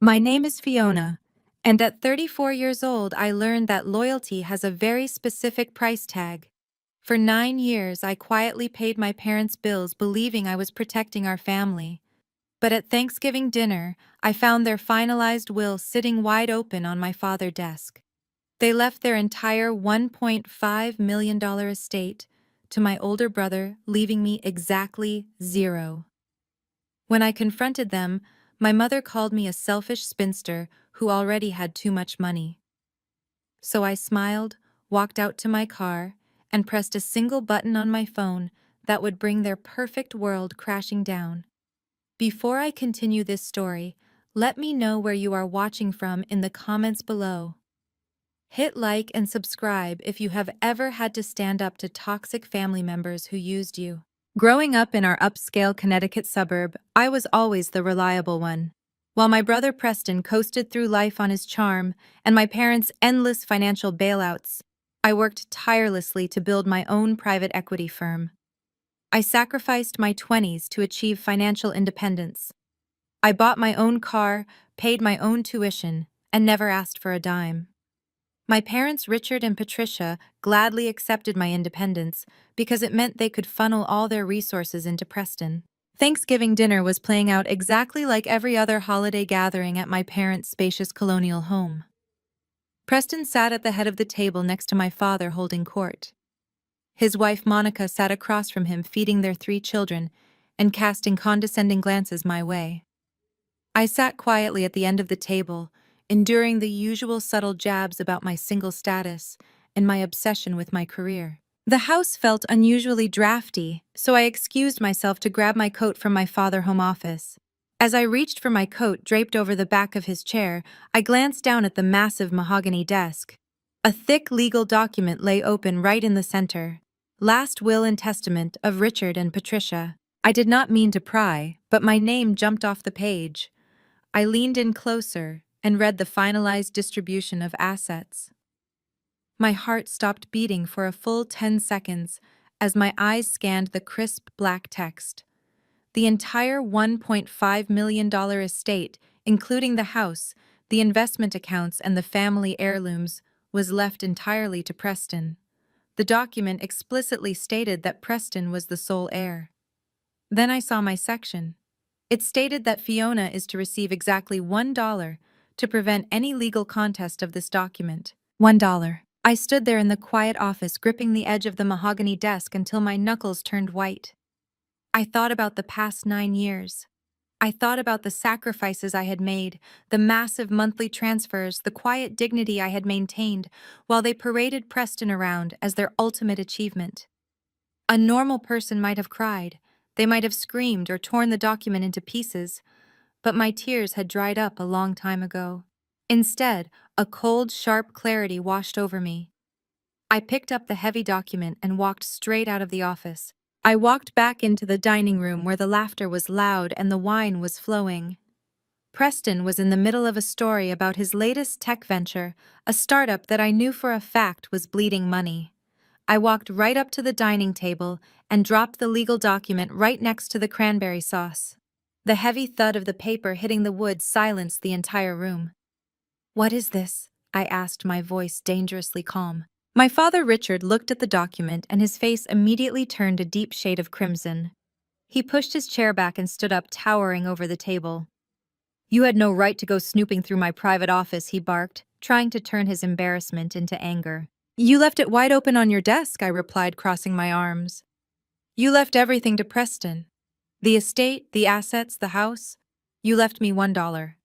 My name is Fiona, and at 34 years old, I learned that loyalty has a very specific price tag. For 9 years, I quietly paid my parents' bills believing I was protecting our family. But at Thanksgiving dinner, I found their finalized will sitting wide open on my father's desk. They left their entire $1.5 million estate to my older brother, leaving me exactly zero. When I confronted them, my mother called me a selfish spinster who already had too much money. So I smiled, walked out to my car, and pressed a single button on my phone that would bring their perfect world crashing down. Before I continue this story, let me know where you are watching from in the comments below. Hit like and subscribe if you have ever had to stand up to toxic family members who used you. Growing up in our upscale Connecticut suburb, I was always the reliable one. While my brother Preston coasted through life on his charm and my parents' endless financial bailouts, I worked tirelessly to build my own private equity firm. I sacrificed my 20s to achieve financial independence. I bought my own car, paid my own tuition, and never asked for a dime. My parents, Richard and Patricia, gladly accepted my independence because it meant they could funnel all their resources into Preston. Thanksgiving dinner was playing out exactly like every other holiday gathering at my parents' spacious colonial home. Preston sat at the head of the table next to my father holding court. His wife Monica sat across from him feeding their 3 children and casting condescending glances my way. I sat quietly at the end of the table, enduring the usual subtle jabs about my single status and my obsession with my career. The house felt unusually drafty, so I excused myself to grab my coat from my father's home office. As I reached for my coat draped over the back of his chair, I glanced down at the massive mahogany desk. A thick legal document lay open right in the center. Last will and testament of Richard and Patricia. I did not mean to pry, but my name jumped off the page. I leaned in closer and read the finalized distribution of assets. My heart stopped beating for a full 10 seconds as my eyes scanned the crisp black text. The entire $1.5 million estate, including the house, the investment accounts, and the family heirlooms, was left entirely to Preston. The document explicitly stated that Preston was the sole heir. Then I saw my section. It stated that Fiona is to receive exactly $1 to prevent any legal contest of this document. $1. I stood there in the quiet office gripping the edge of the mahogany desk until my knuckles turned white. I thought about the past 9 years. I thought about the sacrifices I had made, the massive monthly transfers, the quiet dignity I had maintained while they paraded Preston around as their ultimate achievement. A normal person might have cried. They might have screamed or torn the document into pieces, but my tears had dried up a long time ago. Instead, a cold, sharp clarity washed over me. I picked up the heavy document and walked straight out of the office. I walked back into the dining room where the laughter was loud and the wine was flowing. Preston was in the middle of a story about his latest tech venture, a startup that I knew for a fact was bleeding money. I walked right up to the dining table and dropped the legal document right next to the cranberry sauce. The heavy thud of the paper hitting the wood silenced the entire room. "What is this?" I asked, my voice dangerously calm. My father Richard looked at the document and his face immediately turned a deep shade of crimson. He pushed his chair back and stood up, towering over the table. "You had no right to go snooping through my private office," he barked, trying to turn his embarrassment into anger. "You left it wide open on your desk," I replied, crossing my arms. "You left everything to Preston. The estate, the assets, the house. You left me $1.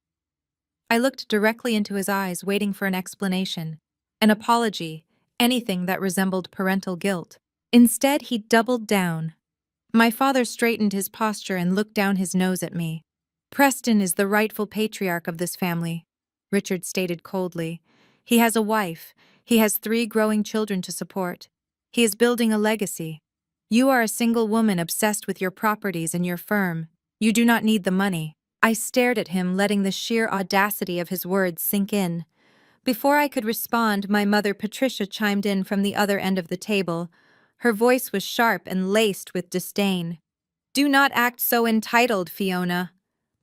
I looked directly into his eyes, waiting for an explanation, an apology, anything that resembled parental guilt. Instead, he doubled down. My father straightened his posture and looked down his nose at me. "Preston is the rightful patriarch of this family," Richard stated coldly. "He has a wife. He has 3 growing children to support. He is building a legacy. You are a single woman obsessed with your properties and your firm. You do not need the money." I stared at him, letting the sheer audacity of his words sink in. Before I could respond, my mother Patricia chimed in from the other end of the table. Her voice was sharp and laced with disdain. "Do not act so entitled, Fiona.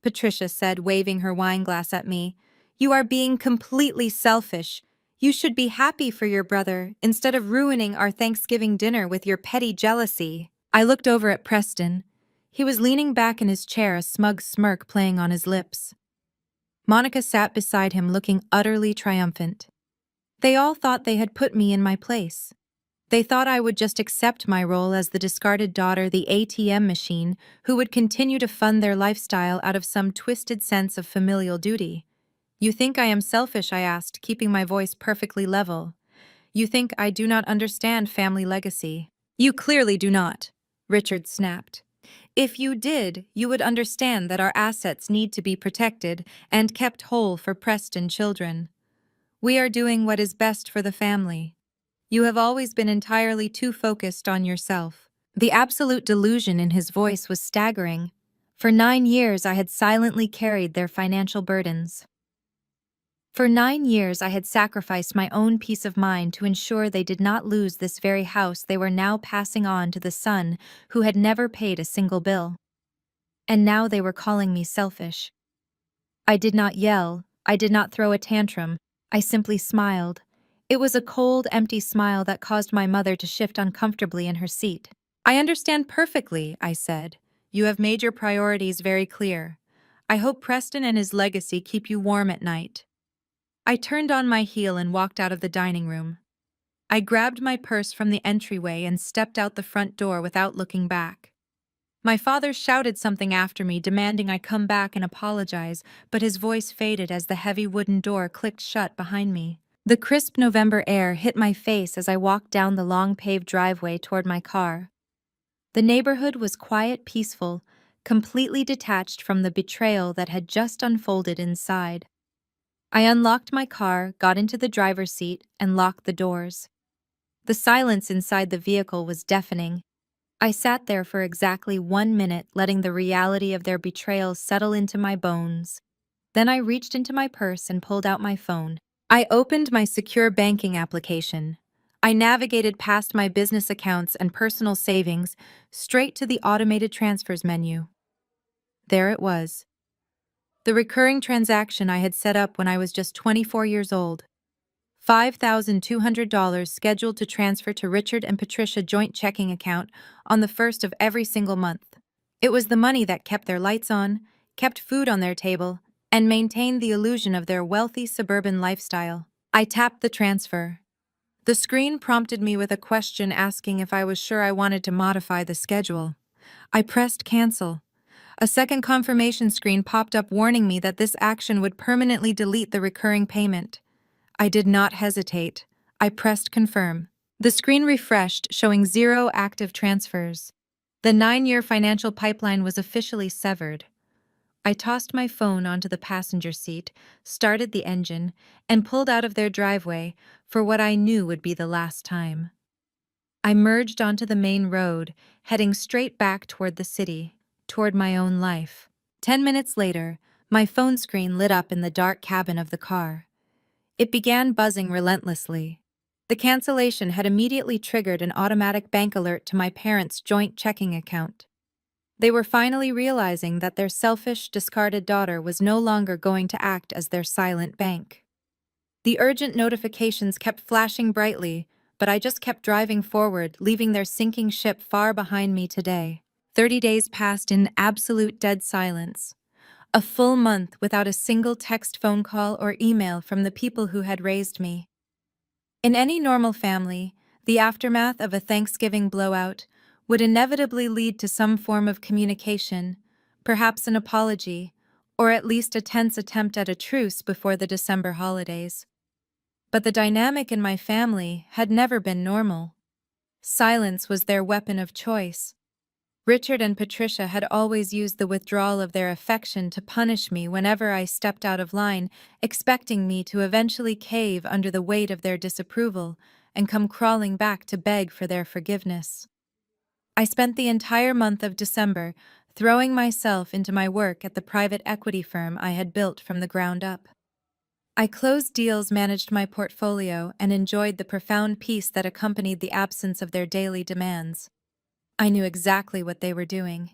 Patricia said, waving her wineglass at me. "You are being completely selfish. You should be happy for your brother instead of ruining our Thanksgiving dinner with your petty jealousy." I looked over at Preston. He was leaning back in his chair, a smug smirk playing on his lips. Monica sat beside him, looking utterly triumphant. They all thought they had put me in my place. They thought I would just accept my role as the discarded daughter, the ATM machine, who would continue to fund their lifestyle out of some twisted sense of familial duty. "You think I am selfish?" I asked, keeping my voice perfectly level. "You think I do not understand family legacy?" "You clearly do not," Richard snapped. "If you did, you would understand that our assets need to be protected and kept whole for Preston children. We are doing what is best for the family. You have always been entirely too focused on yourself." The absolute delusion in his voice was staggering. For 9 years, I had silently carried their financial burdens. For 9 years, I had sacrificed my own peace of mind to ensure they did not lose this very house they were now passing on to the son who had never paid a single bill. And now they were calling me selfish. I did not yell. I did not throw a tantrum. I simply smiled. It was a cold, empty smile that caused my mother to shift uncomfortably in her seat. "I understand perfectly," I said. "You have made your priorities very clear. I hope Preston and his legacy keep you warm at night." I turned on my heel and walked out of the dining room. I grabbed my purse from the entryway and stepped out the front door without looking back. My father shouted something after me, demanding I come back and apologize, but his voice faded as the heavy wooden door clicked shut behind me. The crisp November air hit my face as I walked down the long paved driveway toward my car. The neighborhood was quiet, peaceful, completely detached from the betrayal that had just unfolded inside. I unlocked my car, got into the driver's seat, and locked the doors. The silence inside the vehicle was deafening. I sat there for exactly 1 minute, letting the reality of their betrayal settle into my bones. Then I reached into my purse and pulled out my phone. I opened my secure banking application. I navigated past my business accounts and personal savings, straight to the automated transfers menu. There it was. The recurring transaction I had set up when I was just 24 years old. $5,200 scheduled to transfer to Richard and Patricia joint checking account on the first of every single month. It was the money that kept their lights on, kept food on their table, and maintained the illusion of their wealthy suburban lifestyle. I tapped the transfer. The screen prompted me with a question asking if I was sure I wanted to modify the schedule. I pressed cancel. A second confirmation screen popped up warning me that this action would permanently delete the recurring payment. I did not hesitate. I pressed confirm. The screen refreshed, showing 0 active transfers. The 9-year financial pipeline was officially severed. I tossed my phone onto the passenger seat, started the engine, and pulled out of their driveway for what I knew would be the last time. I merged onto the main road, heading straight back toward the city, toward my own life. 10 minutes later, my phone screen lit up in the dark cabin of the car. It began buzzing relentlessly. The cancellation had immediately triggered an automatic bank alert to my parents' joint checking account. They were finally realizing that their selfish, discarded daughter was no longer going to act as their silent bank. The urgent notifications kept flashing brightly, but I just kept driving forward, leaving their sinking ship far behind me today. 30 days passed in absolute dead silence. A full month without a single text, phone call, or email from the people who had raised me. In any normal family, the aftermath of a Thanksgiving blowout would inevitably lead to some form of communication, perhaps an apology, or at least a tense attempt at a truce before the December holidays. But the dynamic in my family had never been normal. Silence was their weapon of choice. Richard and Patricia had always used the withdrawal of their affection to punish me whenever I stepped out of line, expecting me to eventually cave under the weight of their disapproval and come crawling back to beg for their forgiveness. I spent the entire month of December throwing myself into my work at the private equity firm I had built from the ground up. I closed deals, managed my portfolio, and enjoyed the profound peace that accompanied the absence of their daily demands. I knew exactly what they were doing.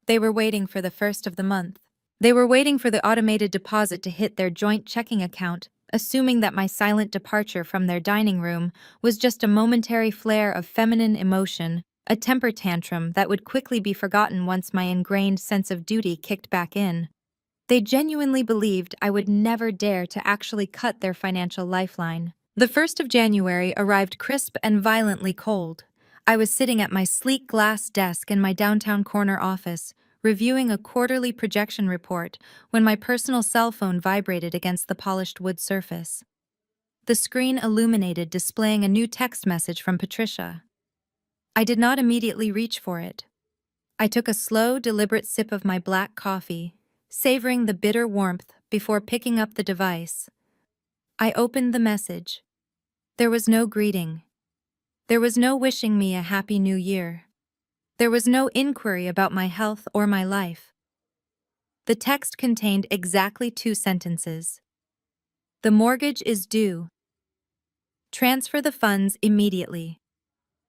They were waiting for the first of the month, They were waiting for the automated deposit to hit their joint checking account, assuming that my silent departure from their dining room was just a momentary flare of feminine emotion, a temper tantrum that would quickly be forgotten once my ingrained sense of duty kicked back in. They genuinely believed I would never dare to actually cut their financial lifeline. The 1st of January arrived crisp and violently cold. I was sitting at my sleek glass desk in my downtown corner office, reviewing a quarterly projection report when my personal cell phone vibrated against the polished wood surface. The screen illuminated, displaying a new text message from Patricia. I did not immediately reach for it. I took a slow, deliberate sip of my black coffee, savoring the bitter warmth before picking up the device. I opened the message. There was no greeting. There was no wishing me a happy new year. There was no inquiry about my health or my life. The text contained exactly 2 sentences. The mortgage is due. Transfer the funds immediately.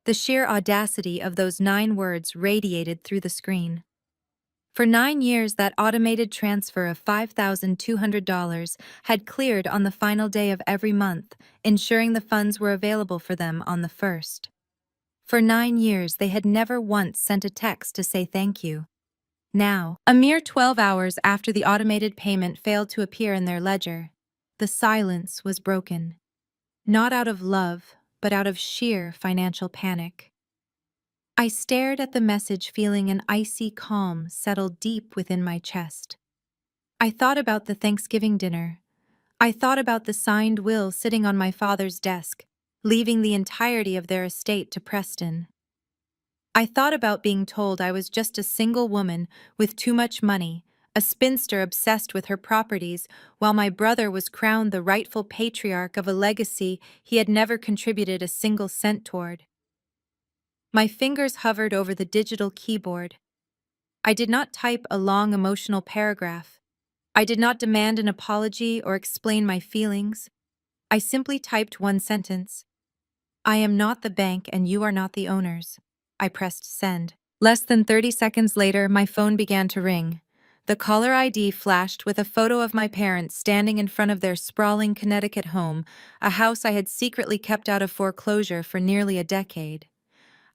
The sheer audacity of those 9 words radiated through the screen. For 9 years, that automated transfer of $5,200 had cleared on the final day of every month, ensuring the funds were available for them on the 1st. For 9 years, they had never once sent a text to say thank you. Now, a mere 12 hours after the automated payment failed to appear in their ledger, the silence was broken. Not out of love, but out of sheer financial panic. I stared at the message, feeling an icy calm settle deep within my chest. I thought about the Thanksgiving dinner. I thought about the signed will sitting on my father's desk, leaving the entirety of their estate to Preston. I thought about being told I was just a single woman with too much money, a spinster obsessed with her properties, while my brother was crowned the rightful patriarch of a legacy he had never contributed a single cent toward. My fingers hovered over the digital keyboard. I did not type a long emotional paragraph. I did not demand an apology or explain my feelings. I simply typed one sentence. I am not the bank and you are not the owners. I pressed send. Less than 30 seconds later, my phone began to ring. The caller ID flashed with a photo of my parents standing in front of their sprawling Connecticut home, a house I had secretly kept out of foreclosure for nearly a decade.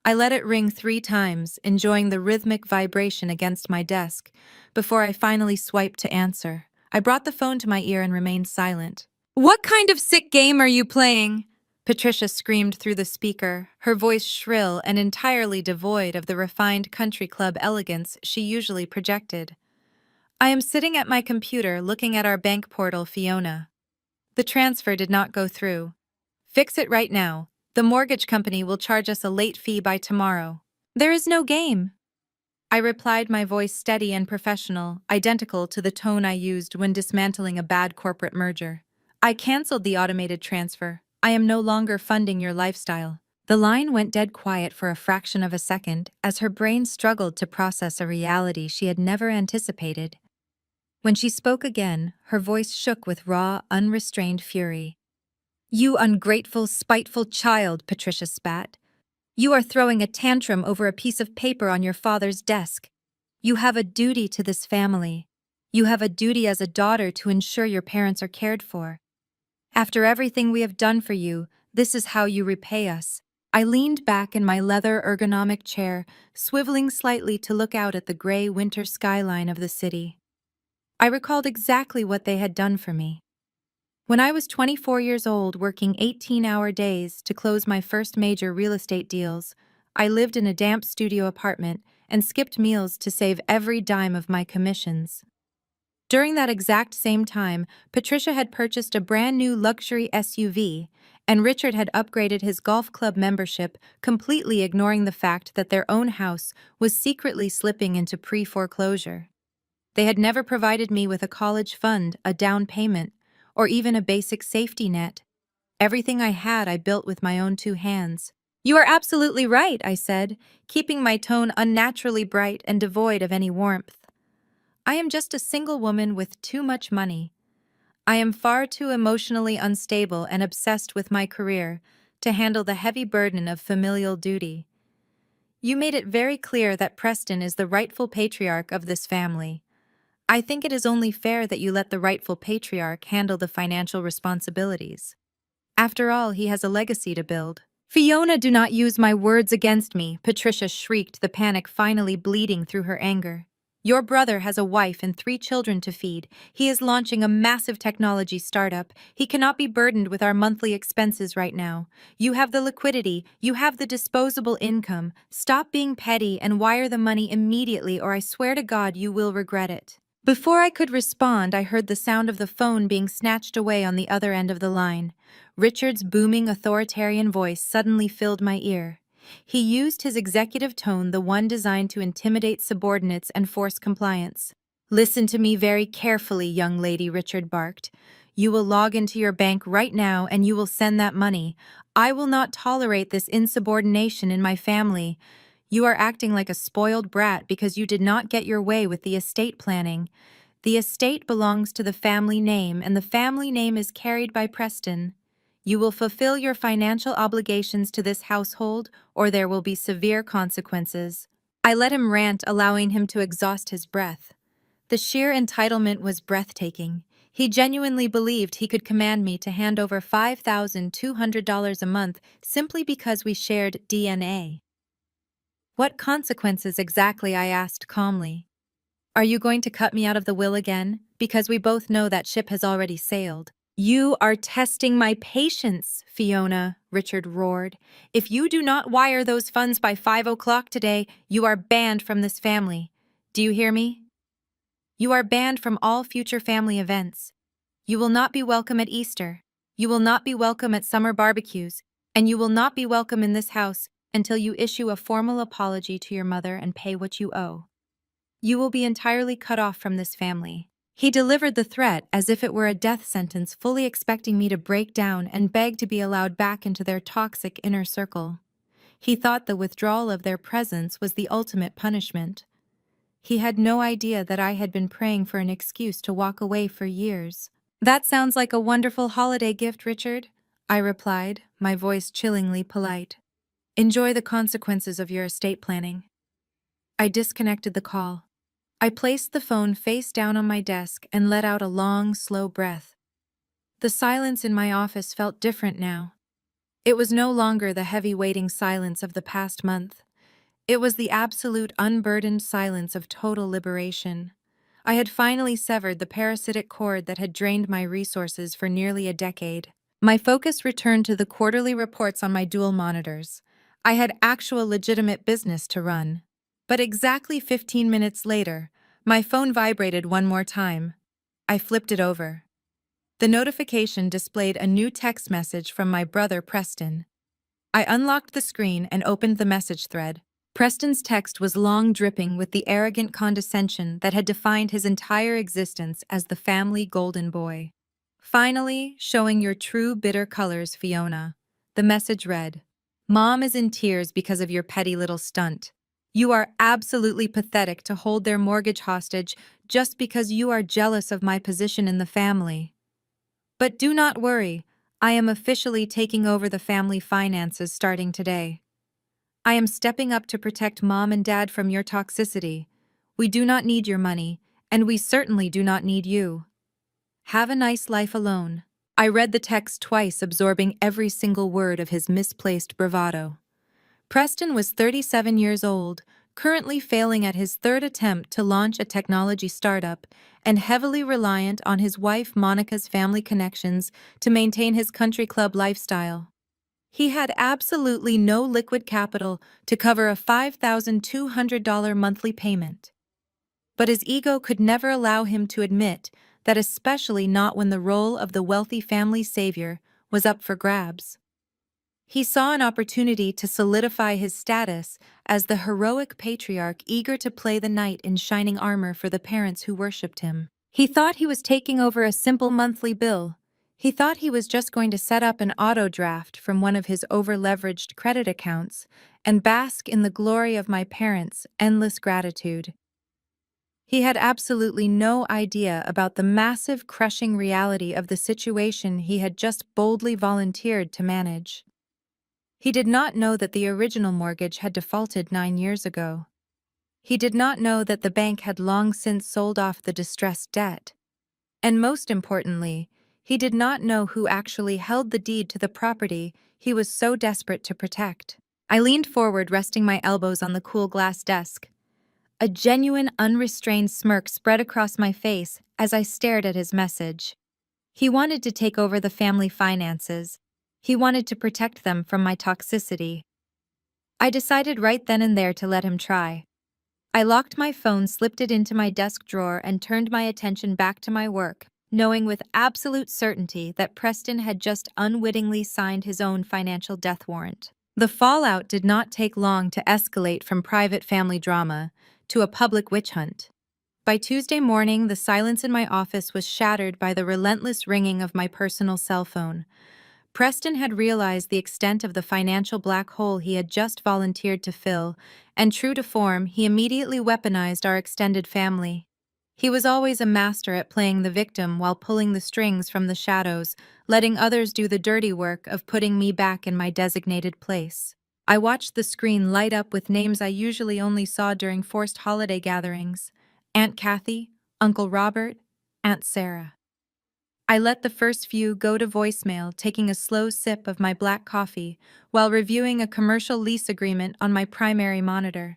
I let it ring 3 times, enjoying the rhythmic vibration against my desk, before I finally swiped to answer. I brought the phone to my ear and remained silent. "What kind of sick game are you playing?" Patricia screamed through the speaker, her voice shrill and entirely devoid of the refined country club elegance she usually projected. I am sitting at my computer looking at our bank portal, Fiona. The transfer did not go through. Fix it right now. The mortgage company will charge us a late fee by tomorrow. There is no game. I replied, my voice steady and professional, identical to the tone I used when dismantling a bad corporate merger. I canceled the automated transfer. I am no longer funding your lifestyle. The line went dead quiet for a fraction of a second as her brain struggled to process a reality she had never anticipated. When she spoke again, her voice shook with raw, unrestrained fury. "You ungrateful, spiteful child," Patricia spat. "You are throwing a tantrum over a piece of paper on your father's desk. You have a duty to this family. You have a duty as a daughter to ensure your parents are cared for. After everything we have done for you, this is how you repay us." I leaned back in my leather ergonomic chair, swiveling slightly to look out at the gray winter skyline of the city. I recalled exactly what they had done for me. When I was 24 years old, working 18-hour days to close my first major real estate deals, I lived in a damp studio apartment and skipped meals to save every dime of my commissions. During that exact same time, Patricia had purchased a brand new luxury SUV, and Richard had upgraded his golf club membership, completely ignoring the fact that their own house was secretly slipping into pre-foreclosure. They had never provided me with a college fund, a down payment, or even a basic safety net. Everything I had I built with my own 2 hands. "You are absolutely right," I said, keeping my tone unnaturally bright and devoid of any warmth. "I am just a single woman with too much money. I am far too emotionally unstable and obsessed with my career to handle the heavy burden of familial duty. You made it very clear that Preston is the rightful patriarch of this family. I think it is only fair that you let the rightful patriarch handle the financial responsibilities. After all, he has a legacy to build. Fiona, do not use my words against me, Patricia shrieked, the panic finally bleeding through her anger. Your brother has a wife and 3 children to feed. He is launching a massive technology startup. He cannot be burdened with our monthly expenses right now. You have the liquidity, you have the disposable income. Stop being petty and wire the money immediately, or I swear to God you will regret it. Before I could respond, I heard the sound of the phone being snatched away on the other end of the line. Richard's booming, authoritarian voice suddenly filled my ear. He used his executive tone, the one designed to intimidate subordinates and force compliance. Listen to me very carefully, young lady, Richard barked. You will log into your bank right now and you will send that money. I will not tolerate this insubordination in my family. You are acting like a spoiled brat because you did not get your way with the estate planning. The estate belongs to the family name, and the family name is carried by Preston. You will fulfill your financial obligations to this household, or there will be severe consequences. I let him rant, allowing him to exhaust his breath. The sheer entitlement was breathtaking. He genuinely believed he could command me to hand over $5,200 a month simply because we shared DNA. What consequences exactly? I asked calmly. Are you going to cut me out of the will again? Because we both know that ship has already sailed. You are testing my patience, Fiona, Richard roared. If you do not wire those funds by 5 o'clock today, you are banned from this family. Do you hear me? You are banned from all future family events. You will not be welcome at Easter. You will not be welcome at summer barbecues. And you will not be welcome in this house until you issue a formal apology to your mother and pay what you owe. You will be entirely cut off from this family. He delivered the threat as if it were a death sentence, fully expecting me to break down and beg to be allowed back into their toxic inner circle. He thought the withdrawal of their presence was the ultimate punishment. He had no idea that I had been praying for an excuse to walk away for years. That sounds like a wonderful holiday gift, Richard, I replied, my voice chillingly polite. Enjoy the consequences of your estate planning. I disconnected the call. I placed the phone face down on my desk and let out a long, slow breath. The silence in my office felt different now. It was no longer the heavy waiting silence of the past month. It was the absolute unburdened silence of total liberation. I had finally severed the parasitic cord that had drained my resources for nearly a decade. My focus returned to the quarterly reports on my dual monitors. I had actual legitimate business to run. But exactly 15 minutes later, my phone vibrated one more time. I flipped it over. The notification displayed a new text message from my brother Preston. I unlocked the screen and opened the message thread. Preston's text was long, dripping with the arrogant condescension that had defined his entire existence as the family golden boy. Finally, showing your true bitter colors, Fiona. The message read, Mom is in tears because of your petty little stunt. You are absolutely pathetic to hold their mortgage hostage just because you are jealous of my position in the family. But do not worry, I am officially taking over the family finances starting today. I am stepping up to protect Mom and Dad from your toxicity. We do not need your money, and we certainly do not need you. Have a nice life alone. I read the text twice, absorbing every single word of his misplaced bravado. Preston was 37 years old, currently failing at his third attempt to launch a technology startup, and heavily reliant on his wife Monica's family connections to maintain his country club lifestyle. He had absolutely no liquid capital to cover a $5,200 monthly payment. But his ego could never allow him to admit that, especially not when the role of the wealthy family savior was up for grabs. He saw an opportunity to solidify his status as the heroic patriarch eager to play the knight in shining armor for the parents who worshipped him. He thought he was taking over a simple monthly bill. He thought he was just going to set up an auto draft from one of his over-leveraged credit accounts and bask in the glory of my parents' endless gratitude. He had absolutely no idea about the massive, crushing reality of the situation he had just boldly volunteered to manage. He did not know that the original mortgage had defaulted 9 years ago. He did not know that the bank had long since sold off the distressed debt. And most importantly, he did not know who actually held the deed to the property he was so desperate to protect. I leaned forward, resting my elbows on the cool glass desk. A genuine, unrestrained smirk spread across my face as I stared at his message. He wanted to take over the family finances. He wanted to protect them from my toxicity. I decided right then and there to let him try. I locked my phone, slipped it into my desk drawer, and turned my attention back to my work, knowing with absolute certainty that Preston had just unwittingly signed his own financial death warrant. The fallout did not take long to escalate from private family drama to a public witch hunt. By Tuesday morning, the silence in my office was shattered by the relentless ringing of my personal cell phone. Preston had realized the extent of the financial black hole he had just volunteered to fill, and true to form, he immediately weaponized our extended family. He was always a master at playing the victim while pulling the strings from the shadows, letting others do the dirty work of putting me back in my designated place. I watched the screen light up with names I usually only saw during forced holiday gatherings: Aunt Kathy, Uncle Robert, Aunt Sarah. I let the first few go to voicemail, taking a slow sip of my black coffee while reviewing a commercial lease agreement on my primary monitor.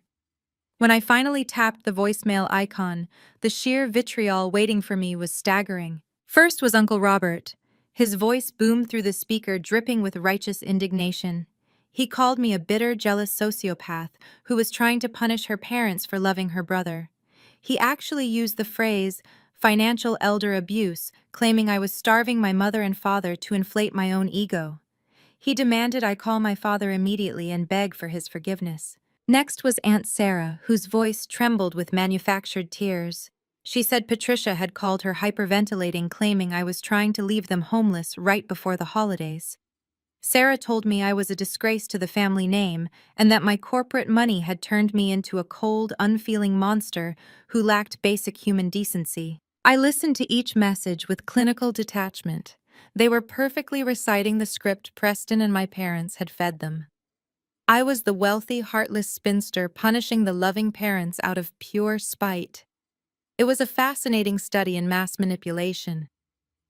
When I finally tapped the voicemail icon, the sheer vitriol waiting for me was staggering. First was Uncle Robert. His voice boomed through the speaker, dripping with righteous indignation. He called me a bitter, jealous sociopath who was trying to punish her parents for loving her brother. He actually used the phrase, financial elder abuse, claiming I was starving my mother and father to inflate my own ego. He demanded I call my father immediately and beg for his forgiveness. Next was Aunt Sarah, whose voice trembled with manufactured tears. She said Patricia had called her hyperventilating, claiming I was trying to leave them homeless right before the holidays. Sarah told me I was a disgrace to the family name and that my corporate money had turned me into a cold, unfeeling monster who lacked basic human decency. I listened to each message with clinical detachment. They were perfectly reciting the script Preston and my parents had fed them. I was the wealthy, heartless spinster punishing the loving parents out of pure spite. It was a fascinating study in mass manipulation.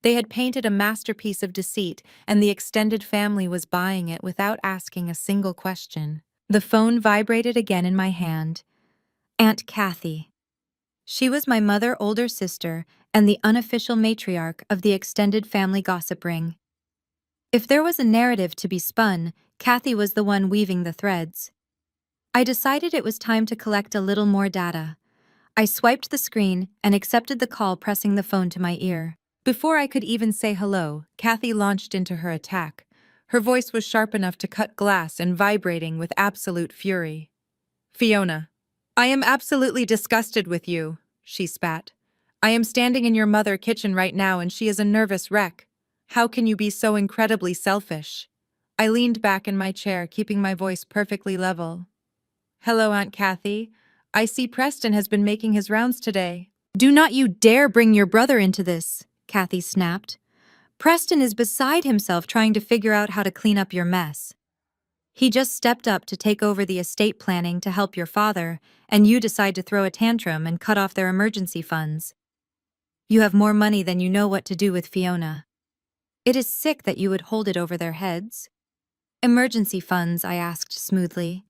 They had painted a masterpiece of deceit, and the extended family was buying it without asking a single question. The phone vibrated again in my hand. Aunt Kathy. She was my older sister and the unofficial matriarch of the extended family gossip ring. If there was a narrative to be spun, Kathy was the one weaving the threads. I decided it was time to collect a little more data. I swiped the screen and accepted the call, pressing the phone to my ear. Before I could even say hello, Kathy launched into her attack. Her voice was sharp enough to cut glass and vibrating with absolute fury. "Fiona, I am absolutely disgusted with you," she spat. "I am standing in your mother's kitchen right now and she is a nervous wreck. How can you be so incredibly selfish?" I leaned back in my chair, keeping my voice perfectly level. "Hello, Aunt Kathy. I see Preston has been making his rounds today." "Do not you dare bring your brother into this," Kathy snapped. "Preston is beside himself trying to figure out how to clean up your mess. He just stepped up to take over the estate planning to help your father, and you decide to throw a tantrum and cut off their emergency funds. You have more money than you know what to do with, Fiona. It is sick that you would hold it over their heads." "Emergency funds," I asked smoothly.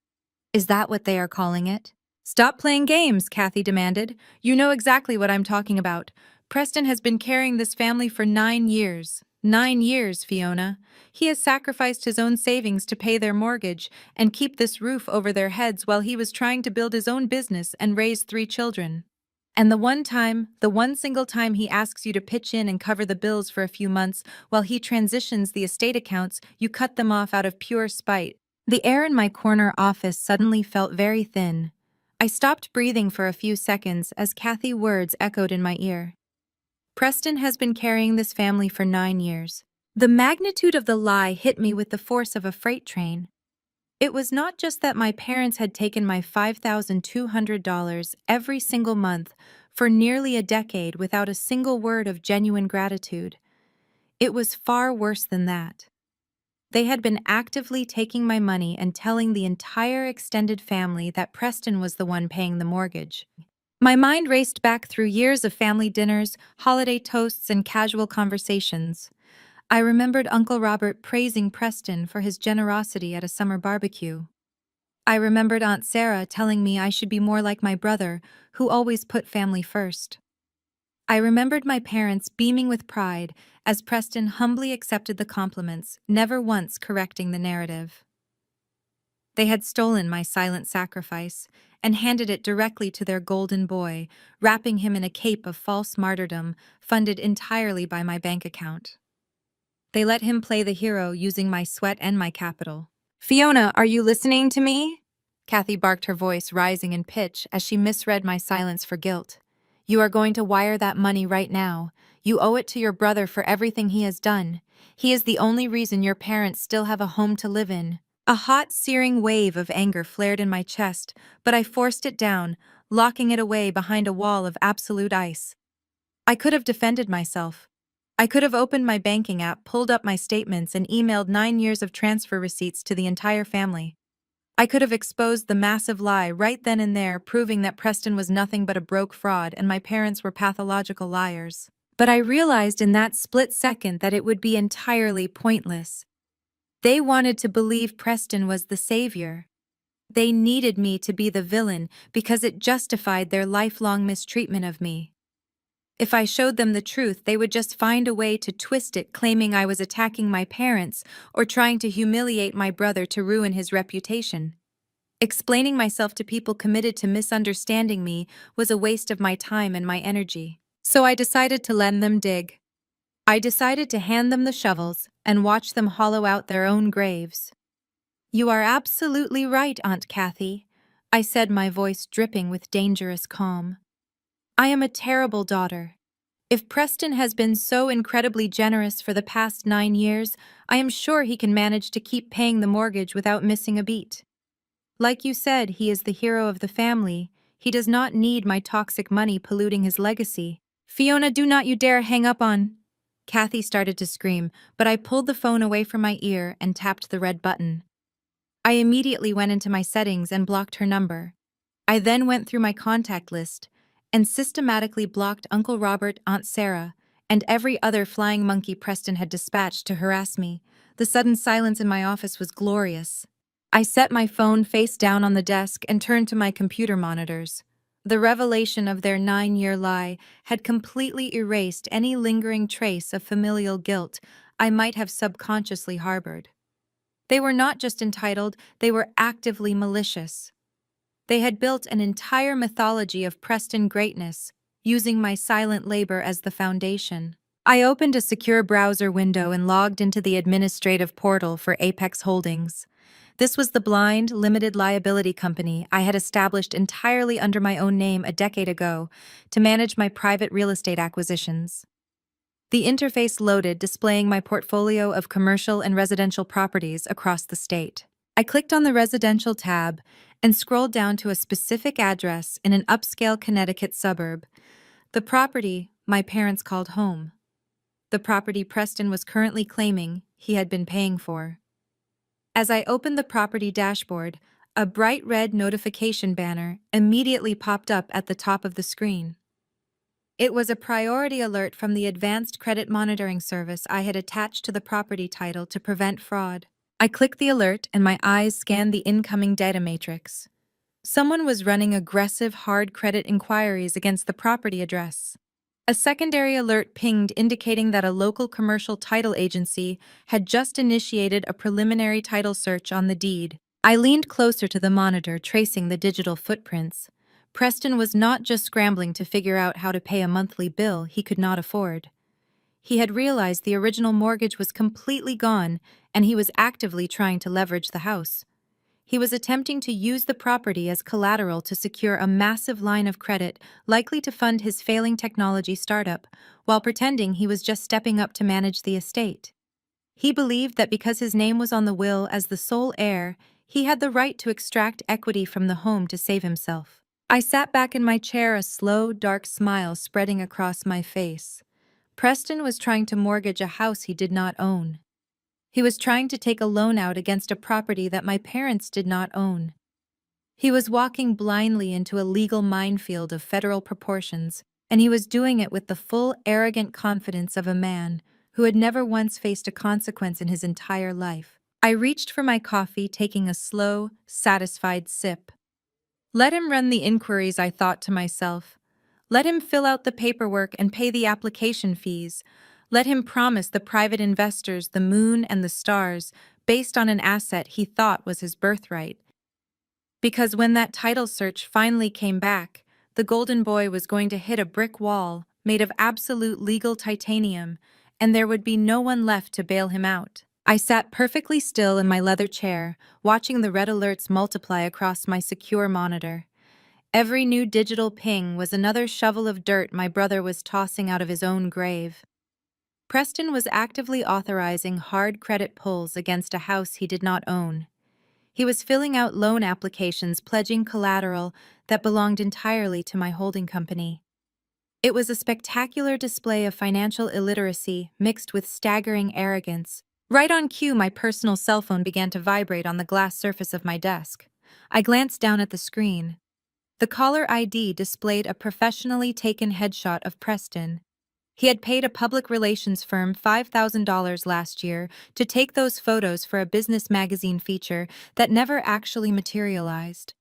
"Is that what they are calling it?" "Stop playing games," Kathy demanded. "You know exactly what I'm talking about. Preston has been carrying this family for 9 years. 9 years, Fiona. He has sacrificed his own savings to pay their mortgage and keep this roof over their heads while he was trying to build his own business and raise 3 children. And the one single time he asks you to pitch in and cover the bills for a few months while he transitions the estate accounts, you cut them off out of pure spite." The air in my corner office suddenly felt very thin. I stopped breathing for a few seconds as Kathy's words echoed in my ear. "Preston has been carrying this family for 9 years." The magnitude of the lie hit me with the force of a freight train. It was not just that my parents had taken my $5,200 every single month for nearly a decade without a single word of genuine gratitude. It was far worse than that. They had been actively taking my money and telling the entire extended family that Preston was the one paying the mortgage. My mind raced back through years of family dinners, holiday toasts, and casual conversations. I remembered Uncle Robert praising Preston for his generosity at a summer barbecue. I remembered Aunt Sarah telling me I should be more like my brother, who always put family first. I remembered my parents beaming with pride as Preston humbly accepted the compliments, never once correcting the narrative. They had stolen my silent sacrifice and handed it directly to their golden boy, wrapping him in a cape of false martyrdom funded entirely by my bank account. They let him play the hero using my sweat and my capital. "Fiona, are you listening to me?" Kathy barked, her voice rising in pitch as she misread my silence for guilt. "You are going to wire that money right now. You owe it to your brother for everything he has done. He is the only reason your parents still have a home to live in." A hot, searing wave of anger flared in my chest, but I forced it down, locking it away behind a wall of absolute ice. I could have defended myself. I could have opened my banking app, pulled up my statements, and emailed 9 years of transfer receipts to the entire family. I could have exposed the massive lie right then and there, proving that Preston was nothing but a broke fraud and my parents were pathological liars. But I realized in that split second that it would be entirely pointless. They wanted to believe Preston was the savior. They needed me to be the villain because it justified their lifelong mistreatment of me. If I showed them the truth, they would just find a way to twist it, claiming I was attacking my parents or trying to humiliate my brother to ruin his reputation. Explaining myself to people committed to misunderstanding me was a waste of my time and my energy. So I decided to let them dig. I decided to hand them the shovels and watch them hollow out their own graves. "You are absolutely right, Aunt Kathy," I said, my voice dripping with dangerous calm. "I am a terrible daughter. If Preston has been so incredibly generous for the past 9 years, I am sure he can manage to keep paying the mortgage without missing a beat. Like you said, he is the hero of the family. He does not need my toxic money polluting his legacy." "Fiona, do not you dare hang up on—" Kathy started to scream, but I pulled the phone away from my ear and tapped the red button. I immediately went into my settings and blocked her number. I then went through my contact list and systematically blocked Uncle Robert, Aunt Sarah, and every other flying monkey Preston had dispatched to harass me. The sudden silence in my office was glorious. I set my phone face down on the desk and turned to my computer monitors. The revelation of their 9-year lie had completely erased any lingering trace of familial guilt I might have subconsciously harbored. They were not just entitled, they were actively malicious. They had built an entire mythology of Preston greatness, using my silent labor as the foundation. I opened a secure browser window and logged into the administrative portal for Apex Holdings. This was the blind, limited liability company I had established entirely under my own name a decade ago to manage my private real estate acquisitions. The interface loaded, displaying my portfolio of commercial and residential properties across the state. I clicked on the residential tab and scrolled down to a specific address in an upscale Connecticut suburb. The property my parents called home. The property Preston was currently claiming he had been paying for. As I opened the property dashboard, a bright red notification banner immediately popped up at the top of the screen. It was a priority alert from the advanced credit monitoring service I had attached to the property title to prevent fraud. I clicked the alert and my eyes scanned the incoming data matrix. Someone was running aggressive hard credit inquiries against the property address. A secondary alert pinged indicating that a local commercial title agency had just initiated a preliminary title search on the deed. I leaned closer to the monitor, tracing the digital footprints. Preston was not just scrambling to figure out how to pay a monthly bill he could not afford. He had realized the original mortgage was completely gone, and he was actively trying to leverage the house. He was attempting to use the property as collateral to secure a massive line of credit likely to fund his failing technology startup, while pretending he was just stepping up to manage the estate. He believed that because his name was on the will as the sole heir, he had the right to extract equity from the home to save himself. I sat back in my chair, a slow, dark smile spreading across my face. Preston was trying to mortgage a house he did not own. He was trying to take a loan out against a property that my parents did not own. He was walking blindly into a legal minefield of federal proportions, and he was doing it with the full, arrogant confidence of a man who had never once faced a consequence in his entire life. I reached for my coffee, taking a slow, satisfied sip. Let him run the inquiries, I thought to myself. Let him fill out the paperwork and pay the application fees. Let him promise the private investors the moon and the stars based on an asset he thought was his birthright. Because when that title search finally came back, the golden boy was going to hit a brick wall made of absolute legal titanium, and there would be no one left to bail him out. I sat perfectly still in my leather chair, watching the red alerts multiply across my secure monitor. Every new digital ping was another shovel of dirt my brother was tossing out of his own grave. Preston was actively authorizing hard credit pulls against a house he did not own. He was filling out loan applications pledging collateral that belonged entirely to my holding company. It was a spectacular display of financial illiteracy mixed with staggering arrogance. Right on cue, my personal cell phone began to vibrate on the glass surface of my desk. I glanced down at the screen. The caller ID displayed a professionally taken headshot of Preston. He had paid a public relations firm $5,000 last year to take those photos for a business magazine feature that never actually materialized.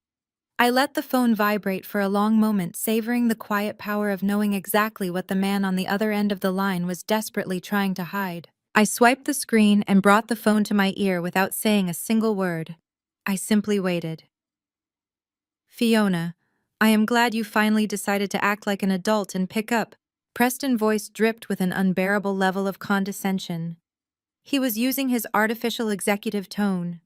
I let the phone vibrate for a long moment, savoring the quiet power of knowing exactly what the man on the other end of the line was desperately trying to hide. I swiped the screen and brought the phone to my ear without saying a single word. I simply waited. Fiona, I am glad you finally decided to act like an adult and pick up. Preston's voice dripped with an unbearable level of condescension. He was using his artificial executive tone.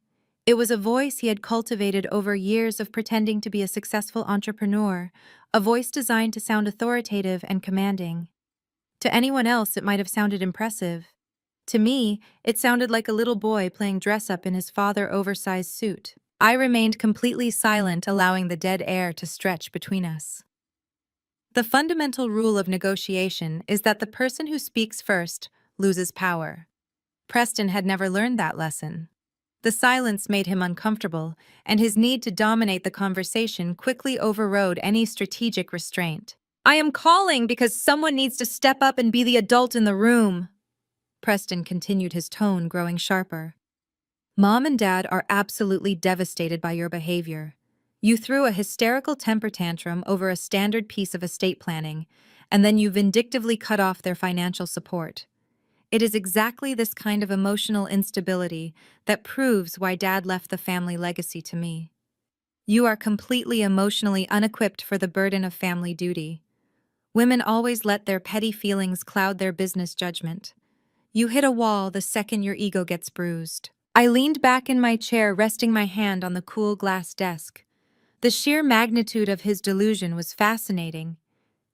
It was a voice he had cultivated over years of pretending to be a successful entrepreneur, a voice designed to sound authoritative and commanding. To anyone else, it might have sounded impressive. To me, it sounded like a little boy playing dress-up in his father-oversized suit. I remained completely silent, allowing the dead air to stretch between us. The fundamental rule of negotiation is that the person who speaks first loses power. Preston had never learned that lesson. The silence made him uncomfortable, and his need to dominate the conversation quickly overrode any strategic restraint. I am calling because someone needs to step up and be the adult in the room. Preston continued, his tone growing sharper. Mom and Dad are absolutely devastated by your behavior. You threw a hysterical temper tantrum over a standard piece of estate planning, and then you vindictively cut off their financial support. It is exactly this kind of emotional instability that proves why Dad left the family legacy to me. You are completely emotionally unequipped for the burden of family duty. Women always let their petty feelings cloud their business judgment. You hit a wall the second your ego gets bruised. I leaned back in my chair, resting my hand on the cool glass desk. The sheer magnitude of his delusion was fascinating.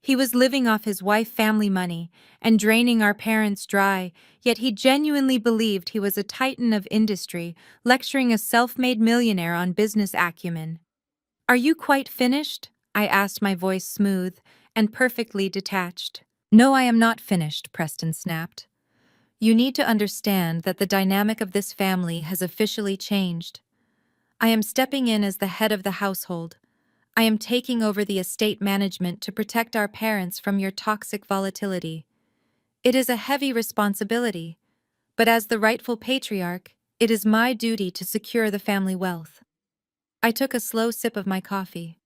He was living off his wife's family money and draining our parents dry, yet he genuinely believed he was a titan of industry, lecturing a self-made millionaire on business acumen. Are you quite finished? I asked, my voice smooth and perfectly detached. No, I am not finished, Preston snapped. You need to understand that the dynamic of this family has officially changed. I am stepping in as the head of the household. I am taking over the estate management to protect our parents from your toxic volatility. It is a heavy responsibility, but as the rightful patriarch, it is my duty to secure the family wealth. I took a slow sip of my coffee.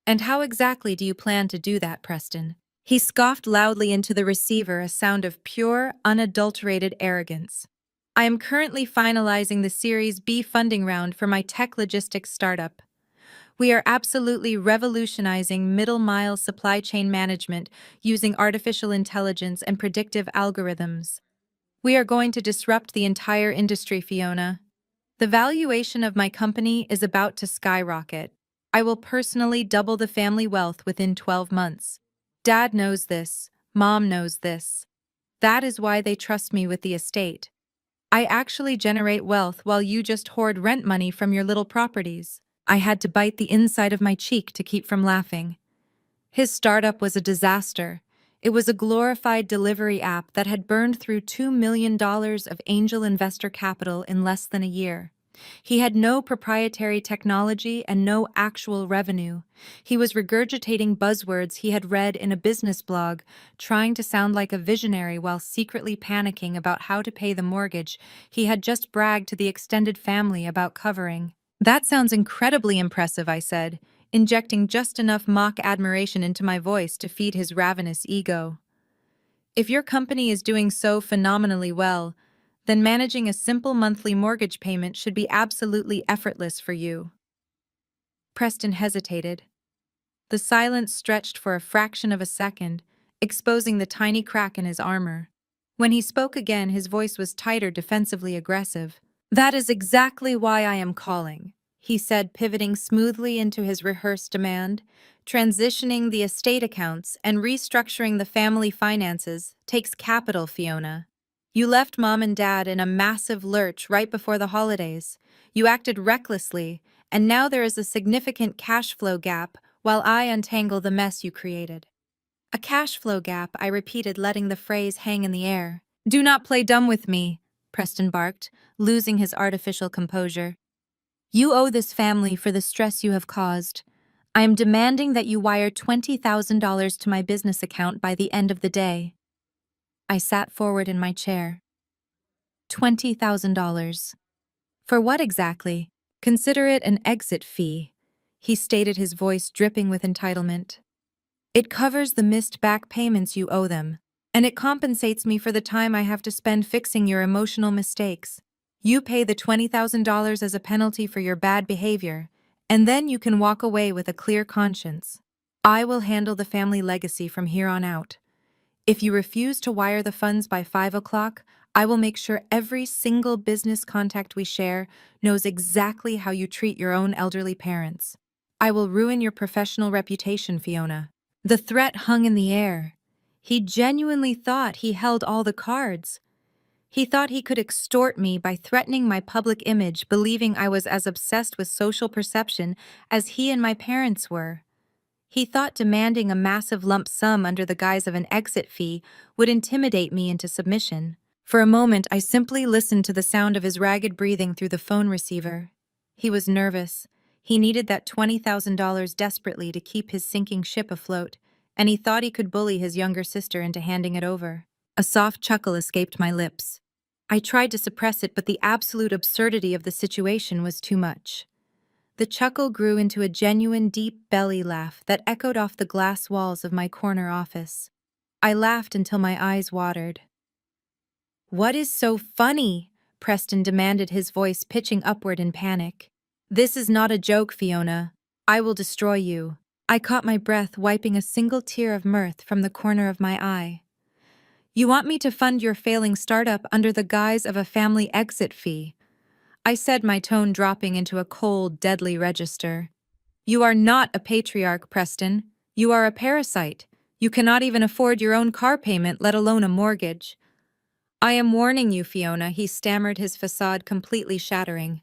And how exactly do you plan to do that, Preston? He scoffed loudly into the receiver, a sound of pure, unadulterated arrogance. I am currently finalizing the Series B funding round for my tech logistics startup. We are absolutely revolutionizing middle-mile supply chain management using artificial intelligence and predictive algorithms. We are going to disrupt the entire industry, Fiona. The valuation of my company is about to skyrocket. I will personally double the family wealth within 12 months. Dad knows this. Mom knows this. That is why they trust me with the estate. I actually generate wealth while you just hoard rent money from your little properties. I had to bite the inside of my cheek to keep from laughing. His startup was a disaster. It was a glorified delivery app that had burned through $2 million of angel investor capital in less than a year. He had no proprietary technology and no actual revenue. He was regurgitating buzzwords he had read in a business blog, trying to sound like a visionary while secretly panicking about how to pay the mortgage he had just bragged to the extended family about covering. "That sounds incredibly impressive," I said, injecting just enough mock admiration into my voice to feed his ravenous ego. "If your company is doing so phenomenally well, then managing a simple monthly mortgage payment should be absolutely effortless for you." Preston hesitated. The silence stretched for a fraction of a second, exposing the tiny crack in his armor. When he spoke again, his voice was tighter, defensively aggressive. "That is exactly why I am calling," he said, pivoting smoothly into his rehearsed demand. "Transitioning the estate accounts and restructuring the family finances takes capital, Fiona. You left Mom and Dad in a massive lurch right before the holidays. You acted recklessly, and now there is a significant cash flow gap while I untangle the mess you created." "A cash flow gap," I repeated, letting the phrase hang in the air. "Do not play dumb with me," Preston barked, losing his artificial composure. "You owe this family for the stress you have caused. I am demanding that you wire $20,000 to my business account by the end of the day." I sat forward in my chair. $20,000. For what exactly? "Consider it an exit fee," he stated, his voice dripping with entitlement. "It covers the missed back payments you owe them, and it compensates me for the time I have to spend fixing your emotional mistakes. You pay the $20,000 as a penalty for your bad behavior, and then you can walk away with a clear conscience. I will handle the family legacy from here on out. If you refuse to wire the funds by 5 o'clock, I will make sure every single business contact we share knows exactly how you treat your own elderly parents. I will ruin your professional reputation, Fiona." The threat hung in the air. He genuinely thought he held all the cards. He thought he could extort me by threatening my public image, believing I was as obsessed with social perception as he and my parents were. He thought demanding a massive lump sum under the guise of an exit fee would intimidate me into submission. For a moment, I simply listened to the sound of his ragged breathing through the phone receiver. He was nervous. He needed that $20,000 desperately to keep his sinking ship afloat, and he thought he could bully his younger sister into handing it over. A soft chuckle escaped my lips. I tried to suppress it, but the absolute absurdity of the situation was too much. The chuckle grew into a genuine deep belly laugh that echoed off the glass walls of my corner office. I laughed until my eyes watered. "What is so funny?" Preston demanded, his voice pitching upward in panic. "This is not a joke, Fiona. I will destroy you." I caught my breath, wiping a single tear of mirth from the corner of my eye. "You want me to fund your failing startup under the guise of a family exit fee?" I said, my tone dropping into a cold, deadly register. "You are not a patriarch, Preston. You are a parasite. You cannot even afford your own car payment, let alone a mortgage." "I am warning you, Fiona," he stammered, his facade completely shattering.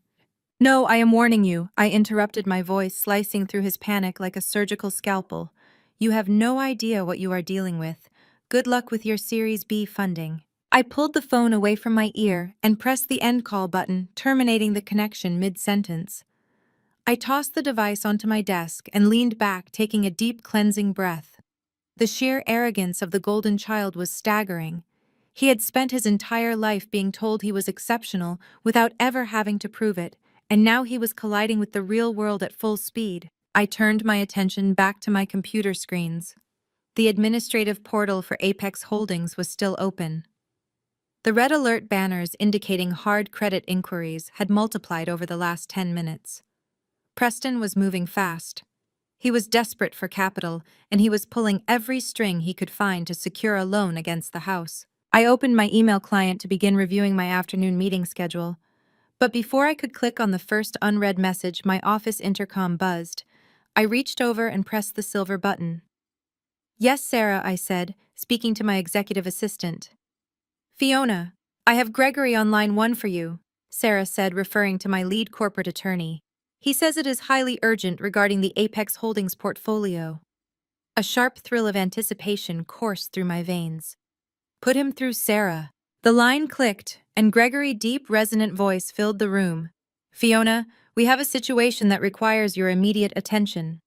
"No, I am warning you," I interrupted, my voice slicing through his panic like a surgical scalpel. "You have no idea what you are dealing with. Good luck with your Series B funding." I pulled the phone away from my ear and pressed the end call button, terminating the connection mid-sentence. I tossed the device onto my desk and leaned back, taking a deep, cleansing breath. The sheer arrogance of the golden child was staggering. He had spent his entire life being told he was exceptional without ever having to prove it, and now he was colliding with the real world at full speed. I turned my attention back to my computer screens. The administrative portal for Apex Holdings was still open. The red alert banners indicating hard credit inquiries had multiplied over the last 10 minutes. Preston was moving fast. He was desperate for capital, and he was pulling every string he could find to secure a loan against the house. I opened my email client to begin reviewing my afternoon meeting schedule. But before I could click on the first unread message, my office intercom buzzed. I reached over and pressed the silver button. "Yes, Sarah," I said, speaking to my executive assistant. "Fiona, I have Gregory on line 1 for you," Sarah said, referring to my lead corporate attorney. "He says it is highly urgent regarding the Apex Holdings portfolio." A sharp thrill of anticipation coursed through my veins. Put him through, Sarah. The line clicked, and Gregory's deep, resonant voice filled the room. Fiona, we have a situation that requires your immediate attention.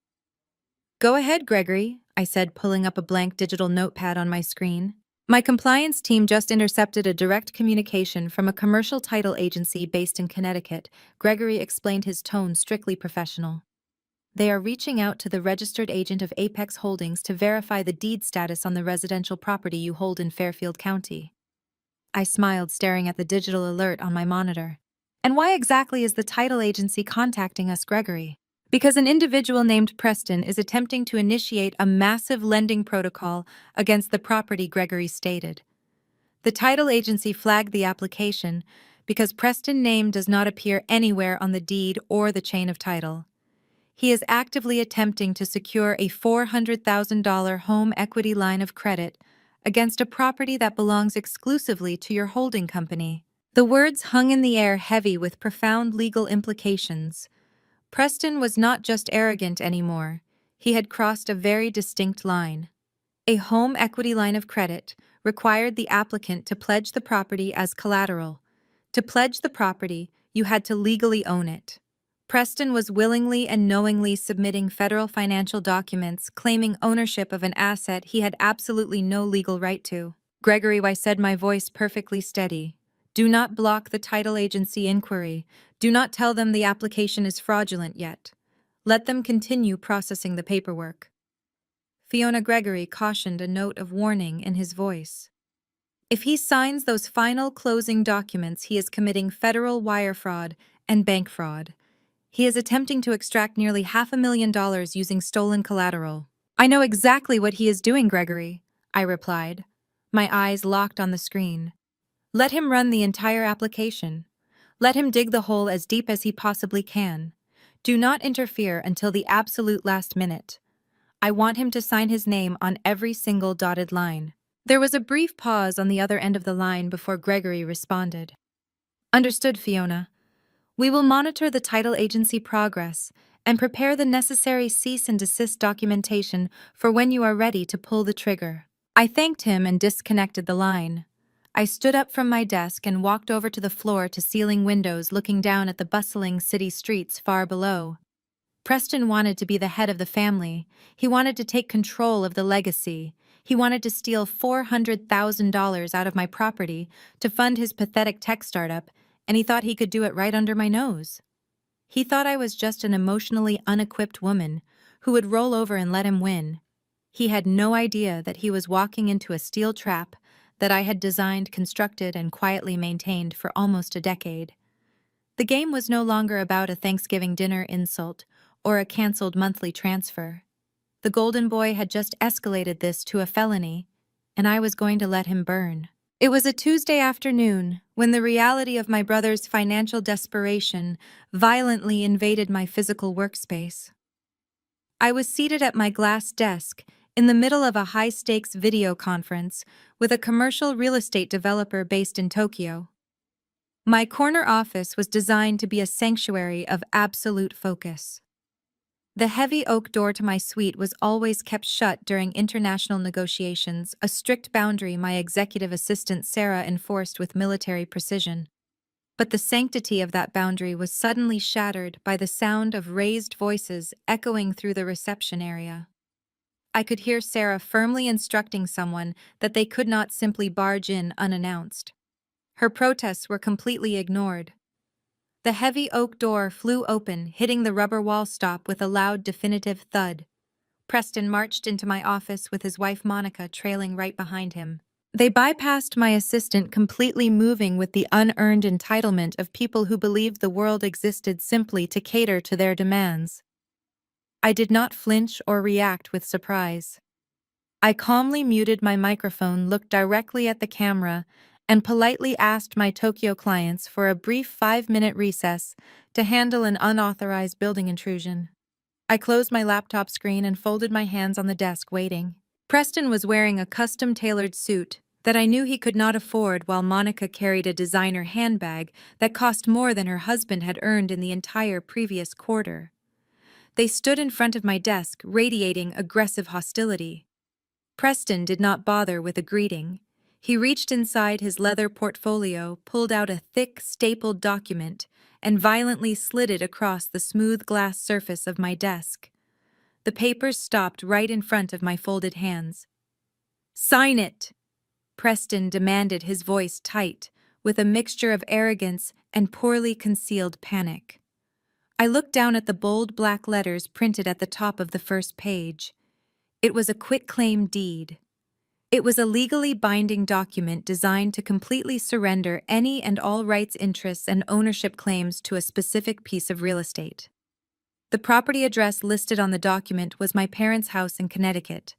Go ahead, Gregory, I said, pulling up a blank digital notepad on my screen. My compliance team just intercepted a direct communication from a commercial title agency based in Connecticut. Gregory explained, his tone strictly professional. They are reaching out to the registered agent of Apex Holdings to verify the deed status on the residential property you hold in Fairfield County. I smiled, staring at the digital alert on my monitor. And why exactly is the title agency contacting us, Gregory? Because an individual named Preston is attempting to initiate a massive lending protocol against the property, Gregory stated. The title agency flagged the application because Preston's name does not appear anywhere on the deed or the chain of title. He is actively attempting to secure a $400,000 home equity line of credit against a property that belongs exclusively to your holding company. The words hung in the air, heavy with profound legal implications. Preston was not just arrogant anymore. He had crossed a very distinct line. A home equity line of credit required the applicant to pledge the property as collateral. To pledge the property, you had to legally own it. Preston was willingly and knowingly submitting federal financial documents claiming ownership of an asset he had absolutely no legal right to. Gregory, I said, my voice perfectly steady. Do not block the title agency inquiry. Do not tell them the application is fraudulent yet. Let them continue processing the paperwork. Fiona, Gregory cautioned, a note of warning in his voice. If he signs those final closing documents, he is committing federal wire fraud and bank fraud. He is attempting to extract nearly $500,000 using stolen collateral. I know exactly what he is doing, Gregory, I replied, my eyes locked on the screen. Let him run the entire application. Let him dig the hole as deep as he possibly can. Do not interfere until the absolute last minute. I want him to sign his name on every single dotted line. There was a brief pause on the other end of the line before Gregory responded. Understood, Fiona. We will monitor the title agency progress and prepare the necessary cease and desist documentation for when you are ready to pull the trigger. I thanked him and disconnected the line. I stood up from my desk and walked over to the floor-to-ceiling windows, looking down at the bustling city streets far below. Preston wanted to be the head of the family. He wanted to take control of the legacy. He wanted to steal $400,000 out of my property to fund his pathetic tech startup, and he thought he could do it right under my nose. He thought I was just an emotionally unequipped woman who would roll over and let him win. He had no idea that he was walking into a steel trap that I had designed, constructed, and quietly maintained for almost a decade. The game was no longer about a Thanksgiving dinner insult or a canceled monthly transfer. The Golden Boy had just escalated this to a felony, and I was going to let him burn. It was a Tuesday afternoon when the reality of my brother's financial desperation violently invaded my physical workspace. I was seated at my glass desk in the middle of a high-stakes video conference with a commercial real estate developer based in Tokyo. My corner office was designed to be a sanctuary of absolute focus. The heavy oak door to my suite was always kept shut during international negotiations, a strict boundary my executive assistant Sarah enforced with military precision. But the sanctity of that boundary was suddenly shattered by the sound of raised voices echoing through the reception area. I could hear Sarah firmly instructing someone that they could not simply barge in unannounced. Her protests were completely ignored. The heavy oak door flew open, hitting the rubber wall stop with a loud, definitive thud. Preston marched into my office with his wife Monica trailing right behind him. They bypassed my assistant, completely moving with the unearned entitlement of people who believed the world existed simply to cater to their demands. I did not flinch or react with surprise. I calmly muted my microphone, looked directly at the camera, and politely asked my Tokyo clients for a brief 5-minute recess to handle an unauthorized building intrusion. I closed my laptop screen and folded my hands on the desk, waiting. Preston was wearing a custom-tailored suit that I knew he could not afford, while Monica carried a designer handbag that cost more than her husband had earned in the entire previous quarter. They stood in front of my desk, radiating aggressive hostility. Preston did not bother with a greeting. He reached inside his leather portfolio, pulled out a thick, stapled document, and violently slid it across the smooth glass surface of my desk. The papers stopped right in front of my folded hands. "Sign it!" Preston demanded, his voice tight, with a mixture of arrogance and poorly concealed panic. I looked down at the bold black letters printed at the top of the first page. It was a quitclaim deed. It was a legally binding document designed to completely surrender any and all rights, interests, and ownership claims to a specific piece of real estate. The property address listed on the document was my parents' house in Connecticut.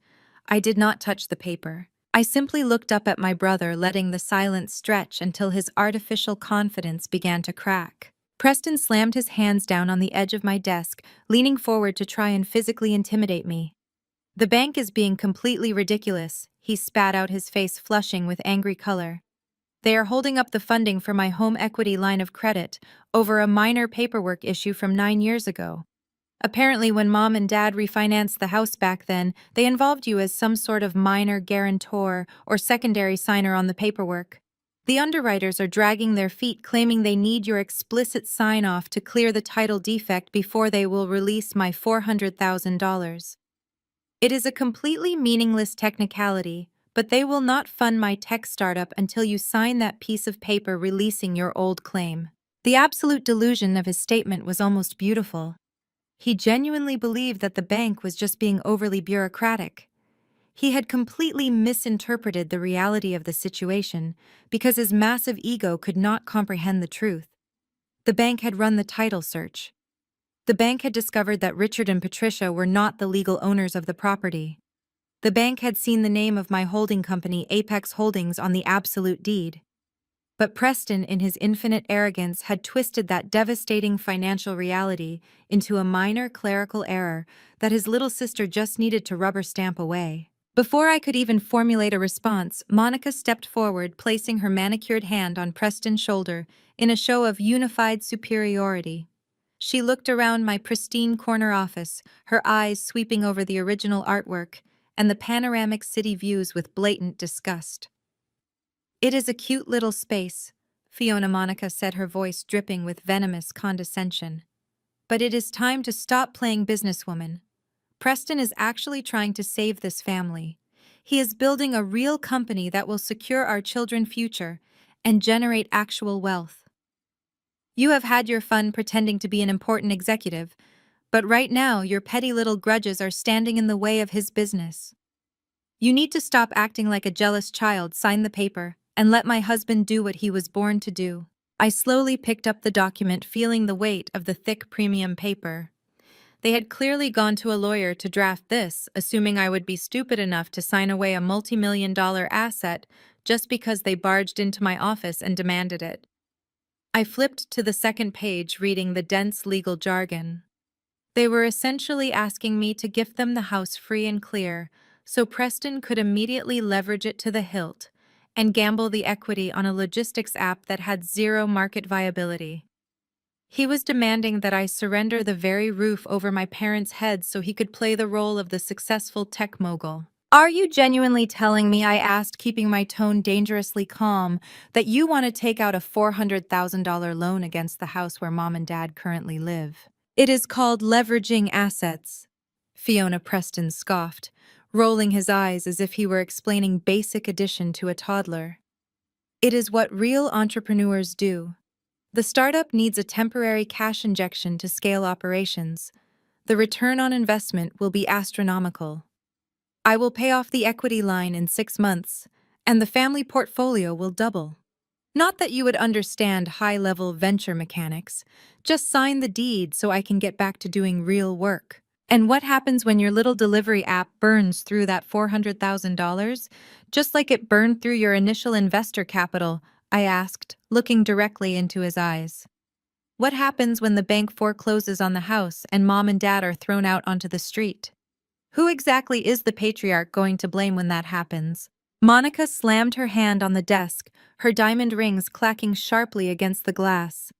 I did not touch the paper. I simply looked up at my brother, letting the silence stretch until his artificial confidence began to crack. Preston slammed his hands down on the edge of my desk, leaning forward to try and physically intimidate me. "The bank is being completely ridiculous," he spat out, his face flushing with angry color. "They are holding up the funding for my home equity line of credit over a minor paperwork issue from 9 years ago. Apparently, when Mom and Dad refinanced the house back then, they involved you as some sort of minor guarantor or secondary signer on the paperwork. The underwriters are dragging their feet, claiming they need your explicit sign-off to clear the title defect before they will release my $400,000. It is a completely meaningless technicality, but they will not fund my tech startup until you sign that piece of paper releasing your old claim." The absolute delusion of his statement was almost beautiful. He genuinely believed that the bank was just being overly bureaucratic. He had completely misinterpreted the reality of the situation because his massive ego could not comprehend the truth. The bank had run the title search. The bank had discovered that Richard and Patricia were not the legal owners of the property. The bank had seen the name of my holding company, Apex Holdings, on the absolute deed. But Preston, in his infinite arrogance, had twisted that devastating financial reality into a minor clerical error that his little sister just needed to rubber stamp away. Before I could even formulate a response, Monica stepped forward, placing her manicured hand on Preston's shoulder in a show of unified superiority. She looked around my pristine corner office, her eyes sweeping over the original artwork and the panoramic city views with blatant disgust. "It is a cute little space," Fiona Monica said, her voice dripping with venomous condescension. "But it is time to stop playing businesswoman. Preston is actually trying to save this family. He is building a real company that will secure our children's future and generate actual wealth. You have had your fun pretending to be an important executive, but right now your petty little grudges are standing in the way of his business. You need to stop acting like a jealous child, sign the paper, and let my husband do what he was born to do." I slowly picked up the document, feeling the weight of the thick premium paper. They had clearly gone to a lawyer to draft this, assuming I would be stupid enough to sign away a multi-million-dollar asset just because they barged into my office and demanded it. I flipped to the second page, reading the dense legal jargon. They were essentially asking me to gift them the house free and clear, so Preston could immediately leverage it to the hilt and gamble the equity on a logistics app that had zero market viability. He was demanding that I surrender the very roof over my parents' heads so he could play the role of the successful tech mogul. "Are you genuinely telling me," I asked, keeping my tone dangerously calm, "that you want to take out a $400,000 loan against the house where Mom and Dad currently live?" "It is called leveraging assets," Fiona Preston scoffed, rolling his eyes as if he were explaining basic addition to a toddler. "It is what real entrepreneurs do. The startup needs a temporary cash injection to scale operations. The return on investment will be astronomical. I will pay off the equity line in 6 months, and the family portfolio will double. Not that you would understand high-level venture mechanics. Just sign the deed so I can get back to doing real work." "And what happens when your little delivery app burns through that $400,000, just like it burned through your initial investor capital?" I asked, looking directly into his eyes. "What happens when the bank forecloses on the house and Mom and Dad are thrown out onto the street? Who exactly is the patriarch going to blame when that happens?" Monica slammed her hand on the desk, her diamond rings clacking sharply against the glass.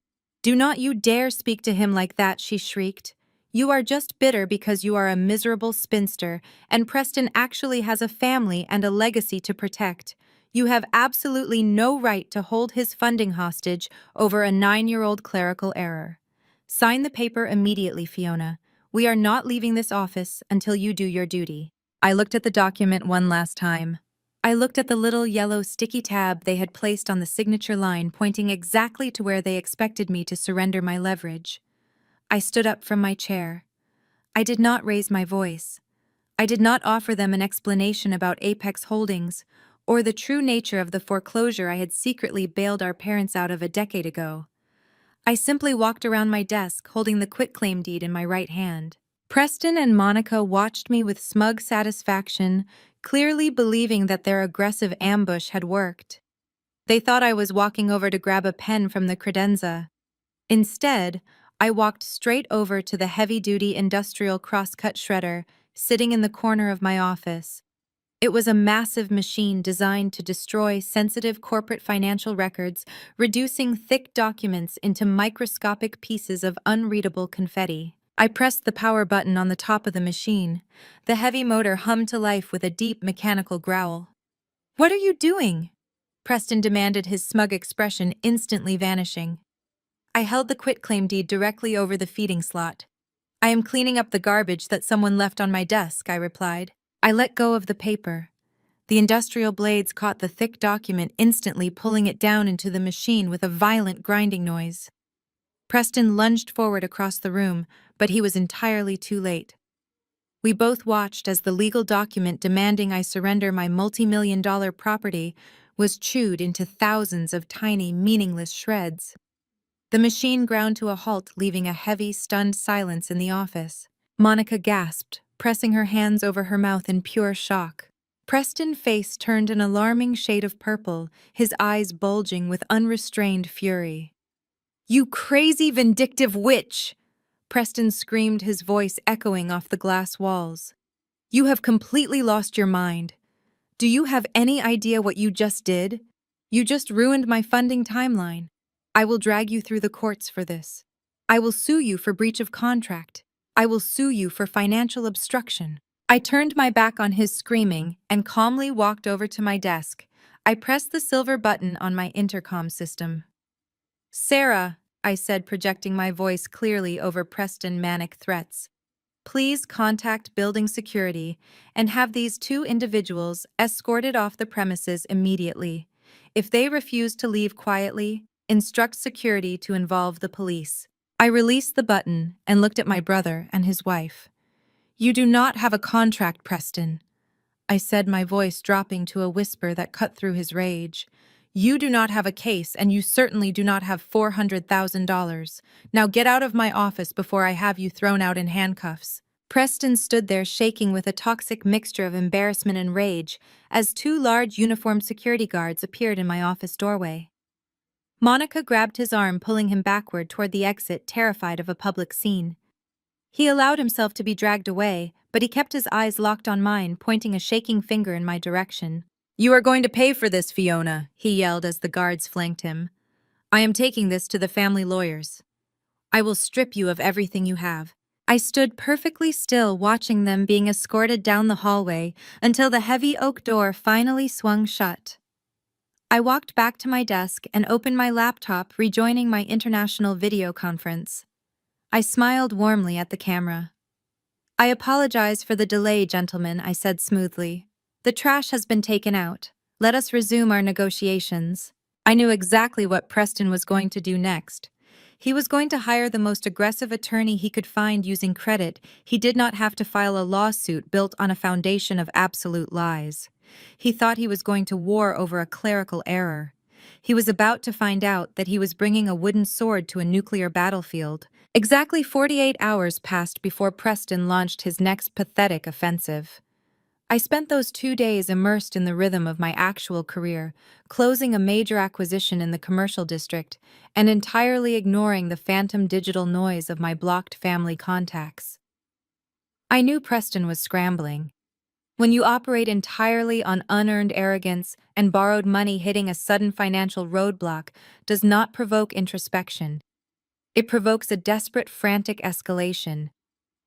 "Do not you dare speak to him like that," she shrieked. You are just bitter because you are a miserable spinster, and Preston actually has a family and a legacy to protect. You have absolutely no right to hold his funding hostage over a 9-year-old clerical error. Sign the paper immediately, Fiona. We are not leaving this office until you do your duty. I looked at the document one last time. I looked at the little yellow sticky tab they had placed on the signature line, pointing exactly to where they expected me to surrender my leverage. I stood up from my chair. I did not raise my voice. I did not offer them an explanation about Apex Holdings or the true nature of the foreclosure I had secretly bailed our parents out of a decade ago. I simply walked around my desk holding the quitclaim deed in my right hand. Preston and Monica watched me with smug satisfaction, clearly believing that their aggressive ambush had worked. They thought I was walking over to grab a pen from the credenza. Instead, I walked straight over to the heavy-duty industrial crosscut shredder sitting in the corner of my office. It was a massive machine designed to destroy sensitive corporate financial records, reducing thick documents into microscopic pieces of unreadable confetti. I pressed the power button on the top of the machine. The heavy motor hummed to life with a deep mechanical growl. "What are you doing?" Preston demanded, his smug expression instantly vanishing. I held the quitclaim deed directly over the feeding slot. "I am cleaning up the garbage that someone left on my desk," I replied. I let go of the paper. The industrial blades caught the thick document, instantly pulling it down into the machine with a violent grinding noise. Preston lunged forward across the room, but he was entirely too late. We both watched as the legal document demanding I surrender my multi-million-dollar property was chewed into thousands of tiny, meaningless shreds. The machine ground to a halt, leaving a heavy, stunned silence in the office. Monica gasped, pressing her hands over her mouth in pure shock. Preston's face turned an alarming shade of purple, his eyes bulging with unrestrained fury. "You crazy, vindictive witch!" Preston screamed, his voice echoing off the glass walls. "You have completely lost your mind. Do you have any idea what you just did? You just ruined my funding timeline. I will drag you through the courts for this. I will sue you for breach of contract. I will sue you for financial obstruction." I turned my back on his screaming and calmly walked over to my desk. I pressed the silver button on my intercom system. "Sarah," I said, projecting my voice clearly over Preston's manic threats, "please contact building security and have these two individuals escorted off the premises immediately. If they refuse to leave quietly, instruct security to involve the police." I released the button and looked at my brother and his wife. "You do not have a contract, Preston," I said, my voice dropping to a whisper that cut through his rage. "You do not have a case, and you certainly do not have $400,000. Now get out of my office before I have you thrown out in handcuffs." Preston stood there shaking with a toxic mixture of embarrassment and rage as two large uniformed security guards appeared in my office doorway. Monica grabbed his arm, pulling him backward toward the exit, terrified of a public scene. He allowed himself to be dragged away, but he kept his eyes locked on mine, pointing a shaking finger in my direction. "You are going to pay for this, Fiona," he yelled as the guards flanked him. "I am taking this to the family lawyers. I will strip you of everything you have." I stood perfectly still, watching them being escorted down the hallway until the heavy oak door finally swung shut. I walked back to my desk and opened my laptop, rejoining my international video conference. I smiled warmly at the camera. "I apologize for the delay, gentlemen," I said smoothly. "The trash has been taken out. Let us resume our negotiations." I knew exactly what Preston was going to do next. He was going to hire the most aggressive attorney he could find using credit. He did not have to file a lawsuit built on a foundation of absolute lies. He thought he was going to war over a clerical error. He was about to find out that he was bringing a wooden sword to a nuclear battlefield. Exactly 48 hours passed before Preston launched his next pathetic offensive. I spent those 2 days immersed in the rhythm of my actual career, closing a major acquisition in the commercial district and entirely ignoring the phantom digital noise of my blocked family contacts. I knew Preston was scrambling. When you operate entirely on unearned arrogance and borrowed money, hitting a sudden financial roadblock does not provoke introspection. It provokes a desperate, frantic escalation.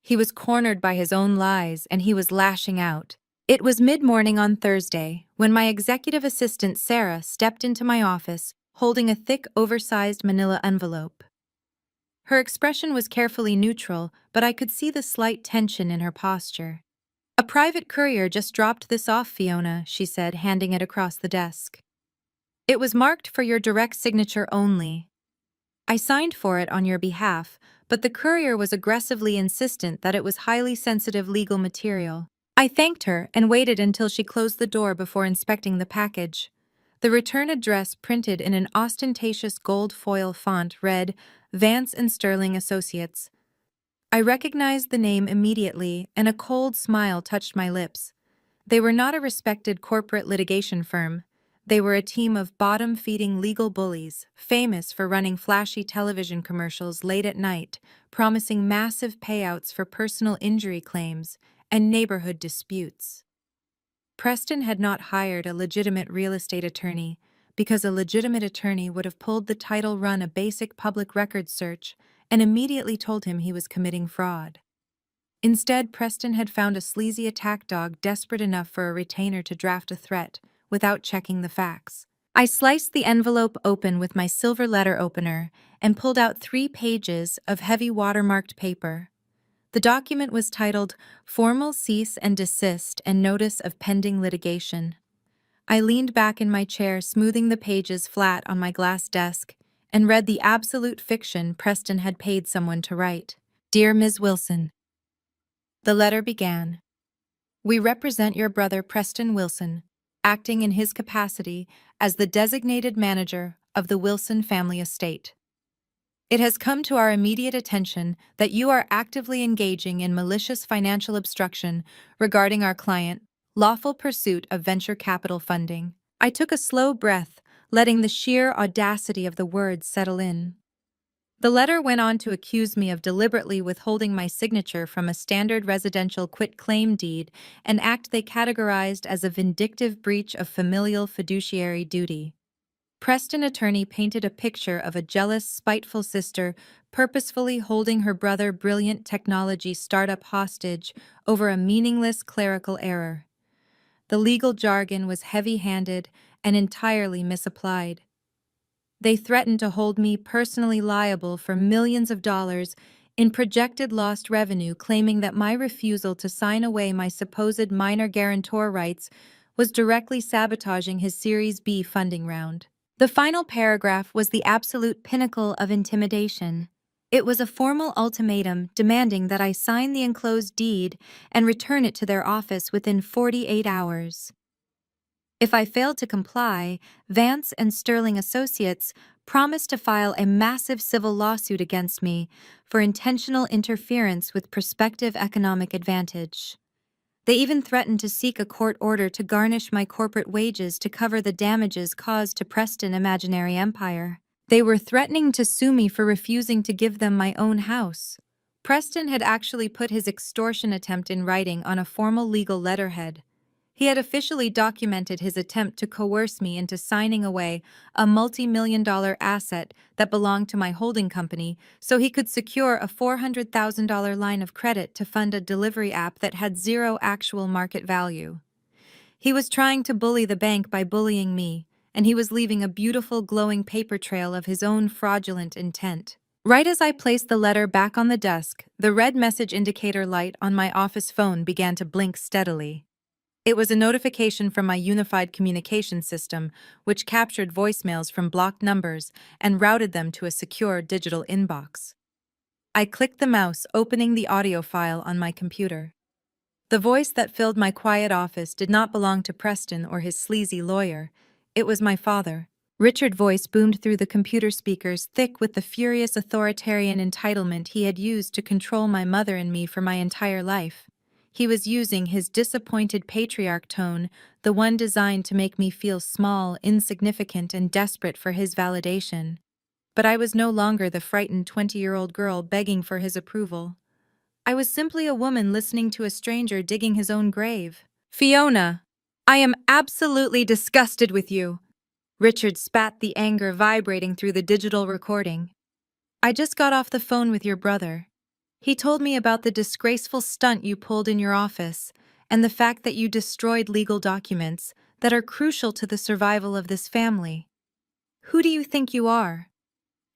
He was cornered by his own lies, and he was lashing out. It was mid-morning on Thursday when my executive assistant Sarah stepped into my office holding a thick, oversized manila envelope. Her expression was carefully neutral, but I could see the slight tension in her posture. "A private courier just dropped this off, Fiona," she said, handing it across the desk. "It was marked for your direct signature only. I signed for it on your behalf, but the courier was aggressively insistent that it was highly sensitive legal material." I thanked her and waited until she closed the door before inspecting the package. The return address printed in an ostentatious gold foil font read, "Vance and Sterling Associates." I recognized the name immediately, and a cold smile touched my lips. They were not a respected corporate litigation firm. They were a team of bottom-feeding legal bullies, famous for running flashy television commercials late at night, promising massive payouts for personal injury claims and neighborhood disputes. Preston had not hired a legitimate real estate attorney because a legitimate attorney would have pulled the title run a basic public records search and immediately told him he was committing fraud. Instead, Preston had found a sleazy attack dog desperate enough for a retainer to draft a threat without checking the facts. I sliced the envelope open with my silver letter opener and pulled out 3 pages of heavy watermarked paper. The document was titled Formal Cease and Desist and Notice of Pending Litigation. I leaned back in my chair, smoothing the pages flat on my glass desk, and read the absolute fiction Preston had paid someone to write. "Dear Ms. Wilson," the letter began, "we represent your brother Preston Wilson, acting in his capacity as the designated manager of the Wilson family estate. It has come to our immediate attention that you are actively engaging in malicious financial obstruction regarding our client, lawful pursuit of venture capital funding." I took a slow breath, letting the sheer audacity of the words settle in. The letter went on to accuse me of deliberately withholding my signature from a standard residential quitclaim deed, an act they categorized as a vindictive breach of familial fiduciary duty. Preston attorney painted a picture of a jealous, spiteful sister purposefully holding her brother brilliant technology startup hostage over a meaningless clerical error. The legal jargon was heavy-handed and entirely misapplied. They threatened to hold me personally liable for millions of dollars in projected lost revenue, claiming that my refusal to sign away my supposed minor guarantor rights was directly sabotaging his Series B funding round. The final paragraph was the absolute pinnacle of intimidation. It was a formal ultimatum demanding that I sign the enclosed deed and return it to their office within 48 hours. If I failed to comply, Vance and Sterling Associates promised to file a massive civil lawsuit against me for intentional interference with prospective economic advantage. They even threatened to seek a court order to garnish my corporate wages to cover the damages caused to Preston Imaginary Empire. They were threatening to sue me for refusing to give them my own house. Preston had actually put his extortion attempt in writing on a formal legal letterhead. He had officially documented his attempt to coerce me into signing away a multi-million-dollar asset that belonged to my holding company so he could secure a $400,000 line of credit to fund a delivery app that had zero actual market value. He was trying to bully the bank by bullying me, and he was leaving a beautiful glowing paper trail of his own fraudulent intent. Right as I placed the letter back on the desk, the red message indicator light on my office phone began to blink steadily. It was a notification from my unified communication system, which captured voicemails from blocked numbers and routed them to a secure digital inbox. I clicked the mouse, opening the audio file on my computer. The voice that filled my quiet office did not belong to Preston or his sleazy lawyer. It was my father. Richard's voice boomed through the computer speakers, thick with the furious authoritarian entitlement he had used to control my mother and me for my entire life. He was using his disappointed patriarch tone, the one designed to make me feel small, insignificant, and desperate for his validation. But I was no longer the frightened 20-year-old girl begging for his approval. I was simply a woman listening to a stranger digging his own grave. "Fiona, I am absolutely disgusted with you." Richard spat, the anger vibrating through the digital recording. "I just got off the phone with your brother. He told me about the disgraceful stunt you pulled in your office and the fact that you destroyed legal documents that are crucial to the survival of this family. Who do you think you are?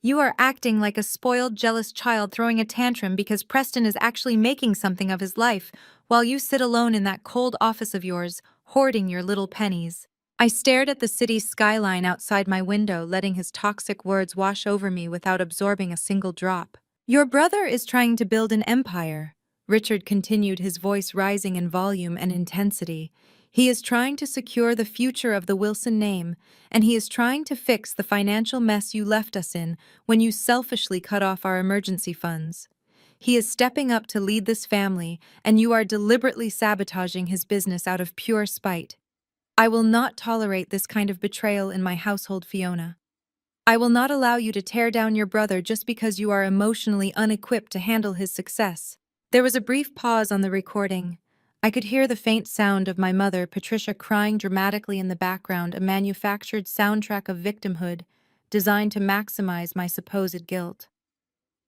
You are acting like a spoiled, jealous child throwing a tantrum because Preston is actually making something of his life while you sit alone in that cold office of yours, hoarding your little pennies. I stared at the city's skyline outside my window, letting his toxic words wash over me without absorbing a single drop. Your brother is trying to build an empire, Richard continued, his voice rising in volume and intensity. He is trying to secure the future of the Wilson name, and he is trying to fix the financial mess you left us in when you selfishly cut off our emergency funds. He is stepping up to lead this family, and you are deliberately sabotaging his business out of pure spite. I will not tolerate this kind of betrayal in my household, Fiona. I will not allow you to tear down your brother just because you are emotionally unequipped to handle his success. There was a brief pause on the recording. I could hear the faint sound of my mother, Patricia, crying dramatically in the background, a manufactured soundtrack of victimhood designed to maximize my supposed guilt.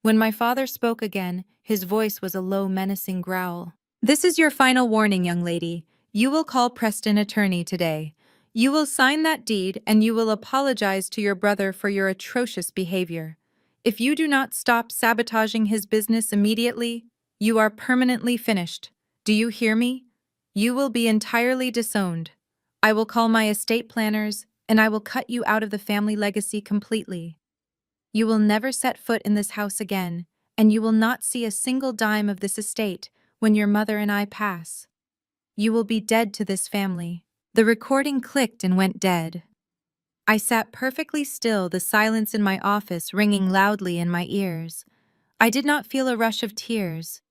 When my father spoke again, his voice was a low, menacing growl. This is your final warning, young lady. You will call Preston attorney today. You will sign that deed and you will apologize to your brother for your atrocious behavior. If you do not stop sabotaging his business immediately, you are permanently finished. Do you hear me? You will be entirely disowned. I will call my estate planners and I will cut you out of the family legacy completely. You will never set foot in this house again, and you will not see a single dime of this estate when your mother and I pass. You will be dead to this family. The recording clicked and went dead. I sat perfectly still, the silence in my office ringing loudly in my ears. I did not feel a rush of tears.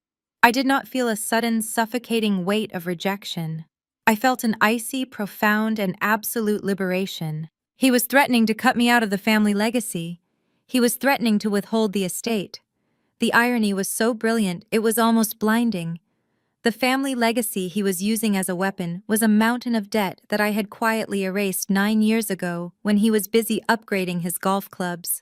I did not feel a sudden, suffocating weight of rejection. I felt an icy, profound, and absolute liberation. He was threatening to cut me out of the family legacy. He was threatening to withhold the estate. The irony was so brilliant, it was almost blinding. The family legacy he was using as a weapon was a mountain of debt that I had quietly erased 9 years ago when he was busy upgrading his golf clubs.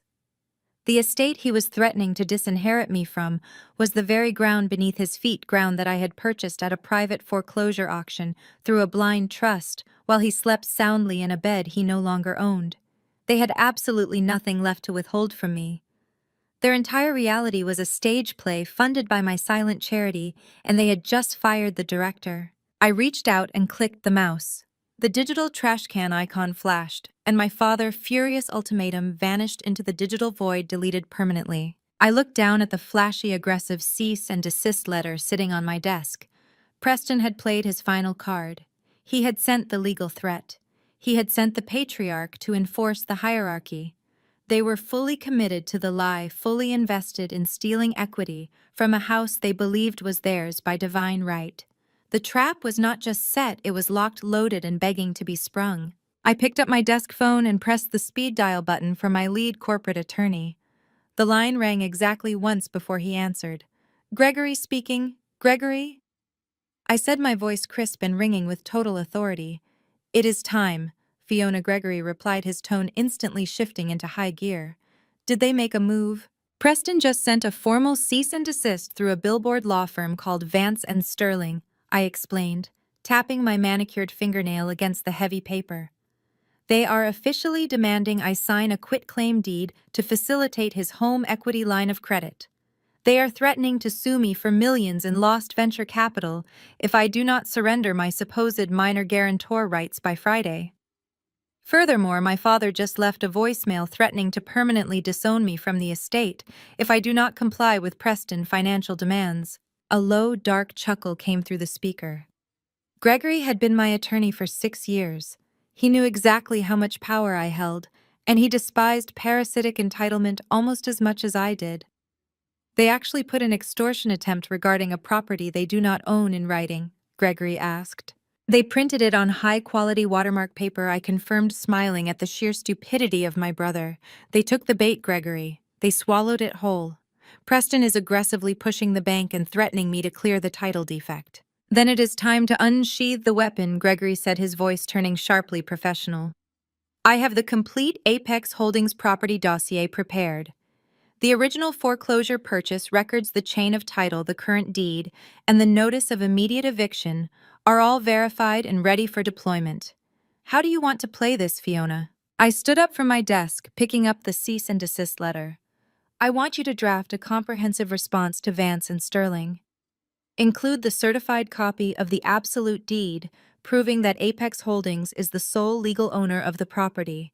The estate he was threatening to disinherit me from was the very ground beneath his feet, ground that I had purchased at a private foreclosure auction through a blind trust while he slept soundly in a bed he no longer owned. They had absolutely nothing left to withhold from me. Their entire reality was a stage play funded by my silent charity, and they had just fired the director. I reached out and clicked the mouse. The digital trash can icon flashed, and my father's furious ultimatum vanished into the digital void, deleted permanently. I looked down at the flashy, aggressive cease and desist letter sitting on my desk. Preston had played his final card. He had sent the legal threat. He had sent the patriarch to enforce the hierarchy. They were fully committed to the lie, fully invested in stealing equity from a house they believed was theirs by divine right. The trap was not just set, it was locked, loaded, and begging to be sprung. I picked up my desk phone and pressed the speed dial button for my lead corporate attorney. The line rang exactly once before he answered. "Gregory speaking. Gregory?" I said, my voice crisp and ringing with total authority. "It is time," Fiona. Gregory replied, his tone instantly shifting into high gear. "Did they make a move?" "Preston just sent a formal cease and desist through a billboard law firm called Vance and Sterling," I explained, tapping my manicured fingernail against the heavy paper. "They are officially demanding I sign a quitclaim deed to facilitate his home equity line of credit. They are threatening to sue me for millions in lost venture capital if I do not surrender my supposed minor guarantor rights by Friday. Furthermore, my father just left a voicemail threatening to permanently disown me from the estate if I do not comply with Preston financial demands." A low, dark chuckle came through the speaker. Gregory had been my attorney for 6 years. He knew exactly how much power I held, and he despised parasitic entitlement almost as much as I did. "They actually put an extortion attempt regarding a property they do not own in writing?" Gregory asked. "They printed it on high-quality watermark paper," I confirmed, smiling at the sheer stupidity of my brother. "They took the bait, Gregory. They swallowed it whole. Preston is aggressively pushing the bank and threatening me to clear the title defect." "Then it is time to unsheathe the weapon," Gregory said, his voice turning sharply professional. "I have the complete Apex Holdings property dossier prepared. The original foreclosure purchase records the chain of title, the current deed, and the notice of immediate eviction are all verified and ready for deployment. How do you want to play this, Fiona? I stood up from my desk, picking up the cease and desist letter. I want you to draft a comprehensive response to Vance and Sterling. Include the certified copy of the absolute deed, proving that Apex Holdings is the sole legal owner of the property.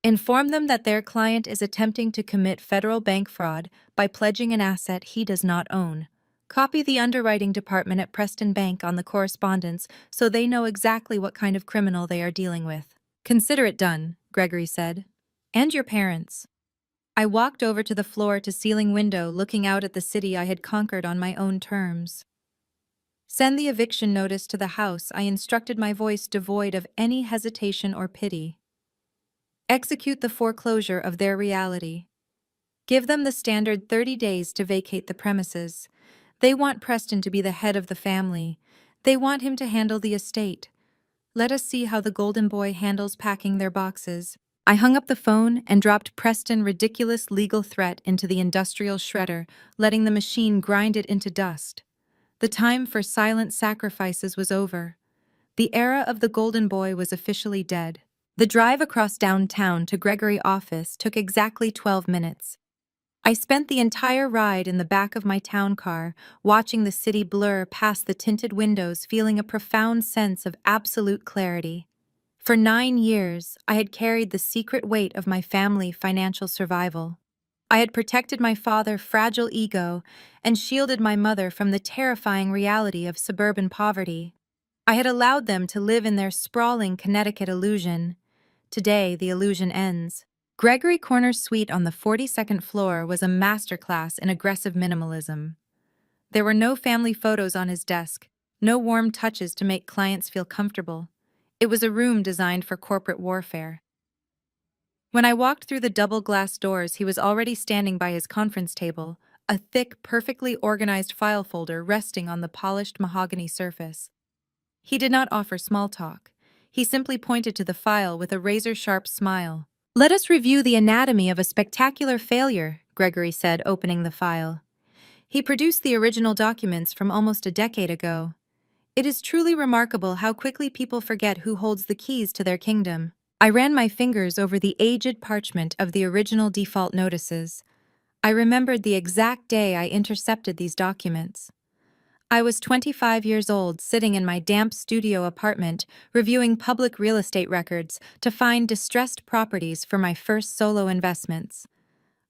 Inform them that their client is attempting to commit federal bank fraud by pledging an asset he does not own. Copy the underwriting department at Preston Bank on the correspondence so they know exactly what kind of criminal they are dealing with. Consider it done, Gregory said. And your parents. I walked over to the floor-to-ceiling window looking out at the city I had conquered on my own terms. Send the eviction notice to the house, I instructed, my voice devoid of any hesitation or pity. Execute the foreclosure of their reality. Give them the standard 30 days to vacate the premises. They want Preston to be the head of the family. They want him to handle the estate. Let us see how the Golden Boy handles packing their boxes. I hung up the phone and dropped Preston's ridiculous legal threat into the industrial shredder, letting the machine grind it into dust. The time for silent sacrifices was over. The era of the Golden Boy was officially dead. The drive across downtown to Gregory's office took exactly 12 minutes. I spent the entire ride in the back of my town car, watching the city blur past the tinted windows, feeling a profound sense of absolute clarity. For 9 years, I had carried the secret weight of my family financial survival. I had protected my father's fragile ego and shielded my mother from the terrifying reality of suburban poverty. I had allowed them to live in their sprawling Connecticut illusion. Today, the illusion ends. Gregory Corner's suite on the 42nd floor was a masterclass in aggressive minimalism. There were no family photos on his desk, no warm touches to make clients feel comfortable. It was a room designed for corporate warfare. When I walked through the double glass doors, he was already standing by his conference table, a thick, perfectly organized file folder resting on the polished mahogany surface. He did not offer small talk. He simply pointed to the file with a razor-sharp smile. "Let us review the anatomy of a spectacular failure," Gregory said, opening the file. He produced the original documents from almost a decade ago. It is truly remarkable how quickly people forget who holds the keys to their kingdom. I ran my fingers over the aged parchment of the original default notices. I remembered the exact day I intercepted these documents. I was 25 years old, sitting in my damp studio apartment, reviewing public real estate records to find distressed properties for my first solo investments.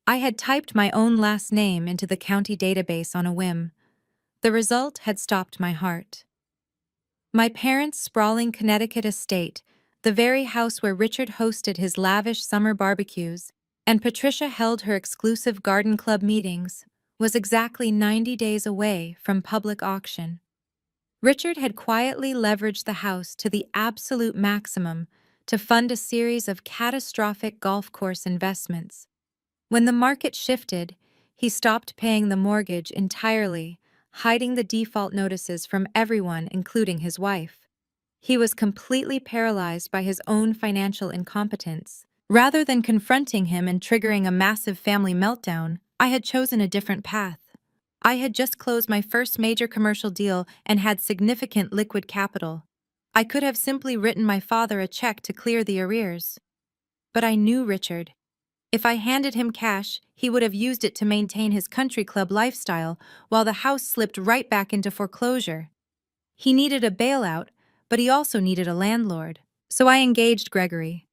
I had typed my own last name into the county database on a whim. The result had stopped my heart. My parents' sprawling Connecticut estate, the very house where Richard hosted his lavish summer barbecues and Patricia held her exclusive garden club meetings, was exactly 90 days away from public auction. Richard had quietly leveraged the house to the absolute maximum to fund a series of catastrophic golf course investments. When the market shifted, he stopped paying the mortgage entirely, hiding the default notices from everyone, including his wife. He was completely paralyzed by his own financial incompetence. Rather than confronting him and triggering a massive family meltdown, I had chosen a different path. I had just closed my first major commercial deal and had significant liquid capital. I could have simply written my father a check to clear the arrears. But I knew Richard. If I handed him cash, he would have used it to maintain his country club lifestyle, while the house slipped right back into foreclosure. He needed a bailout, but he also needed a landlord. So I engaged Gregory.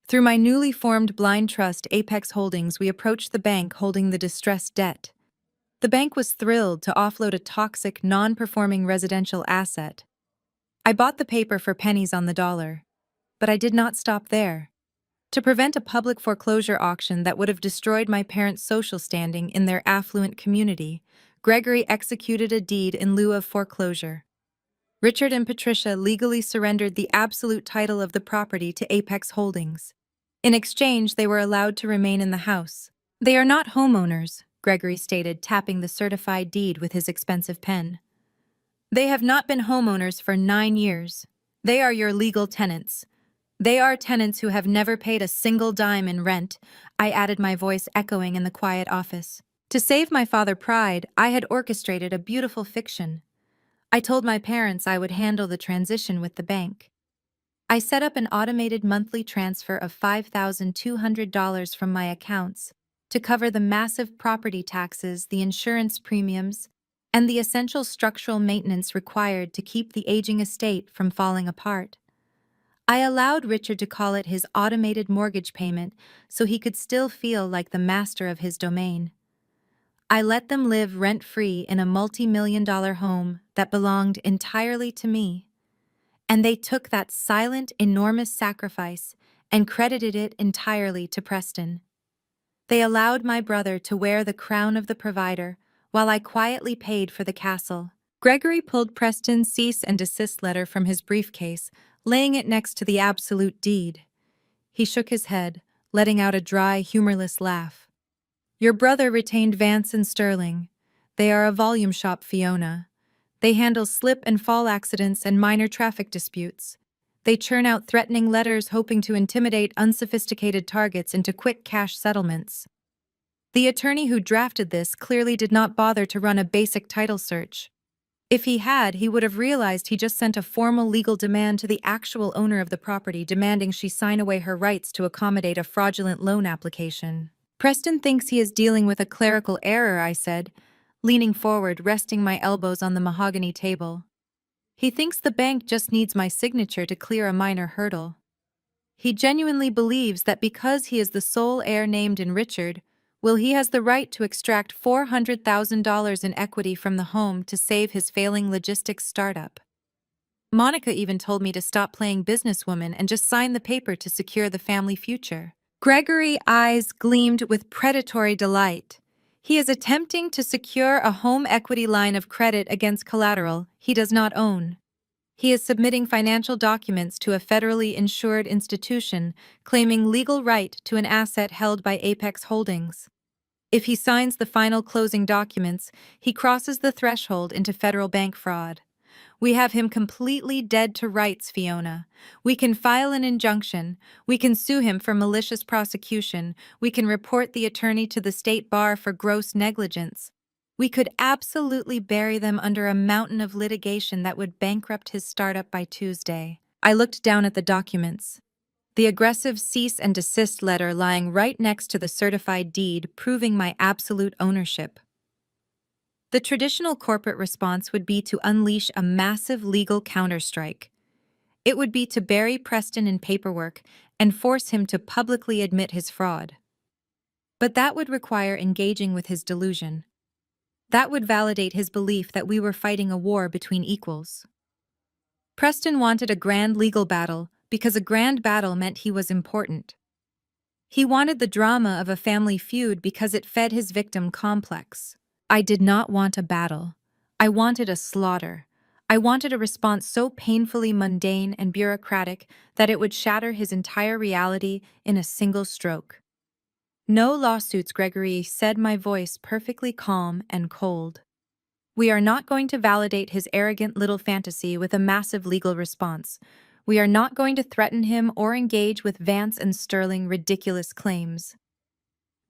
Through my newly formed blind trust, Apex Holdings, we approached the bank holding the distressed debt. The bank was thrilled to offload a toxic, non-performing residential asset. I bought the paper for pennies on the dollar. But I did not stop there. To prevent a public foreclosure auction that would have destroyed my parents' social standing in their affluent community, Gregory executed a deed in lieu of foreclosure. Richard and Patricia legally surrendered the absolute title of the property to Apex Holdings. In exchange, they were allowed to remain in the house. "They are not homeowners," Gregory stated, tapping the certified deed with his expensive pen. "They have not been homeowners for 9 years. They are your legal tenants. They are tenants who have never paid a single dime in rent. I added, my voice echoing in the quiet office. To save my father pride, I had orchestrated a beautiful fiction. I told my parents I would handle the transition with the bank. I set up an automated monthly transfer of $5,200 from my accounts to cover the massive property taxes, the insurance premiums, and the essential structural maintenance required to keep the aging estate from falling apart. I allowed Richard to call it his automated mortgage payment so he could still feel like the master of his domain. I let them live rent-free in a multi-million-dollar home that belonged entirely to me. And they took that silent, enormous sacrifice and credited it entirely to Preston. They allowed my brother to wear the crown of the provider while I quietly paid for the castle. Gregory pulled Preston's cease and desist letter from his briefcase, laying it next to the absolute deed. He shook his head, letting out a dry, humorless laugh. Your brother retained Vance and Sterling. They are a volume shop, Fiona. They handle slip and fall accidents and minor traffic disputes. They churn out threatening letters hoping to intimidate unsophisticated targets into quick cash settlements. The attorney who drafted this clearly did not bother to run a basic title search. If he had, he would have realized he just sent a formal legal demand to the actual owner of the property demanding she sign away her rights to accommodate a fraudulent loan application. Preston thinks he is dealing with a clerical error, I said, leaning forward, resting my elbows on the mahogany table. He thinks the bank just needs my signature to clear a minor hurdle. He genuinely believes that because he is the sole heir named in Richard, he has the right to extract $400,000 in equity from the home to save his failing logistics startup. Monica even told me to stop playing businesswoman and just sign the paper to secure the family future. Gregory's eyes gleamed with predatory delight. He is attempting to secure a home equity line of credit against collateral he does not own. He is submitting financial documents to a federally insured institution, claiming legal right to an asset held by Apex Holdings. If he signs the final closing documents, he crosses the threshold into federal bank fraud. We have him completely dead to rights, Fiona. We can file an injunction. We can sue him for malicious prosecution. We can report the attorney to the state bar for gross negligence. We could absolutely bury them under a mountain of litigation that would bankrupt his startup by Tuesday. I looked down at the documents. The aggressive cease and desist letter lying right next to the certified deed proving my absolute ownership. The traditional corporate response would be to unleash a massive legal counterstrike. It would be to bury Preston in paperwork and force him to publicly admit his fraud. But that would require engaging with his delusion. That would validate his belief that we were fighting a war between equals. Preston wanted a grand legal battle because a grand battle meant he was important. He wanted the drama of a family feud because it fed his victim complex. I did not want a battle. I wanted a slaughter. I wanted a response so painfully mundane and bureaucratic that it would shatter his entire reality in a single stroke. No lawsuits, Gregory said, my voice perfectly calm and cold. We are not going to validate his arrogant little fantasy with a massive legal response. We are not going to threaten him or engage with Vance and Sterling ridiculous claims.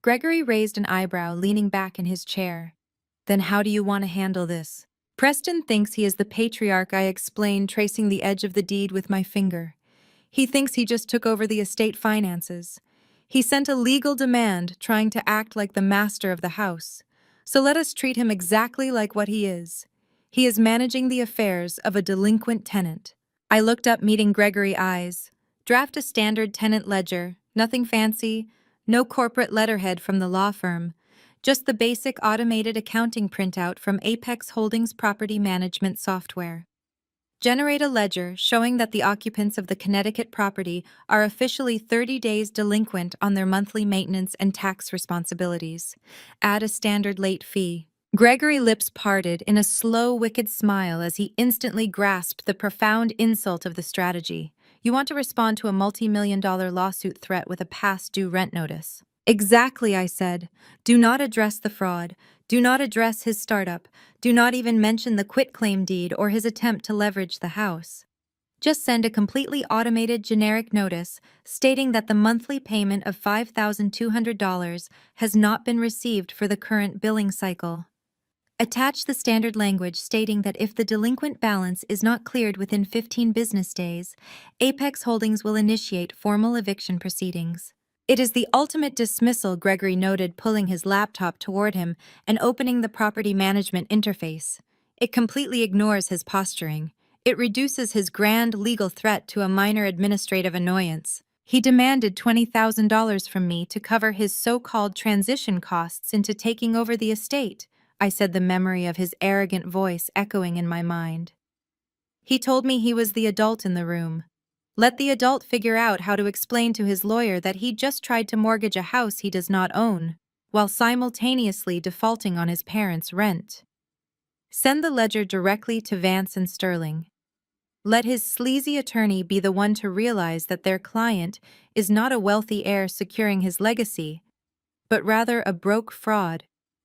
Gregory raised an eyebrow, leaning back in his chair. Then how do you want to handle this? Preston thinks he is the patriarch, I explained, tracing the edge of the deed with my finger. He thinks he just took over the estate finances. He sent a legal demand trying to act like the master of the house. So let us treat him exactly like what he is. He is managing the affairs of a delinquent tenant. I looked up, meeting Gregory's eyes. Draft a standard tenant ledger, nothing fancy, no corporate letterhead from the law firm. Just the basic automated accounting printout from Apex Holdings property management software. Generate a ledger showing that the occupants of the Connecticut property are officially 30 days delinquent on their monthly maintenance and tax responsibilities. Add a standard late fee. Gregory's lips parted in a slow, wicked smile as he instantly grasped the profound insult of the strategy. You want to respond to a multi-million-dollar lawsuit threat with a past due rent notice. Exactly, I said. Do not address the fraud. Do not address his startup. Do not even mention the quitclaim deed or his attempt to leverage the house. Just send a completely automated generic notice stating that the monthly payment of $5,200 has not been received for the current billing cycle. Attach the standard language stating that if the delinquent balance is not cleared within 15 business days, Apex Holdings will initiate formal eviction proceedings. It is the ultimate dismissal, Gregory noted, pulling his laptop toward him and opening the property management interface. It completely ignores his posturing. It reduces his grand legal threat to a minor administrative annoyance. He demanded $20,000 from me to cover his so-called transition costs into taking over the estate, I said, the memory of his arrogant voice echoing in my mind. He told me he was the adult in the room. Let the adult figure out how to explain to his lawyer that he just tried to mortgage a house he does not own, while simultaneously defaulting on his parents' rent. Send the ledger directly to Vance and Sterling. Let his sleazy attorney be the one to realize that their client is not a wealthy heir securing his legacy, but rather a broke fraud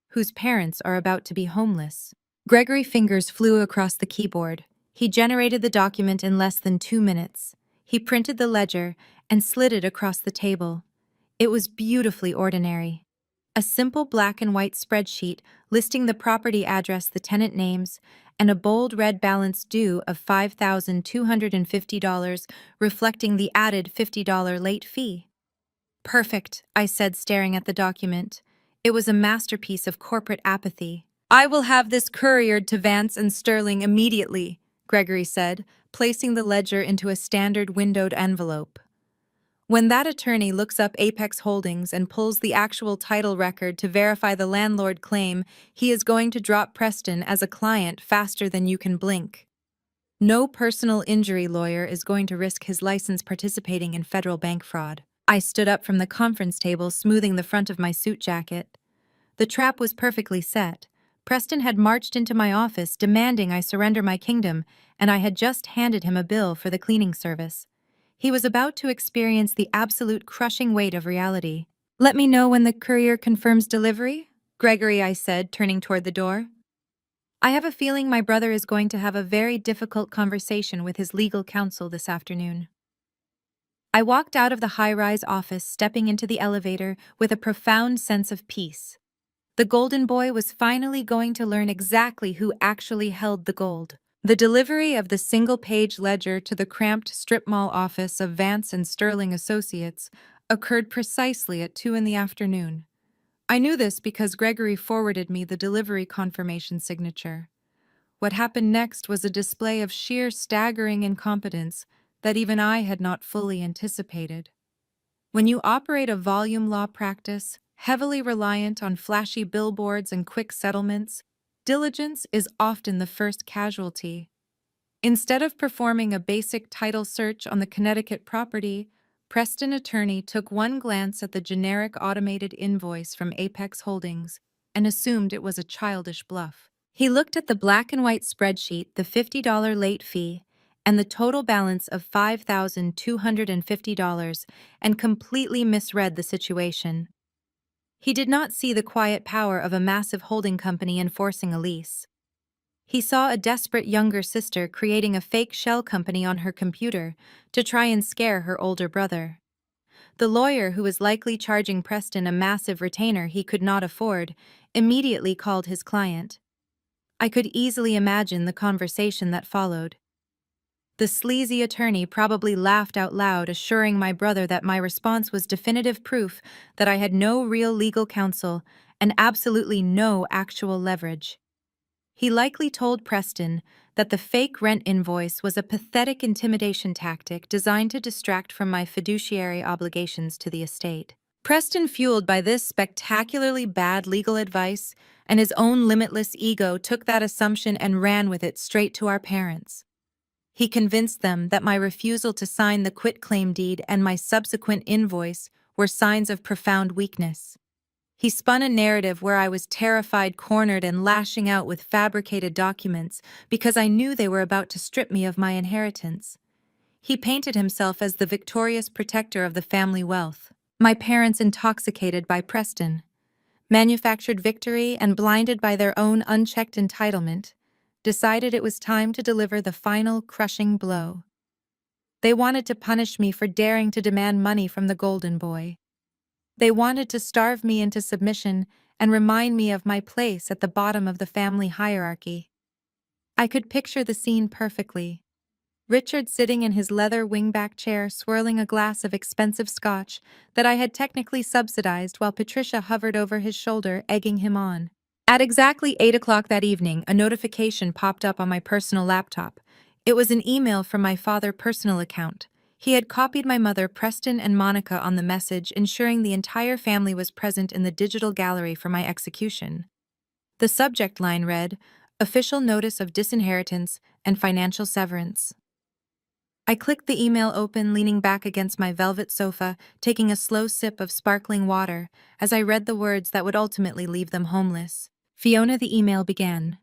whose parents are about to be homeless. Gregory's fingers flew across the keyboard. He generated the document in less than 2 minutes. He printed the ledger and slid it across the table. It was beautifully ordinary. A simple black and white spreadsheet listing the property address, the tenant names, and a bold red balance due of $5,250, reflecting the added $50 late fee. Perfect, I said, staring at the document. It was a masterpiece of corporate apathy. I will have this couriered to Vance and Sterling immediately, Gregory said, placing the ledger into a standard windowed envelope. When that attorney looks up Apex Holdings and pulls the actual title record to verify the landlord claim, he is going to drop Preston as a client faster than you can blink. No personal injury lawyer is going to risk his license participating in federal bank fraud. I stood up from the conference table, smoothing the front of my suit jacket. The trap was perfectly set. Preston had marched into my office demanding I surrender my kingdom, and I had just handed him a bill for the cleaning service. He was about to experience the absolute crushing weight of reality. Let me know when the courier confirms delivery, Gregory, I said, turning toward the door. I have a feeling my brother is going to have a very difficult conversation with his legal counsel this afternoon. I walked out of the high-rise office, stepping into the elevator with a profound sense of peace. The Golden Boy was finally going to learn exactly who actually held the gold. The delivery of the single-page ledger to the cramped strip mall office of Vance and Sterling Associates occurred precisely at 2 p.m. I knew this because Gregory forwarded me the delivery confirmation signature. What happened next was a display of sheer staggering incompetence that even I had not fully anticipated. When you operate a volume law practice, heavily reliant on flashy billboards and quick settlements, diligence is often the first casualty. Instead of performing a basic title search on the Connecticut property, Preston attorney took one glance at the generic automated invoice from Apex Holdings and assumed it was a childish bluff. He looked at the black and white spreadsheet, the $50 late fee, and the total balance of $5,250, and completely misread the situation. He did not see the quiet power of a massive holding company enforcing a lease. He saw a desperate younger sister creating a fake shell company on her computer to try and scare her older brother. The lawyer, who was likely charging Preston a massive retainer he could not afford, immediately called his client. I could easily imagine the conversation that followed. The sleazy attorney probably laughed out loud, assuring my brother that my response was definitive proof that I had no real legal counsel and absolutely no actual leverage. He likely told Preston that the fake rent invoice was a pathetic intimidation tactic designed to distract from my fiduciary obligations to the estate. Preston, fueled by this spectacularly bad legal advice and his own limitless ego, took that assumption and ran with it straight to our parents. He convinced them that my refusal to sign the quitclaim deed and my subsequent invoice were signs of profound weakness. He spun a narrative where I was terrified, cornered, and lashing out with fabricated documents because I knew they were about to strip me of my inheritance. He painted himself as the victorious protector of the family wealth. My parents, intoxicated by Preston, manufactured victory and blinded by their own unchecked entitlement, decided it was time to deliver the final crushing blow. They wanted to punish me for daring to demand money from the golden boy. They wanted to starve me into submission and remind me of my place at the bottom of the family hierarchy. I could picture the scene perfectly. Richard sitting in his leather wingback chair swirling a glass of expensive scotch that I had technically subsidized while Patricia hovered over his shoulder, egging him on. At exactly 8 o'clock that evening, a notification popped up on my personal laptop. It was an email from my father's personal account. He had copied my mother, Preston, and Monica on the message, ensuring the entire family was present in the digital gallery for my execution. The subject line read, "Official Notice of Disinheritance and Financial Severance." I clicked the email open, leaning back against my velvet sofa, taking a slow sip of sparkling water as I read the words that would ultimately leave them homeless. Fiona, the email began.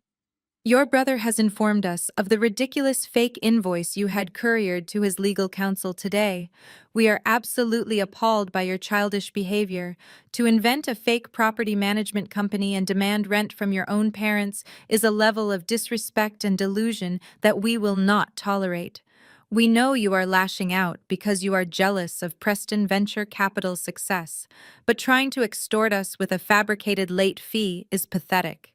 Your brother has informed us of the ridiculous fake invoice you had couriered to his legal counsel today. We are absolutely appalled by your childish behavior. To invent a fake property management company and demand rent from your own parents is a level of disrespect and delusion that we will not tolerate. We know you are lashing out because you are jealous of Preston Venture Capital's success, but trying to extort us with a fabricated late fee is pathetic.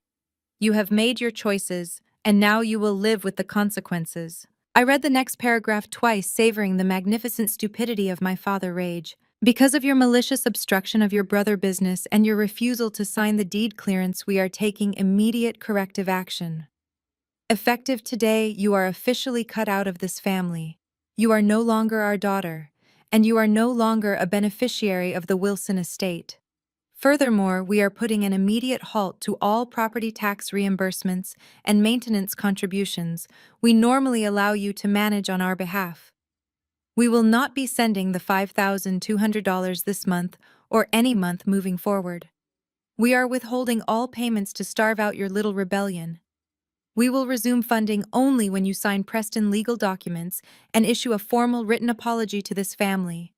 You have made your choices, and now you will live with the consequences. I read the next paragraph twice, savoring the magnificent stupidity of my father's rage. Because of your malicious obstruction of your brother business and your refusal to sign the deed clearance, we are taking immediate corrective action. Effective today, you are officially cut out of this family. You are no longer our daughter, and you are no longer a beneficiary of the Wilson estate. Furthermore, we are putting an immediate halt to all property tax reimbursements and maintenance contributions we normally allow you to manage on our behalf. We will not be sending the $5,200 this month or any month moving forward. We are withholding all payments to starve out your little rebellion. We will resume funding only when you sign Preston legal documents and issue a formal written apology to this family.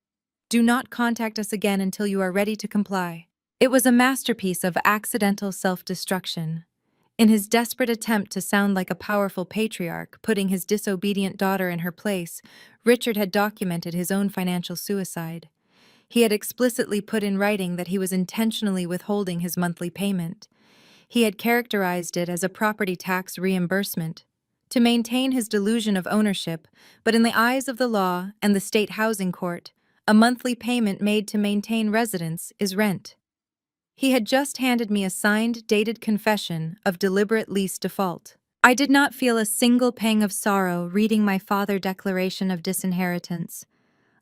Do not contact us again until you are ready to comply. It was a masterpiece of accidental self-destruction. In his desperate attempt to sound like a powerful patriarch, putting his disobedient daughter in her place, Richard had documented his own financial suicide. He had explicitly put in writing that he was intentionally withholding his monthly payment. He had characterized it as a property tax reimbursement to maintain his delusion of ownership, but in the eyes of the law and the state housing court, a monthly payment made to maintain residence is rent. He had just handed me a signed, dated confession of deliberate lease default. I did not feel a single pang of sorrow reading my father's declaration of disinheritance.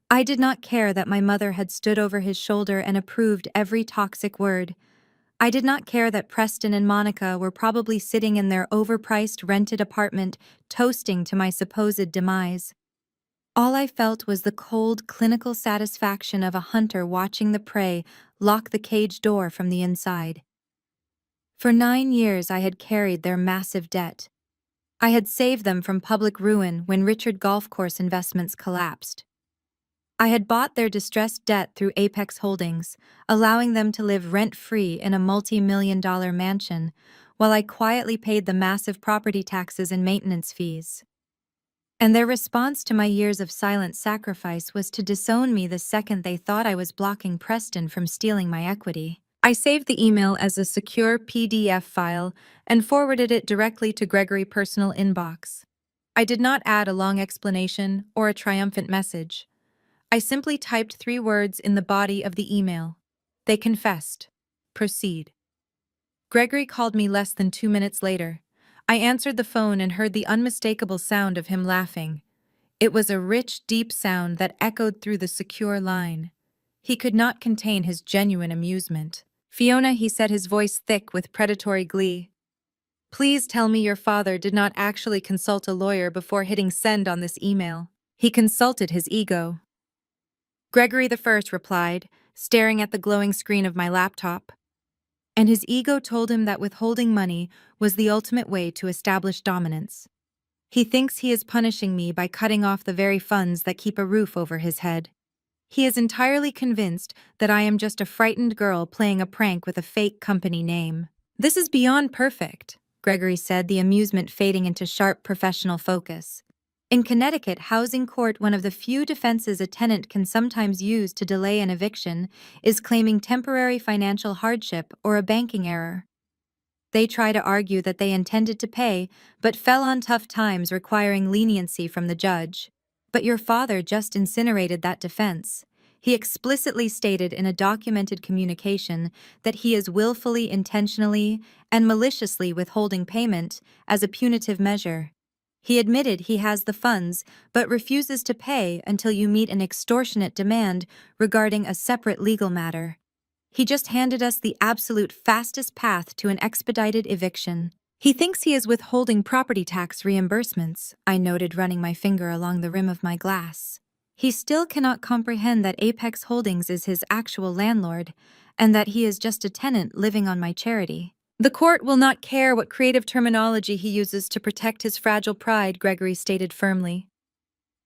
I did not care that my mother had stood over his shoulder and approved every toxic word. I did not care that Preston and Monica were probably sitting in their overpriced rented apartment, toasting to my supposed demise. All I felt was the cold, clinical satisfaction of a hunter watching the prey lock the cage door from the inside. For 9 years I had carried their massive debt. I had saved them from public ruin when Richard Golf Course Investments collapsed. I had bought their distressed debt through Apex Holdings, allowing them to live rent-free in a multi-million-dollar mansion, while I quietly paid the massive property taxes and maintenance fees. And their response to my years of silent sacrifice was to disown me the second they thought I was blocking Preston from stealing my equity. I saved the email as a secure PDF file and forwarded it directly to Gregory's personal inbox. I did not add a long explanation or a triumphant message. I simply typed 3 words in the body of the email. They confessed. Proceed. Gregory called me less than 2 minutes later. I answered the phone and heard the unmistakable sound of him laughing. It was a rich, deep sound that echoed through the secure line. He could not contain his genuine amusement. Fiona, he said, his voice thick with predatory glee. Please tell me your father did not actually consult a lawyer before hitting send on this email. He consulted his ego. Gregory the First replied, staring at the glowing screen of my laptop. And his ego told him that withholding money was the ultimate way to establish dominance. He thinks he is punishing me by cutting off the very funds that keep a roof over his head. He is entirely convinced that I am just a frightened girl playing a prank with a fake company name. This is beyond perfect, Gregory said, the amusement fading into sharp professional focus. In Connecticut housing court, one of the few defenses a tenant can sometimes use to delay an eviction is claiming temporary financial hardship or a banking error. They try to argue that they intended to pay, but fell on tough times requiring leniency from the judge. But your father just incinerated that defense. He explicitly stated in a documented communication that he is willfully, intentionally, and maliciously withholding payment as a punitive measure. He admitted he has the funds, but refuses to pay until you meet an extortionate demand regarding a separate legal matter. He just handed us the absolute fastest path to an expedited eviction. He thinks he is withholding property tax reimbursements, I noted, running my finger along the rim of my glass. He still cannot comprehend that Apex Holdings is his actual landlord, and that he is just a tenant living on my charity. The court will not care what creative terminology he uses to protect his fragile pride, Gregory stated firmly.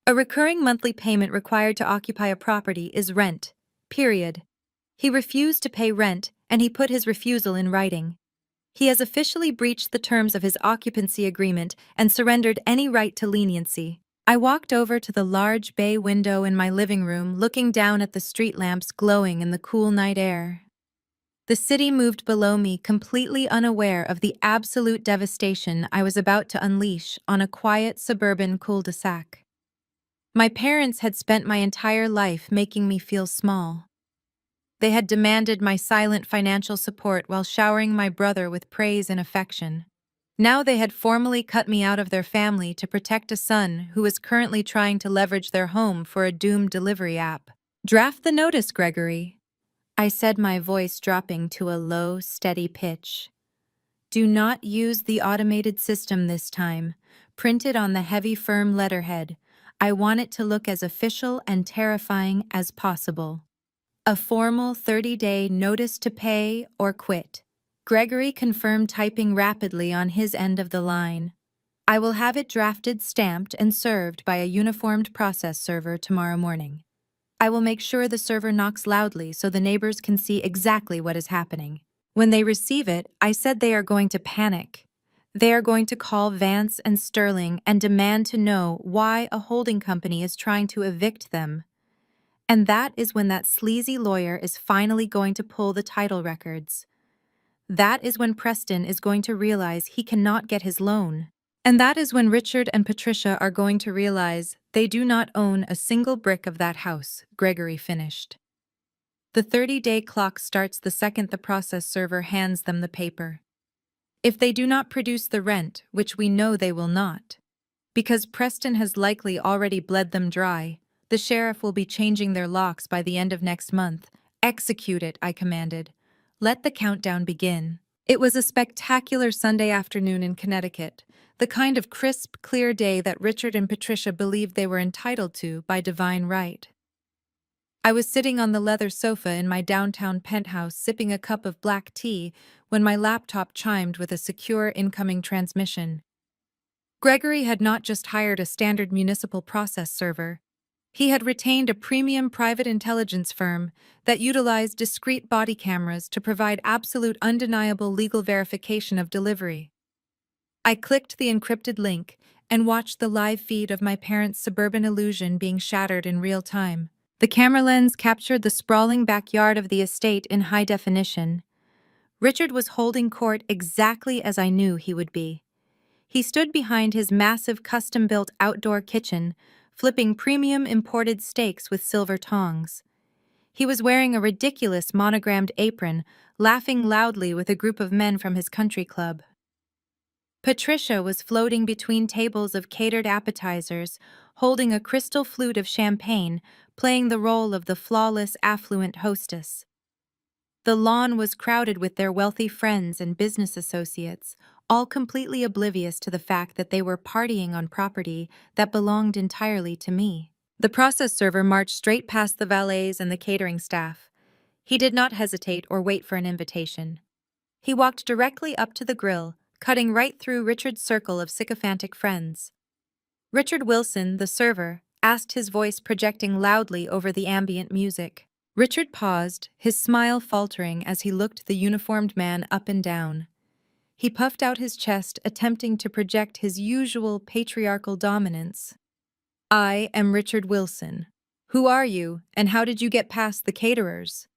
A recurring monthly payment required to occupy a property is rent, period. He refused to pay rent, and he put his refusal in writing. He has officially breached the terms of his occupancy agreement and surrendered any right to leniency. I walked over to the large bay window in my living room, looking down at the street lamps glowing in the cool night air. The city moved below me, completely unaware of the absolute devastation I was about to unleash on a quiet suburban cul-de-sac. My parents had spent my entire life making me feel small. They had demanded my silent financial support while showering my brother with praise and affection. Now they had formally cut me out of their family to protect a son who was currently trying to leverage their home for a doomed delivery app. Draft the notice, Gregory, I said, my voice dropping to a low, steady pitch. Do not use the automated system this time. Printed on the heavy, firm letterhead. I want it to look as official and terrifying as possible. A formal 30-day notice to pay or quit. Gregory confirmed, typing rapidly on his end of the line. I will have it drafted, stamped, and served by a uniformed process server tomorrow morning. I will make sure the server knocks loudly so the neighbors can see exactly what is happening. When they receive it, I said they are going to panic. They are going to call Vance and Sterling and demand to know why a holding company is trying to evict them. And that is when that sleazy lawyer is finally going to pull the title records. That is when Preston is going to realize he cannot get his loan. And that is when Richard and Patricia are going to realize they do not own a single brick of that house, Gregory finished. The 30-day clock starts the second the process server hands them the paper. If they do not produce the rent, which we know they will not, because Preston has likely already bled them dry, the sheriff will be changing their locks by the end of next month. Execute it, I commanded. Let the countdown begin. It was a spectacular Sunday afternoon in Connecticut, the kind of crisp, clear day that Richard and Patricia believed they were entitled to by divine right. I was sitting on the leather sofa in my downtown penthouse sipping a cup of black tea when my laptop chimed with a secure incoming transmission. Gregory had not just hired a standard municipal process server. He had retained a premium private intelligence firm that utilized discrete body cameras to provide absolute undeniable legal verification of delivery. I clicked the encrypted link and watched the live feed of my parents' suburban illusion being shattered in real time. The camera lens captured the sprawling backyard of the estate in high definition. Richard was holding court exactly as I knew he would be. He stood behind his massive custom-built outdoor kitchen, flipping premium imported steaks with silver tongs. He was wearing a ridiculous monogrammed apron, laughing loudly with a group of men from his country club. Patricia was floating between tables of catered appetizers, holding a crystal flute of champagne, playing the role of the flawless, affluent hostess. The lawn was crowded with their wealthy friends and business associates, all completely oblivious to the fact that they were partying on property that belonged entirely to me. The process server marched straight past the valets and the catering staff. He did not hesitate or wait for an invitation. He walked directly up to the grill, cutting right through Richard's circle of sycophantic friends. Richard Wilson, the server, asked, his voice projecting loudly over the ambient music. Richard paused, his smile faltering as he looked the uniformed man up and down. He puffed out his chest, attempting to project his usual patriarchal dominance. I am Richard Wilson. Who are you, and how did you get past the caterers?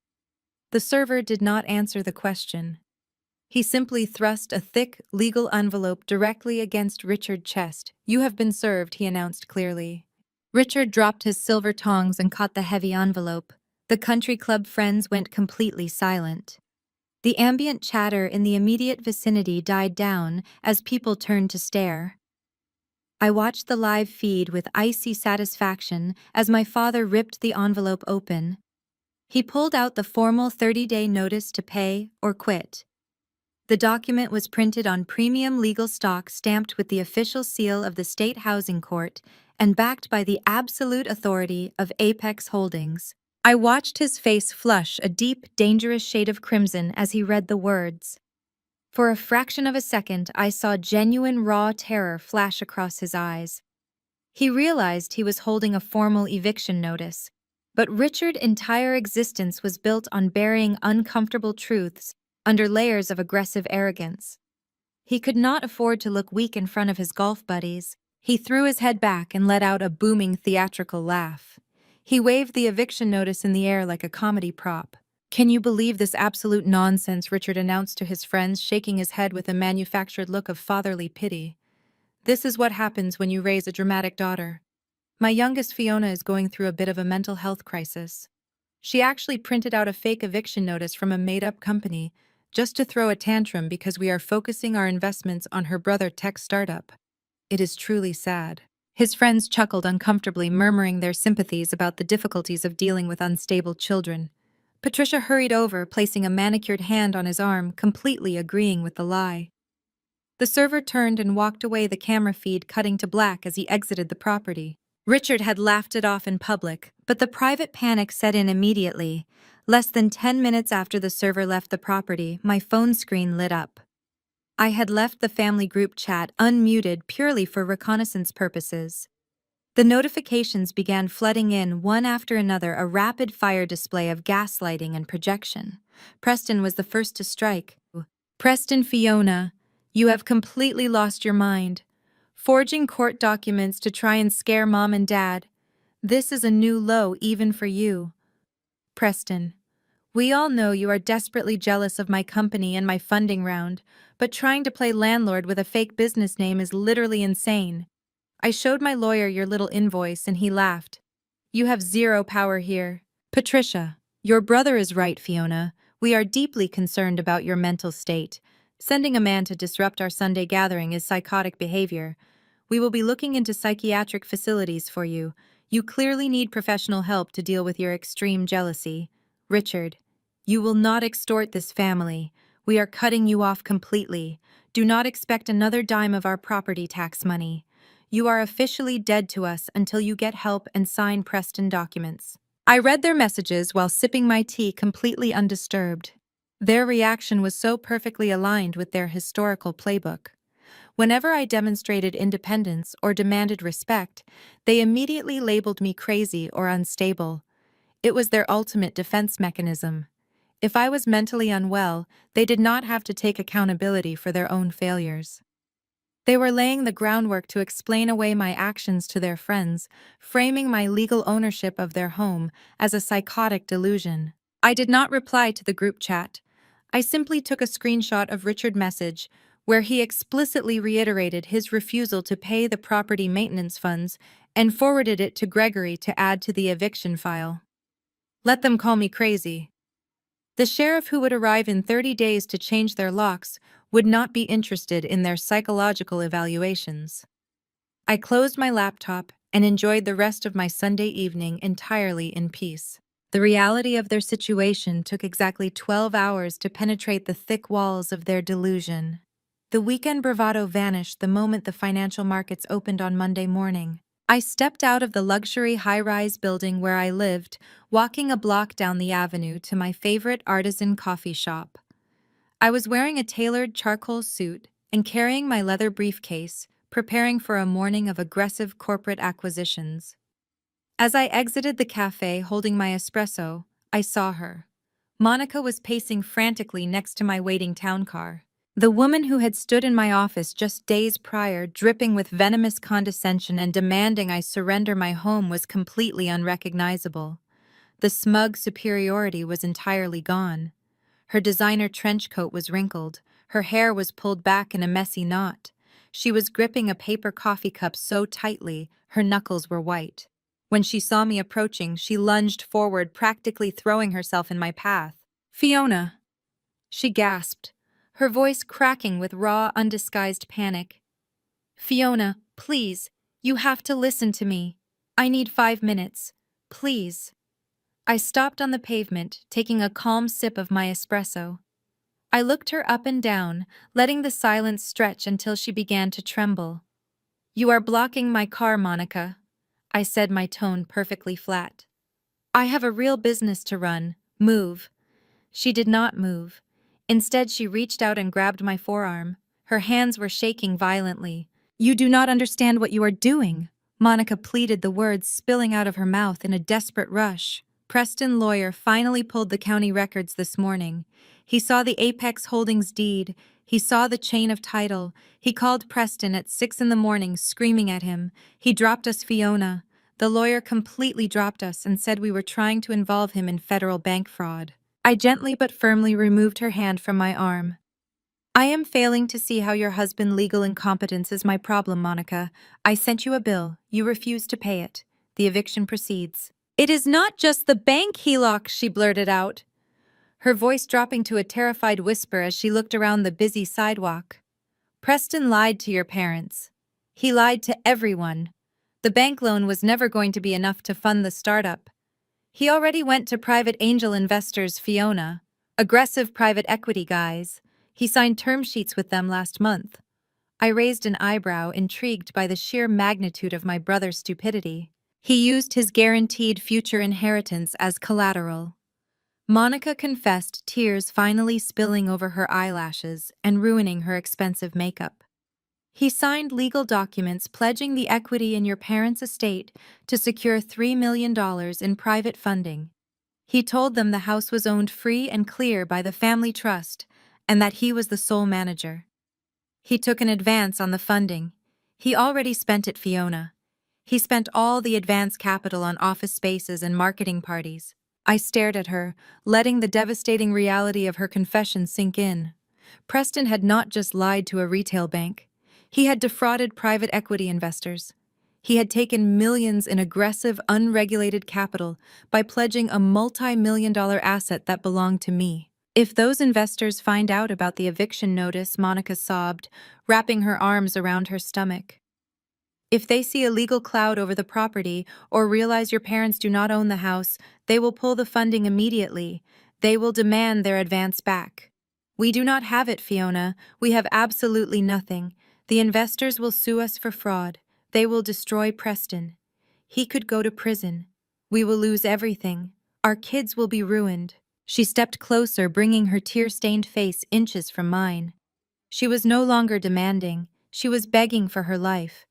The server did not answer the question. He simply thrust a thick, legal envelope directly against Richard's chest. You have been served, he announced clearly. Richard dropped his silver tongs and caught the heavy envelope. The country club friends went completely silent. The ambient chatter in the immediate vicinity died down as people turned to stare. I watched the live feed with icy satisfaction as my father ripped the envelope open. He pulled out the formal 30-day notice to pay or quit. The document was printed on premium legal stock stamped with the official seal of the State Housing Court and backed by the absolute authority of Apex Holdings. I watched his face flush a deep, dangerous shade of crimson as he read the words. For a fraction of a second, I saw genuine raw terror flash across his eyes. He realized he was holding a formal eviction notice, but Richard's entire existence was built on burying uncomfortable truths under layers of aggressive arrogance. He could not afford to look weak in front of his golf buddies. He threw his head back and let out a booming theatrical laugh. He waved the eviction notice in the air like a comedy prop. Can you believe this absolute nonsense? Richard announced to his friends, shaking his head with a manufactured look of fatherly pity. This is what happens when you raise a dramatic daughter. My youngest Fiona is going through a bit of a mental health crisis. She actually printed out a fake eviction notice from a made-up company just to throw a tantrum because we are focusing our investments on her brother tech startup. It is truly sad. His friends chuckled uncomfortably, murmuring their sympathies about the difficulties of dealing with unstable children. Patricia hurried over, placing a manicured hand on his arm, completely agreeing with the lie. The server turned and walked away, the camera feed cutting to black as he exited the property. Richard had laughed it off in public, but the private panic set in immediately. Less than 10 minutes after the server left the property, my phone screen lit up. I had left the family group chat unmuted purely for reconnaissance purposes. The notifications began flooding in one after another, a rapid-fire display of gaslighting and projection. Preston was the first to strike. Preston, Fiona, you have completely lost your mind. Forging court documents to try and scare mom and dad. This is a new low even for you. Preston, we all know you are desperately jealous of my company and my funding round, but trying to play landlord with a fake business name is literally insane. I showed my lawyer your little invoice and he laughed. You have zero power here. Patricia, your brother is right, Fiona. We are deeply concerned about your mental state. Sending a man to disrupt our Sunday gathering is psychotic behavior. We will be looking into psychiatric facilities for you. You clearly need professional help to deal with your extreme jealousy. Richard, you will not extort this family. We are cutting you off completely. Do not expect another dime of our property tax money. You are officially dead to us until you get help and sign Preston documents. I read their messages while sipping my tea completely undisturbed. Their reaction was so perfectly aligned with their historical playbook. Whenever I demonstrated independence or demanded respect, they immediately labeled me crazy or unstable. It was their ultimate defense mechanism. If I was mentally unwell, they did not have to take accountability for their own failures. They were laying the groundwork to explain away my actions to their friends, framing my legal ownership of their home as a psychotic delusion. I did not reply to the group chat. I simply took a screenshot of Richard's message, where he explicitly reiterated his refusal to pay the property maintenance funds and forwarded it to Gregory to add to the eviction file. Let them call me crazy. The sheriff who would arrive in 30 days to change their locks would not be interested in their psychological evaluations. I closed my laptop and enjoyed the rest of my Sunday evening entirely in peace. The reality of their situation took exactly 12 hours to penetrate the thick walls of their delusion. The weekend bravado vanished the moment the financial markets opened on Monday morning. I stepped out of the luxury high-rise building where I lived, walking a block down the avenue to my favorite artisan coffee shop. I was wearing a tailored charcoal suit and carrying my leather briefcase, preparing for a morning of aggressive corporate acquisitions. As I exited the cafe holding my espresso, I saw her. Monica was pacing frantically next to my waiting town car. The woman who had stood in my office just days prior, dripping with venomous condescension and demanding I surrender my home, was completely unrecognizable. The smug superiority was entirely gone. Her designer trench coat was wrinkled, her hair was pulled back in a messy knot. She was gripping a paper coffee cup so tightly, her knuckles were white. When she saw me approaching, she lunged forward, practically throwing herself in my path. "Fiona!" she gasped, her voice cracking with raw, undisguised panic. "Fiona, please, you have to listen to me. I need 5 minutes. Please." I stopped on the pavement, taking a calm sip of my espresso. I looked her up and down, letting the silence stretch until she began to tremble. "You are blocking my car, Monica," I said, my tone perfectly flat. "I have a real business to run. Move." She did not move. Instead, she reached out and grabbed my forearm. Her hands were shaking violently. "You do not understand what you are doing," Monica pleaded, the words spilling out of her mouth in a desperate rush. Preston Lawyer finally pulled the county records this morning. He saw the Apex Holdings deed. He saw the chain of title. He called Preston at 6 in the morning, screaming at him. He dropped us, Fiona. The lawyer completely dropped us and said we were trying to involve him in federal bank fraud. I gently but firmly removed her hand from my arm. "I am failing to see how your husband's legal incompetence is my problem, Monica. I sent you a bill. You refused to pay it. The eviction proceeds." "It is not just the bank HELOC," she blurted out, her voice dropping to a terrified whisper as she looked around the busy sidewalk. "Preston lied to your parents. He lied to everyone. The bank loan was never going to be enough to fund the startup. He already went to private angel investors, Fiona. Aggressive private equity guys. He signed term sheets with them last month." I raised an eyebrow, intrigued by the sheer magnitude of my brother's stupidity. "He used his guaranteed future inheritance as collateral." Monica confessed, tears finally spilling over her eyelashes and ruining her expensive makeup. "He signed legal documents pledging the equity in your parents' estate to secure $3 million in private funding. He told them the house was owned free and clear by the family trust and that he was the sole manager. He took an advance on the funding. He already spent it, Fiona. He spent all the advance capital on office spaces and marketing parties." I stared at her, letting the devastating reality of her confession sink in. Preston had not just lied to a retail bank. He had defrauded private equity investors. He had taken millions in aggressive, unregulated capital by pledging a multi-million-dollar asset that belonged to me. "If those investors find out about the eviction notice," Monica sobbed, wrapping her arms around her stomach. "If they see a legal cloud over the property or realize your parents do not own the house, they will pull the funding immediately. They will demand their advance back. We do not have it, Fiona. We have absolutely nothing. The investors will sue us for fraud. They will destroy Preston. He could go to prison. We will lose everything. Our kids will be ruined." She stepped closer, bringing her tear-stained face inches from mine. She was no longer demanding. She was begging for her life.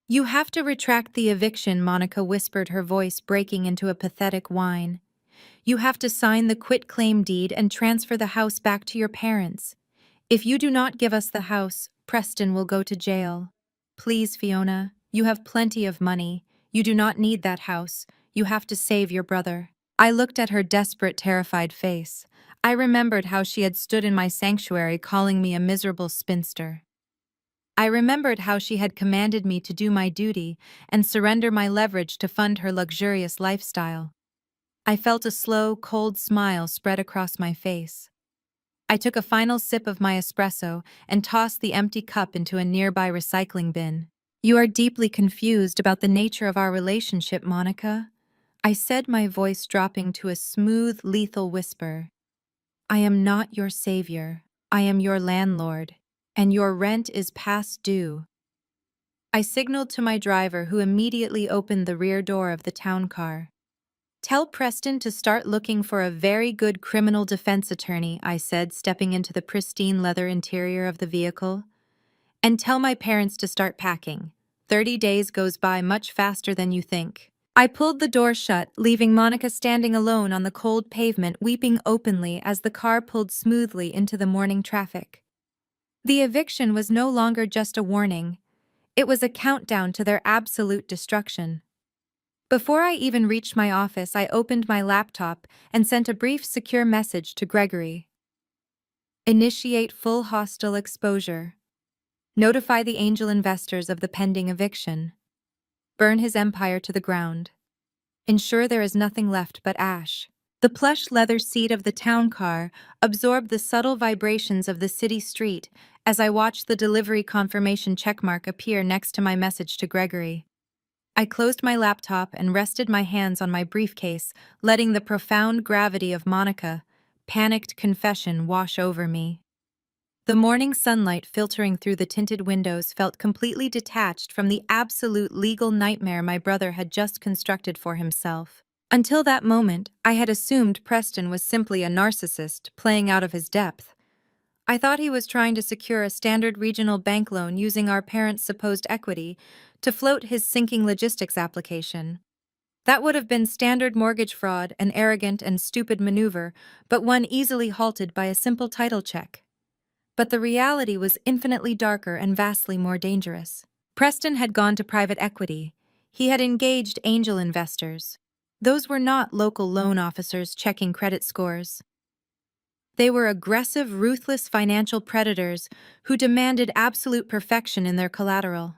"You have to retract the eviction," Monica whispered, her voice breaking into a pathetic whine. "You have to sign the quitclaim deed and transfer the house back to your parents. If you do not give us the house, Preston will go to jail. Please, Fiona, you have plenty of money. You do not need that house. You have to save your brother." I looked at her desperate, terrified face. I remembered how she had stood in my sanctuary calling me a miserable spinster. I remembered how she had commanded me to do my duty and surrender my leverage to fund her luxurious lifestyle. I felt a slow, cold smile spread across my face. I took a final sip of my espresso and tossed the empty cup into a nearby recycling bin. "You are deeply confused about the nature of our relationship, Monica," I said, my voice dropping to a smooth, lethal whisper. "I am not your savior. I am your landlord, and your rent is past due." I signaled to my driver, who immediately opened the rear door of the town car. "Tell Preston to start looking for a very good criminal defense attorney," I said, stepping into the pristine leather interior of the vehicle. "And tell my parents to start packing. 30 days goes by much faster than you think." I pulled the door shut, leaving Monica standing alone on the cold pavement, weeping openly as the car pulled smoothly into the morning traffic. The eviction was no longer just a warning, it was a countdown to their absolute destruction. Before I even reached my office, I opened my laptop and sent a brief secure message to Gregory. Initiate full hostile exposure. Notify the angel investors of the pending eviction. Burn his empire to the ground. Ensure there is nothing left but ash. The plush leather seat of the town car absorbed the subtle vibrations of the city street as I watched the delivery confirmation checkmark appear next to my message to Gregory. I closed my laptop and rested my hands on my briefcase, letting the profound gravity of Monica, panicked confession wash over me. The morning sunlight filtering through the tinted windows felt completely detached from the absolute legal nightmare my brother had just constructed for himself. Until that moment, I had assumed Preston was simply a narcissist playing out of his depth. I thought he was trying to secure a standard regional bank loan using our parents' supposed equity to float his sinking logistics application. That would have been standard mortgage fraud, an arrogant and stupid maneuver, but one easily halted by a simple title check. But the reality was infinitely darker and vastly more dangerous. Preston had gone to private equity. He had engaged angel investors. Those were not local loan officers checking credit scores. They were aggressive, ruthless financial predators who demanded absolute perfection in their collateral.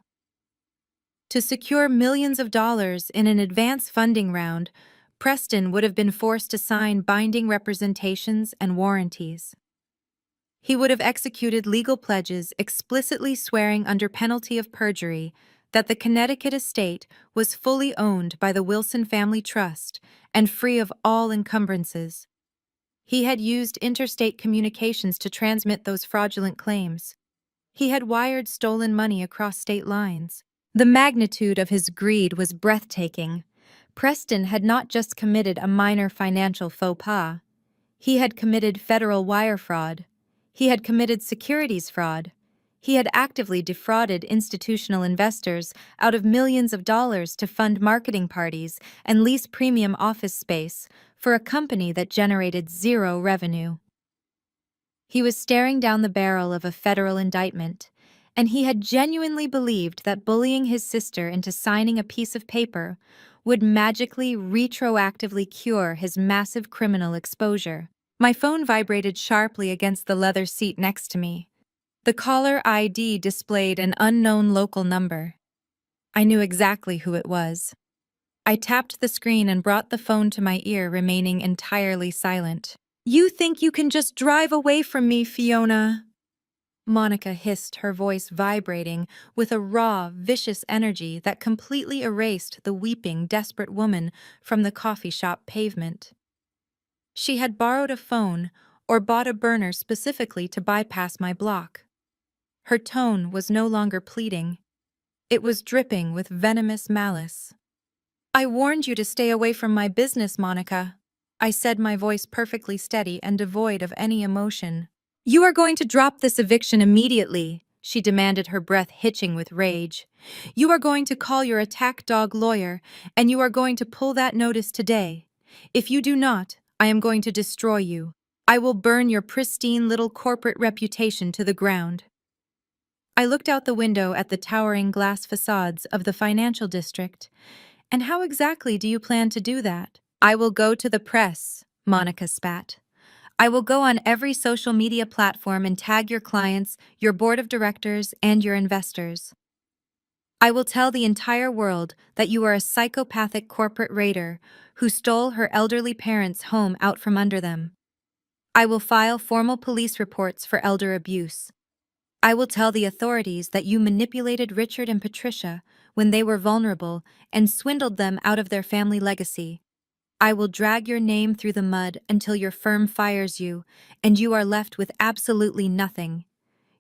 To secure millions of dollars in an advance funding round, Preston would have been forced to sign binding representations and warranties. He would have executed legal pledges explicitly swearing under penalty of perjury that the Connecticut estate was fully owned by the Wilson Family Trust and free of all encumbrances. He had used interstate communications to transmit those fraudulent claims. He had wired stolen money across state lines. The magnitude of his greed was breathtaking. Preston had not just committed a minor financial faux pas. He had committed federal wire fraud. He had committed securities fraud. He had actively defrauded institutional investors out of millions of dollars to fund marketing parties and lease premium office space for a company that generated zero revenue. He was staring down the barrel of a federal indictment, and he had genuinely believed that bullying his sister into signing a piece of paper would magically retroactively cure his massive criminal exposure. My phone vibrated sharply against the leather seat next to me. The caller ID displayed an unknown local number. I knew exactly who it was. I tapped the screen and brought the phone to my ear, remaining entirely silent. "You think you can just drive away from me, Fiona?" Monica hissed, her voice vibrating with a raw, vicious energy that completely erased the weeping, desperate woman from the coffee shop pavement. She had borrowed a phone or bought a burner specifically to bypass my block. Her tone was no longer pleading. It was dripping with venomous malice. "I warned you to stay away from my business, Monica," I said, my voice perfectly steady and devoid of any emotion. "You are going to drop this eviction immediately," she demanded, her breath hitching with rage. "You are going to call your attack dog lawyer, and you are going to pull that notice today. If you do not, I am going to destroy you. I will burn your pristine little corporate reputation to the ground." I looked out the window at the towering glass facades of the financial district. "And how exactly do you plan to do that?" "I will go to the press," Monica spat. "I will go on every social media platform and tag your clients, your board of directors, and your investors. I will tell the entire world that you are a psychopathic corporate raider who stole her elderly parents' home out from under them. I will file formal police reports for elder abuse. I will tell the authorities that you manipulated Richard and Patricia when they were vulnerable and swindled them out of their family legacy. I will drag your name through the mud until your firm fires you and you are left with absolutely nothing.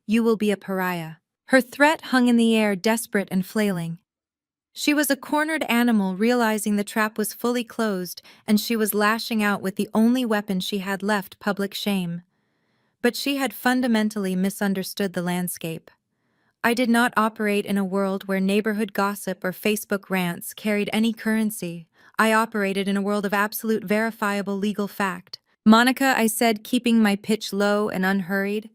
You will be a pariah." Her threat hung in the air, desperate and flailing. She was a cornered animal, realizing the trap was fully closed, and she was lashing out with the only weapon she had left: public shame. But she had fundamentally misunderstood the landscape. I did not operate in a world where neighborhood gossip or Facebook rants carried any currency. I operated in a world of absolute verifiable legal fact. "Monica," I said, keeping my pitch low and unhurried,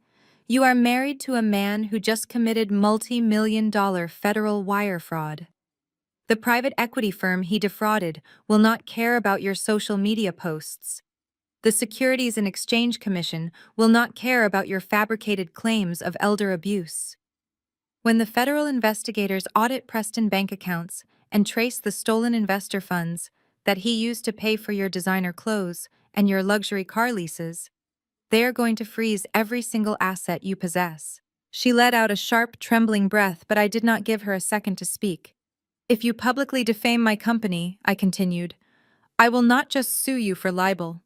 You are married to a man who just committed multi-million-dollar federal wire fraud. The private equity firm he defrauded will not care about your social media posts. The Securities and Exchange Commission will not care about your fabricated claims of elder abuse. When the federal investigators audit Preston bank accounts and trace the stolen investor funds that he used to pay for your designer clothes and your luxury car leases, they are going to freeze every single asset you possess. She let out a sharp, trembling breath, but I did not give her a second to speak. If you publicly defame my company, I continued, I will not just sue you for libel.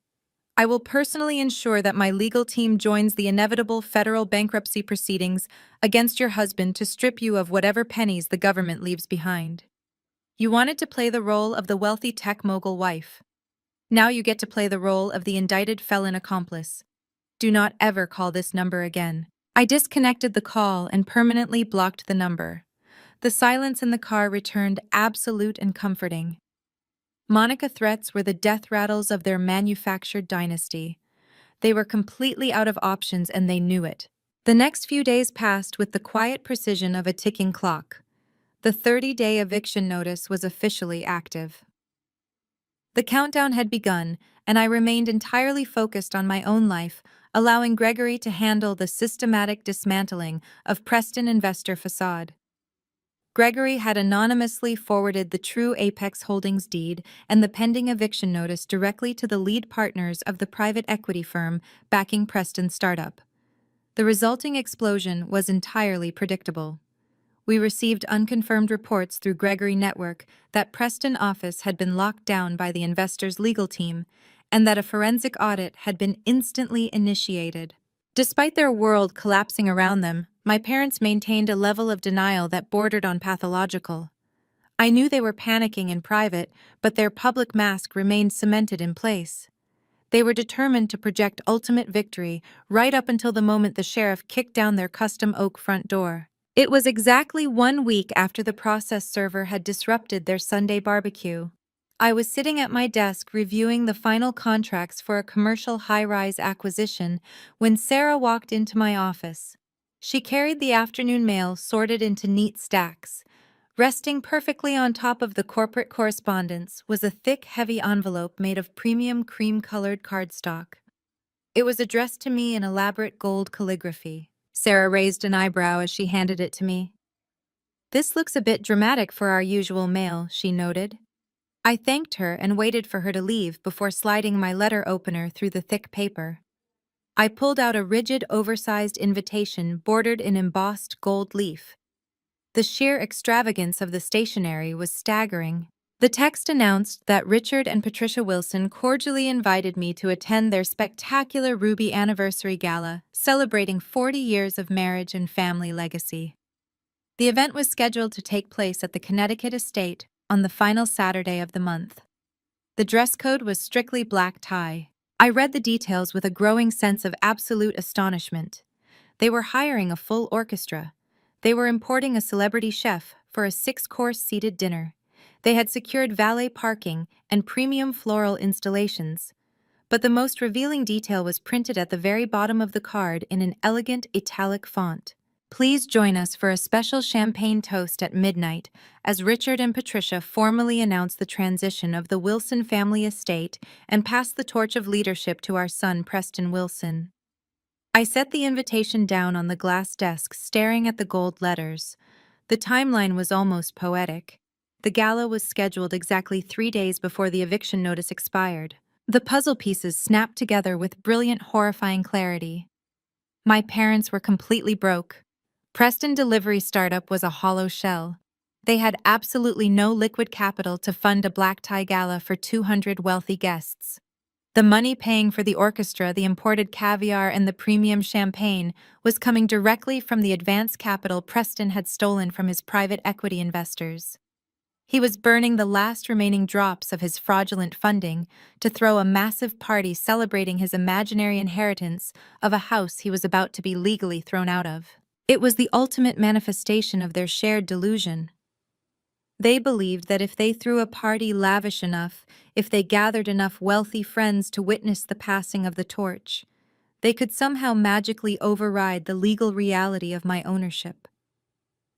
I will personally ensure that my legal team joins the inevitable federal bankruptcy proceedings against your husband to strip you of whatever pennies the government leaves behind. You wanted to play the role of the wealthy tech mogul wife. Now you get to play the role of the indicted felon accomplice. Do not ever call this number again. I disconnected the call and permanently blocked the number. The silence in the car returned absolute and comforting. Monica threats were the death rattles of their manufactured dynasty. They were completely out of options and they knew it. The next few days passed with the quiet precision of a ticking clock. The 30-day eviction notice was officially active. The countdown had begun, and I remained entirely focused on my own life, allowing Gregory to handle the systematic dismantling of Preston Investor facade. Gregory had anonymously forwarded the True Apex Holdings deed and the pending eviction notice directly to the lead partners of the private equity firm backing Preston's startup. The resulting explosion was entirely predictable. We received unconfirmed reports through Gregory Network that Preston office had been locked down by the investor's legal team and that a forensic audit had been instantly initiated. Despite their world collapsing around them, my parents maintained a level of denial that bordered on pathological. I knew they were panicking in private, but their public mask remained cemented in place. They were determined to project ultimate victory right up until the moment the sheriff kicked down their custom oak front door. It was exactly 1 week after the process server had disrupted their Sunday barbecue. I was sitting at my desk reviewing the final contracts for a commercial high-rise acquisition when Sarah walked into my office. She carried the afternoon mail sorted into neat stacks. Resting perfectly on top of the corporate correspondence was a thick, heavy envelope made of premium cream-colored cardstock. It was addressed to me in elaborate gold calligraphy. Sarah raised an eyebrow as she handed it to me. "This looks a bit dramatic for our usual mail," she noted. I thanked her and waited for her to leave before sliding my letter opener through the thick paper. I pulled out a rigid, oversized invitation bordered in embossed gold leaf. The sheer extravagance of the stationery was staggering. The text announced that Richard and Patricia Wilson cordially invited me to attend their spectacular Ruby Anniversary Gala, celebrating 40 years of marriage and family legacy. The event was scheduled to take place at the Connecticut estate on the final Saturday of the month. The dress code was strictly black tie. I read the details with a growing sense of absolute astonishment. They were hiring a full orchestra. They were importing a celebrity chef for a 6-course seated dinner. They had secured valet parking and premium floral installations. But the most revealing detail was printed at the very bottom of the card in an elegant italic font. Please join us for a special champagne toast at midnight as Richard and Patricia formally announce the transition of the Wilson family estate and pass the torch of leadership to our son Preston Wilson. I set the invitation down on the glass desk, staring at the gold letters. The timeline was almost poetic. The gala was scheduled exactly 3 days before the eviction notice expired. The puzzle pieces snapped together with brilliant, horrifying clarity. My parents were completely broke. Preston Delivery Startup was a hollow shell. They had absolutely no liquid capital to fund a black tie gala for 200 wealthy guests. The money paying for the orchestra, the imported caviar, and the premium champagne was coming directly from the advance capital Preston had stolen from his private equity investors. He was burning the last remaining drops of his fraudulent funding to throw a massive party celebrating his imaginary inheritance of a house he was about to be legally thrown out of. It was the ultimate manifestation of their shared delusion. They believed that if they threw a party lavish enough, if they gathered enough wealthy friends to witness the passing of the torch, They could somehow magically override the legal reality of my ownership.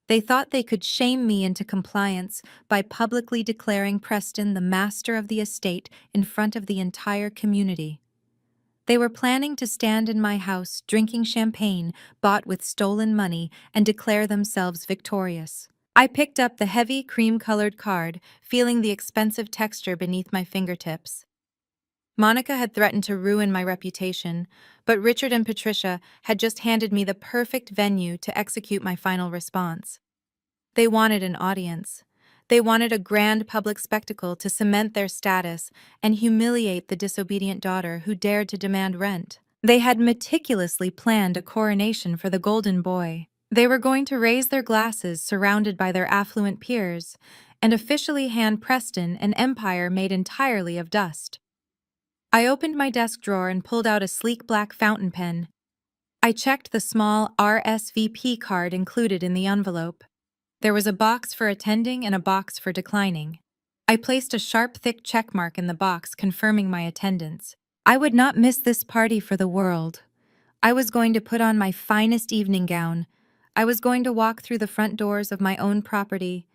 They thought they could shame me into compliance by publicly declaring Preston the master of the estate in front of the entire community. They were planning to stand in my house drinking champagne bought with stolen money and declare themselves victorious. I picked up the heavy cream-colored card, feeling the expensive texture beneath my fingertips. Monica had threatened to ruin my reputation, but Richard and Patricia had just handed me the perfect venue to execute my final response. They wanted an audience. They wanted a grand public spectacle to cement their status and humiliate the disobedient daughter who dared to demand rent. They had meticulously planned a coronation for the golden boy. They were going to raise their glasses surrounded by their affluent peers and officially hand Preston an empire made entirely of dust. I opened my desk drawer and pulled out a sleek black fountain pen. I checked the small RSVP card included in the envelope. There was a box for attending and a box for declining. I placed a sharp, thick check mark in the box confirming my attendance. I would not miss this party for the world. I was going to put on my finest evening gown. I was going to walk through the front doors of my own property,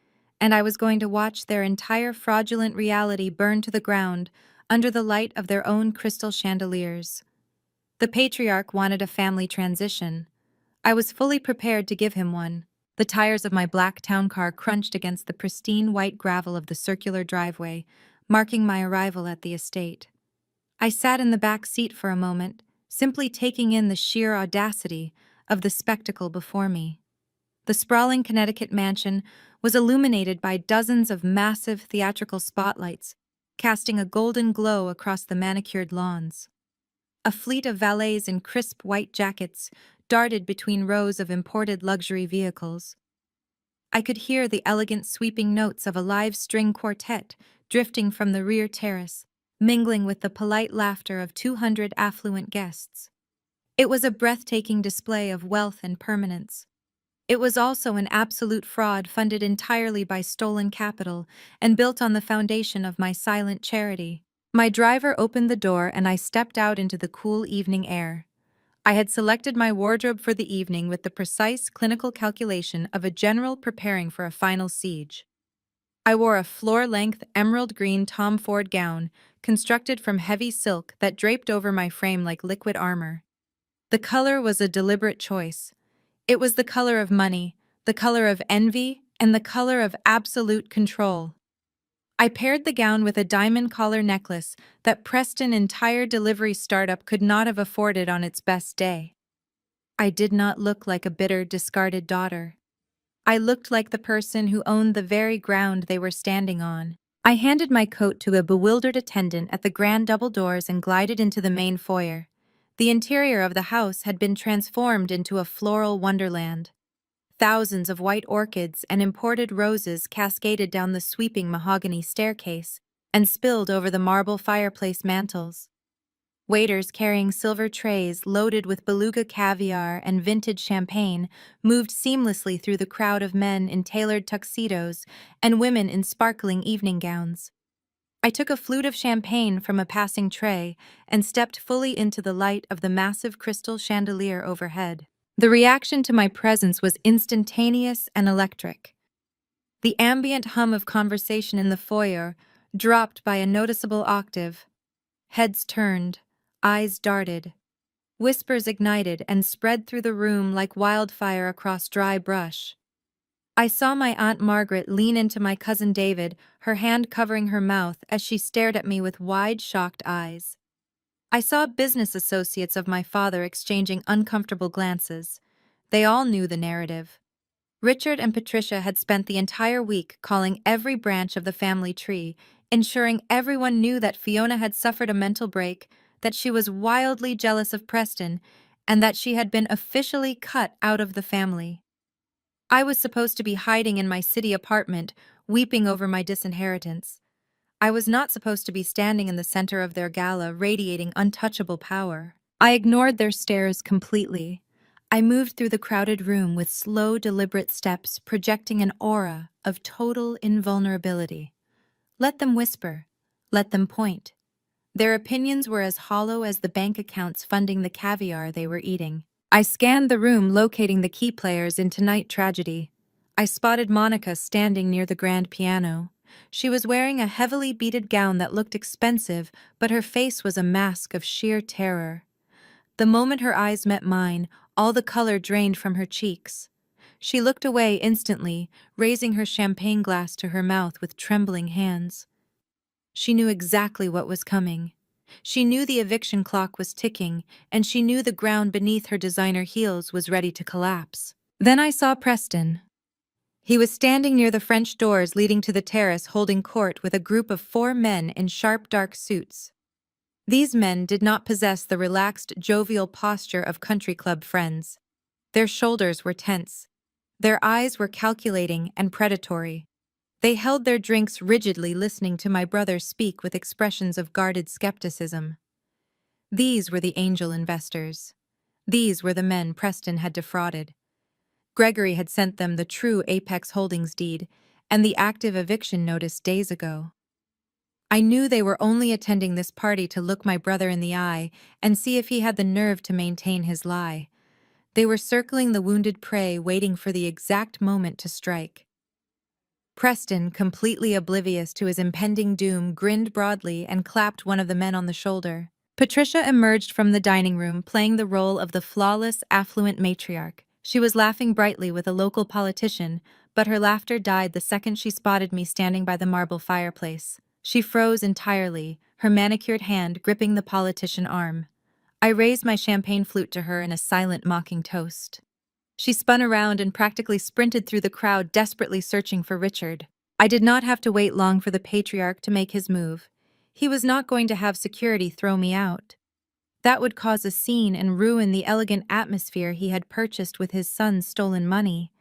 and I was going to watch their entire fraudulent reality burn to the ground under the light of their own crystal chandeliers. The patriarch wanted a family transition. I was fully prepared to give him one. The tires of my black town car crunched against the pristine white gravel of the circular driveway, marking my arrival at the estate. I sat in the back seat for a moment, simply taking in the sheer audacity of the spectacle before me. The sprawling Connecticut mansion was illuminated by dozens of massive theatrical spotlights, casting a golden glow across the manicured lawns. A fleet of valets in crisp white jackets darted between rows of imported luxury vehicles. I could hear the elegant sweeping notes of a live string quartet drifting from the rear terrace, mingling with the polite laughter of 200 affluent guests. It was a breathtaking display of wealth and permanence. It was also an absolute fraud funded entirely by stolen capital and built on the foundation of my silent charity. My driver opened the door and I stepped out into the cool evening air. I had selected my wardrobe for the evening with the precise clinical calculation of a general preparing for a final siege. I wore a floor-length emerald green Tom Ford gown constructed from heavy silk that draped over my frame like liquid armor. The color was a deliberate choice. It was the color of money, the color of envy, and the color of absolute control. I paired the gown with a diamond collar necklace that Preston entire delivery startup could not have afforded on its best day. I did not look like a bitter, discarded daughter. I looked like the person who owned the very ground they were standing on. I handed my coat to a bewildered attendant at the grand double doors and glided into the main foyer. The interior of the house had been transformed into a floral wonderland. Thousands of white orchids and imported roses cascaded down the sweeping mahogany staircase and spilled over the marble fireplace mantels. Waiters carrying silver trays loaded with beluga caviar and vintage champagne moved seamlessly through the crowd of men in tailored tuxedos and women in sparkling evening gowns. I took a flute of champagne from a passing tray and stepped fully into the light of the massive crystal chandelier overhead. The reaction to my presence was instantaneous and electric. The ambient hum of conversation in the foyer dropped by a noticeable octave. Heads turned, eyes darted. Whispers ignited and spread through the room like wildfire across dry brush. I saw my Aunt Margaret lean into my cousin David, her hand covering her mouth as she stared at me with wide, shocked eyes. I saw business associates of my father exchanging uncomfortable glances. They all knew the narrative. Richard and Patricia had spent the entire week calling every branch of the family tree, ensuring everyone knew that Fiona had suffered a mental break, that she was wildly jealous of Preston, and that she had been officially cut out of the family. I was supposed to be hiding in my city apartment, weeping over my disinheritance. I was not supposed to be standing in the center of their gala, radiating untouchable power. I ignored their stares completely. I moved through the crowded room with slow, deliberate steps, projecting an aura of total invulnerability. Let them whisper. Let them point. Their opinions were as hollow as the bank accounts funding the caviar they were eating. I scanned the room, locating the key players in Tonight Tragedy. I spotted Monica standing near the grand piano. She was wearing a heavily beaded gown that looked expensive, but her face was a mask of sheer terror. The moment her eyes met mine, all the color drained from her cheeks. She looked away instantly, raising her champagne glass to her mouth with trembling hands. She knew exactly what was coming. She knew the eviction clock was ticking, and she knew the ground beneath her designer heels was ready to collapse. Then I saw Preston. He was standing near the French doors leading to the terrace, holding court with a group of 4 men in sharp dark suits. These men did not possess the relaxed, jovial posture of country club friends. Their shoulders were tense. Their eyes were calculating and predatory. They held their drinks rigidly, listening to my brother speak with expressions of guarded skepticism. These were the angel investors. These were the men Preston had defrauded. Gregory had sent them the true Apex Holdings deed and the active eviction notice days ago. I knew they were only attending this party to look my brother in the eye and see if he had the nerve to maintain his lie. They were circling the wounded prey, waiting for the exact moment to strike. Preston, completely oblivious to his impending doom, grinned broadly and clapped one of the men on the shoulder. Patricia emerged from the dining room, playing the role of the flawless, affluent matriarch. She was laughing brightly with a local politician, but her laughter died the second she spotted me standing by the marble fireplace. She froze entirely, her manicured hand gripping the politician's arm. I raised my champagne flute to her in a silent, mocking toast. She spun around and practically sprinted through the crowd, desperately searching for Richard. I did not have to wait long for the patriarch to make his move. He was not going to have security throw me out. That would cause a scene and ruin the elegant atmosphere he had purchased with his son's stolen money.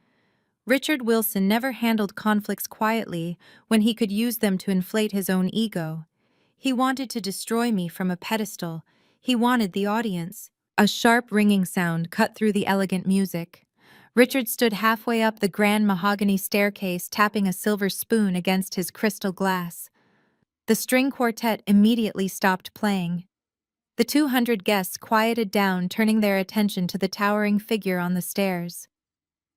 Richard Wilson never handled conflicts quietly when he could use them to inflate his own ego. He wanted to destroy me from a pedestal. He wanted the audience. A sharp ringing sound cut through the elegant music. Richard stood halfway up the grand mahogany staircase, tapping a silver spoon against his crystal glass. The string quartet immediately stopped playing. The 200 guests quieted down, turning their attention to the towering figure on the stairs.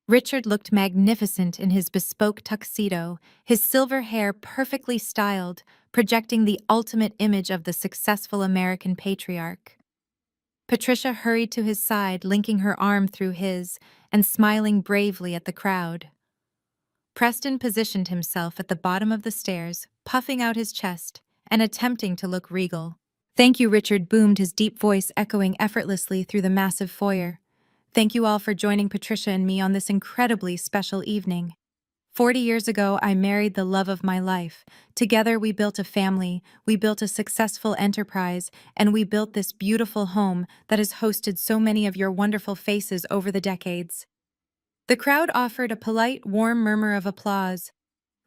Richard looked magnificent in his bespoke tuxedo, his silver hair perfectly styled, projecting the ultimate image of the successful American patriarch. Patricia hurried to his side, linking her arm through his and smiling bravely at the crowd. Preston positioned himself at the bottom of the stairs, puffing out his chest and attempting to look regal. "Thank you," Richard boomed, his deep voice echoing effortlessly through the massive foyer. "Thank you all for joining Patricia and me on this incredibly special evening. 40 years ago, I married the love of my life. Together, we built a family, we built a successful enterprise, and we built this beautiful home that has hosted so many of your wonderful faces over the decades." The crowd offered a polite, warm murmur of applause.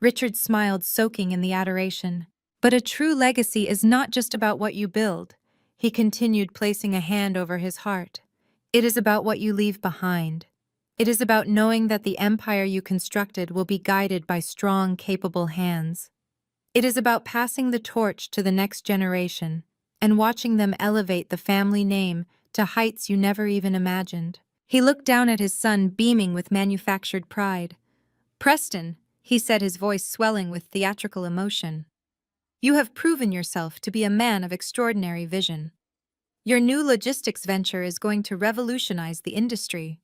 Richard smiled, soaking in the adoration. "But a true legacy is not just about what you build," he continued, placing a hand over his heart. "It is about what you leave behind. It is about knowing that the empire you constructed will be guided by strong, capable hands. It is about passing the torch to the next generation and watching them elevate the family name to heights you never even imagined." He looked down at his son, beaming with manufactured pride. "Preston," he said, his voice swelling with theatrical emotion, "you have proven yourself to be a man of extraordinary vision. Your new logistics venture is going to revolutionize the industry.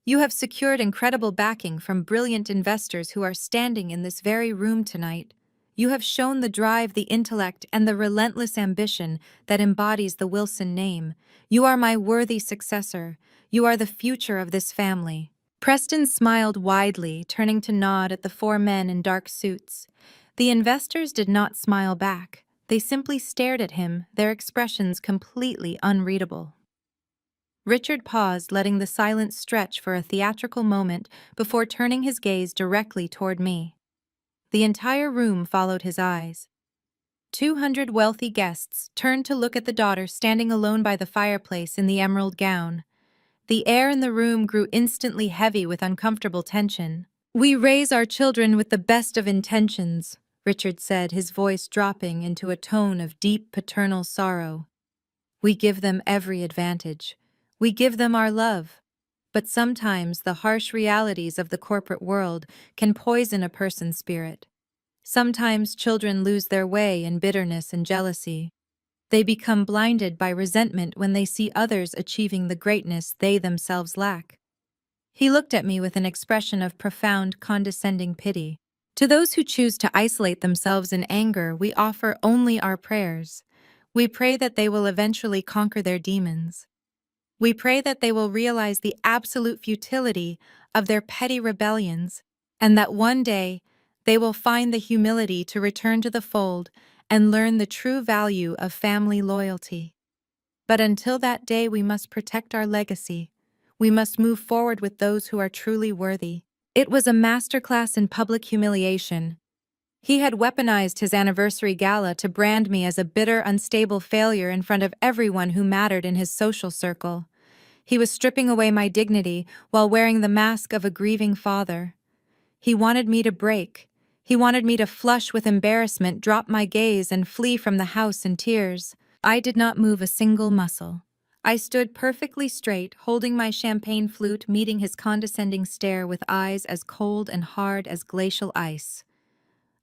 You have secured incredible backing from brilliant investors who are standing in this very room tonight. You have shown the drive, the intellect, and the relentless ambition that embodies the Wilson name. You are my worthy successor. You are the future of this family." Preston smiled widely, turning to nod at the 4 men in dark suits. The investors did not smile back. They simply stared at him, their expressions completely unreadable. Richard paused, letting the silence stretch for a theatrical moment before turning his gaze directly toward me. The entire room followed his eyes. 200 wealthy guests turned to look at the daughter standing alone by the fireplace in the emerald gown. The air in the room grew instantly heavy with uncomfortable tension. "We raise our children with the best of intentions," Richard said, his voice dropping into a tone of deep paternal sorrow. We give them every advantage. We give them our love. But sometimes the harsh realities of the corporate world can poison a person's spirit. Sometimes children lose their way in bitterness and jealousy. They become blinded by resentment when they see others achieving the greatness they themselves lack. He looked at me with an expression of profound, condescending pity. To those who choose to isolate themselves in anger, we offer only our prayers. We pray that they will eventually conquer their demons. We pray that they will realize the absolute futility of their petty rebellions, and that one day they will find the humility to return to the fold and learn the true value of family loyalty. But until that day, we must protect our legacy. We must move forward with those who are truly worthy. It was a masterclass in public humiliation. He had weaponized his anniversary gala to brand me as a bitter, unstable failure in front of everyone who mattered in his social circle. He was stripping away my dignity while wearing the mask of a grieving father. He wanted me to break. He wanted me to flush with embarrassment, drop my gaze, and flee from the house in tears. I did not move a single muscle. I stood perfectly straight, holding my champagne flute, meeting his condescending stare with eyes as cold and hard as glacial ice.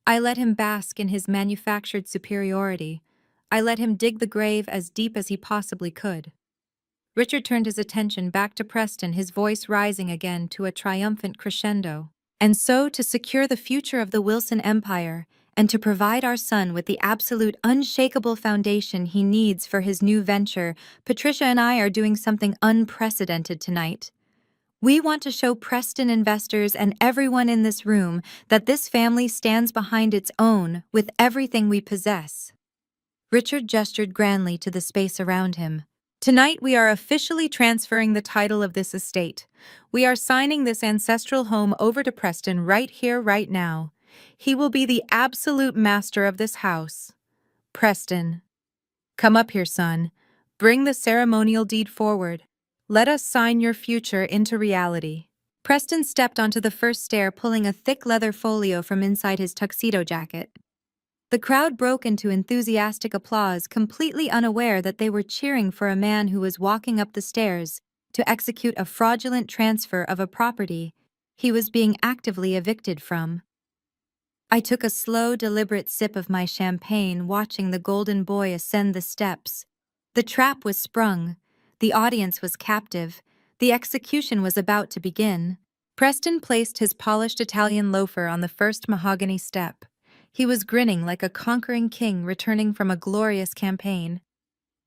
I let him bask in his manufactured superiority. I let him dig the grave as deep as he possibly could. Richard turned his attention back to Preston, his voice rising again to a triumphant crescendo. And so, to secure the future of the Wilson Empire, and to provide our son with the absolute unshakable foundation he needs for his new venture, Patricia and I are doing something unprecedented tonight. We want to show Preston investors and everyone in this room that this family stands behind its own with everything we possess. Richard gestured grandly to the space around him. Tonight we are officially transferring the title of this estate. We are signing this ancestral home over to Preston right here, right now. He will be the absolute master of this house. Preston, come up here, son. Bring the ceremonial deed forward. Let us sign your future into reality. Preston stepped onto the first stair, pulling a thick leather folio from inside his tuxedo jacket. The crowd broke into enthusiastic applause, completely unaware that they were cheering for a man who was walking up the stairs to execute a fraudulent transfer of a property he was being actively evicted from. I took a slow, deliberate sip of my champagne, watching the golden boy ascend the steps. The trap was sprung. The audience was captive. The execution was about to begin. Preston placed his polished Italian loafer on the first mahogany step. He was grinning like a conquering king returning from a glorious campaign.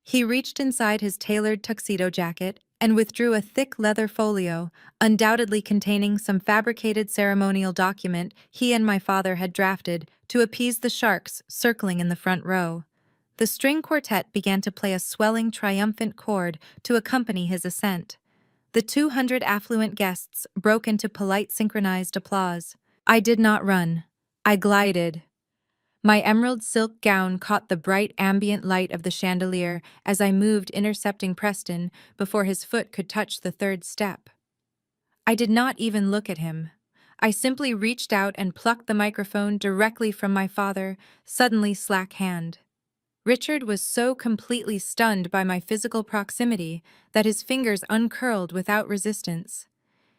He reached inside his tailored tuxedo jacket and withdrew a thick leather folio, undoubtedly containing some fabricated ceremonial document he and my father had drafted to appease the sharks circling in the front row. The string quartet began to play a swelling, triumphant chord to accompany his ascent. The 200 affluent guests broke into polite, synchronized applause. I did not run. I glided. My emerald silk gown caught the bright ambient light of the chandelier as I moved, intercepting Preston before his foot could touch the third step. I did not even look at him. I simply reached out and plucked the microphone directly from my father, suddenly slack hand. Richard was so completely stunned by my physical proximity that his fingers uncurled without resistance.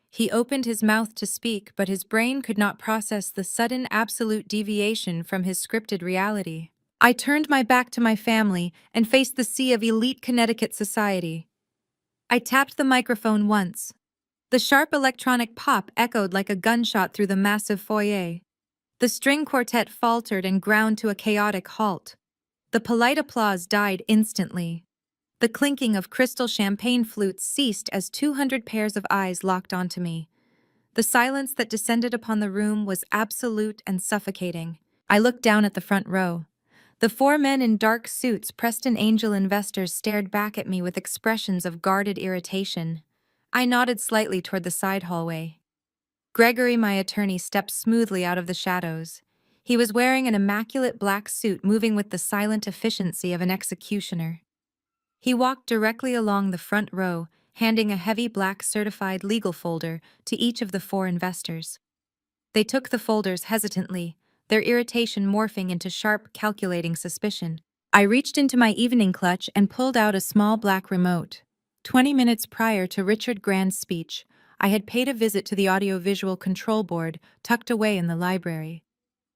He opened his mouth to speak, but his brain could not process the sudden absolute deviation from his scripted reality. I turned my back to my family and faced the sea of elite Connecticut society. I tapped the microphone once. The sharp electronic pop echoed like a gunshot through the massive foyer. The string quartet faltered and ground to a chaotic halt. The polite applause died instantly. The clinking of crystal champagne flutes ceased as 200 pairs of eyes locked onto me. The silence that descended upon the room was absolute and suffocating. I looked down at the front row. The four men in dark suits, Preston Angel investors, stared back at me with expressions of guarded irritation. I nodded slightly toward the side hallway. Gregory, my attorney, stepped smoothly out of the shadows. He was wearing an immaculate black suit, moving with the silent efficiency of an executioner. He walked directly along the front row, handing a heavy black certified legal folder to each of the four investors. They took the folders hesitantly, their irritation morphing into sharp, calculating suspicion. I reached into my evening clutch and pulled out a small black remote. 20 minutes prior to Richard Grand's speech, I had paid a visit to the audiovisual control board tucked away in the library.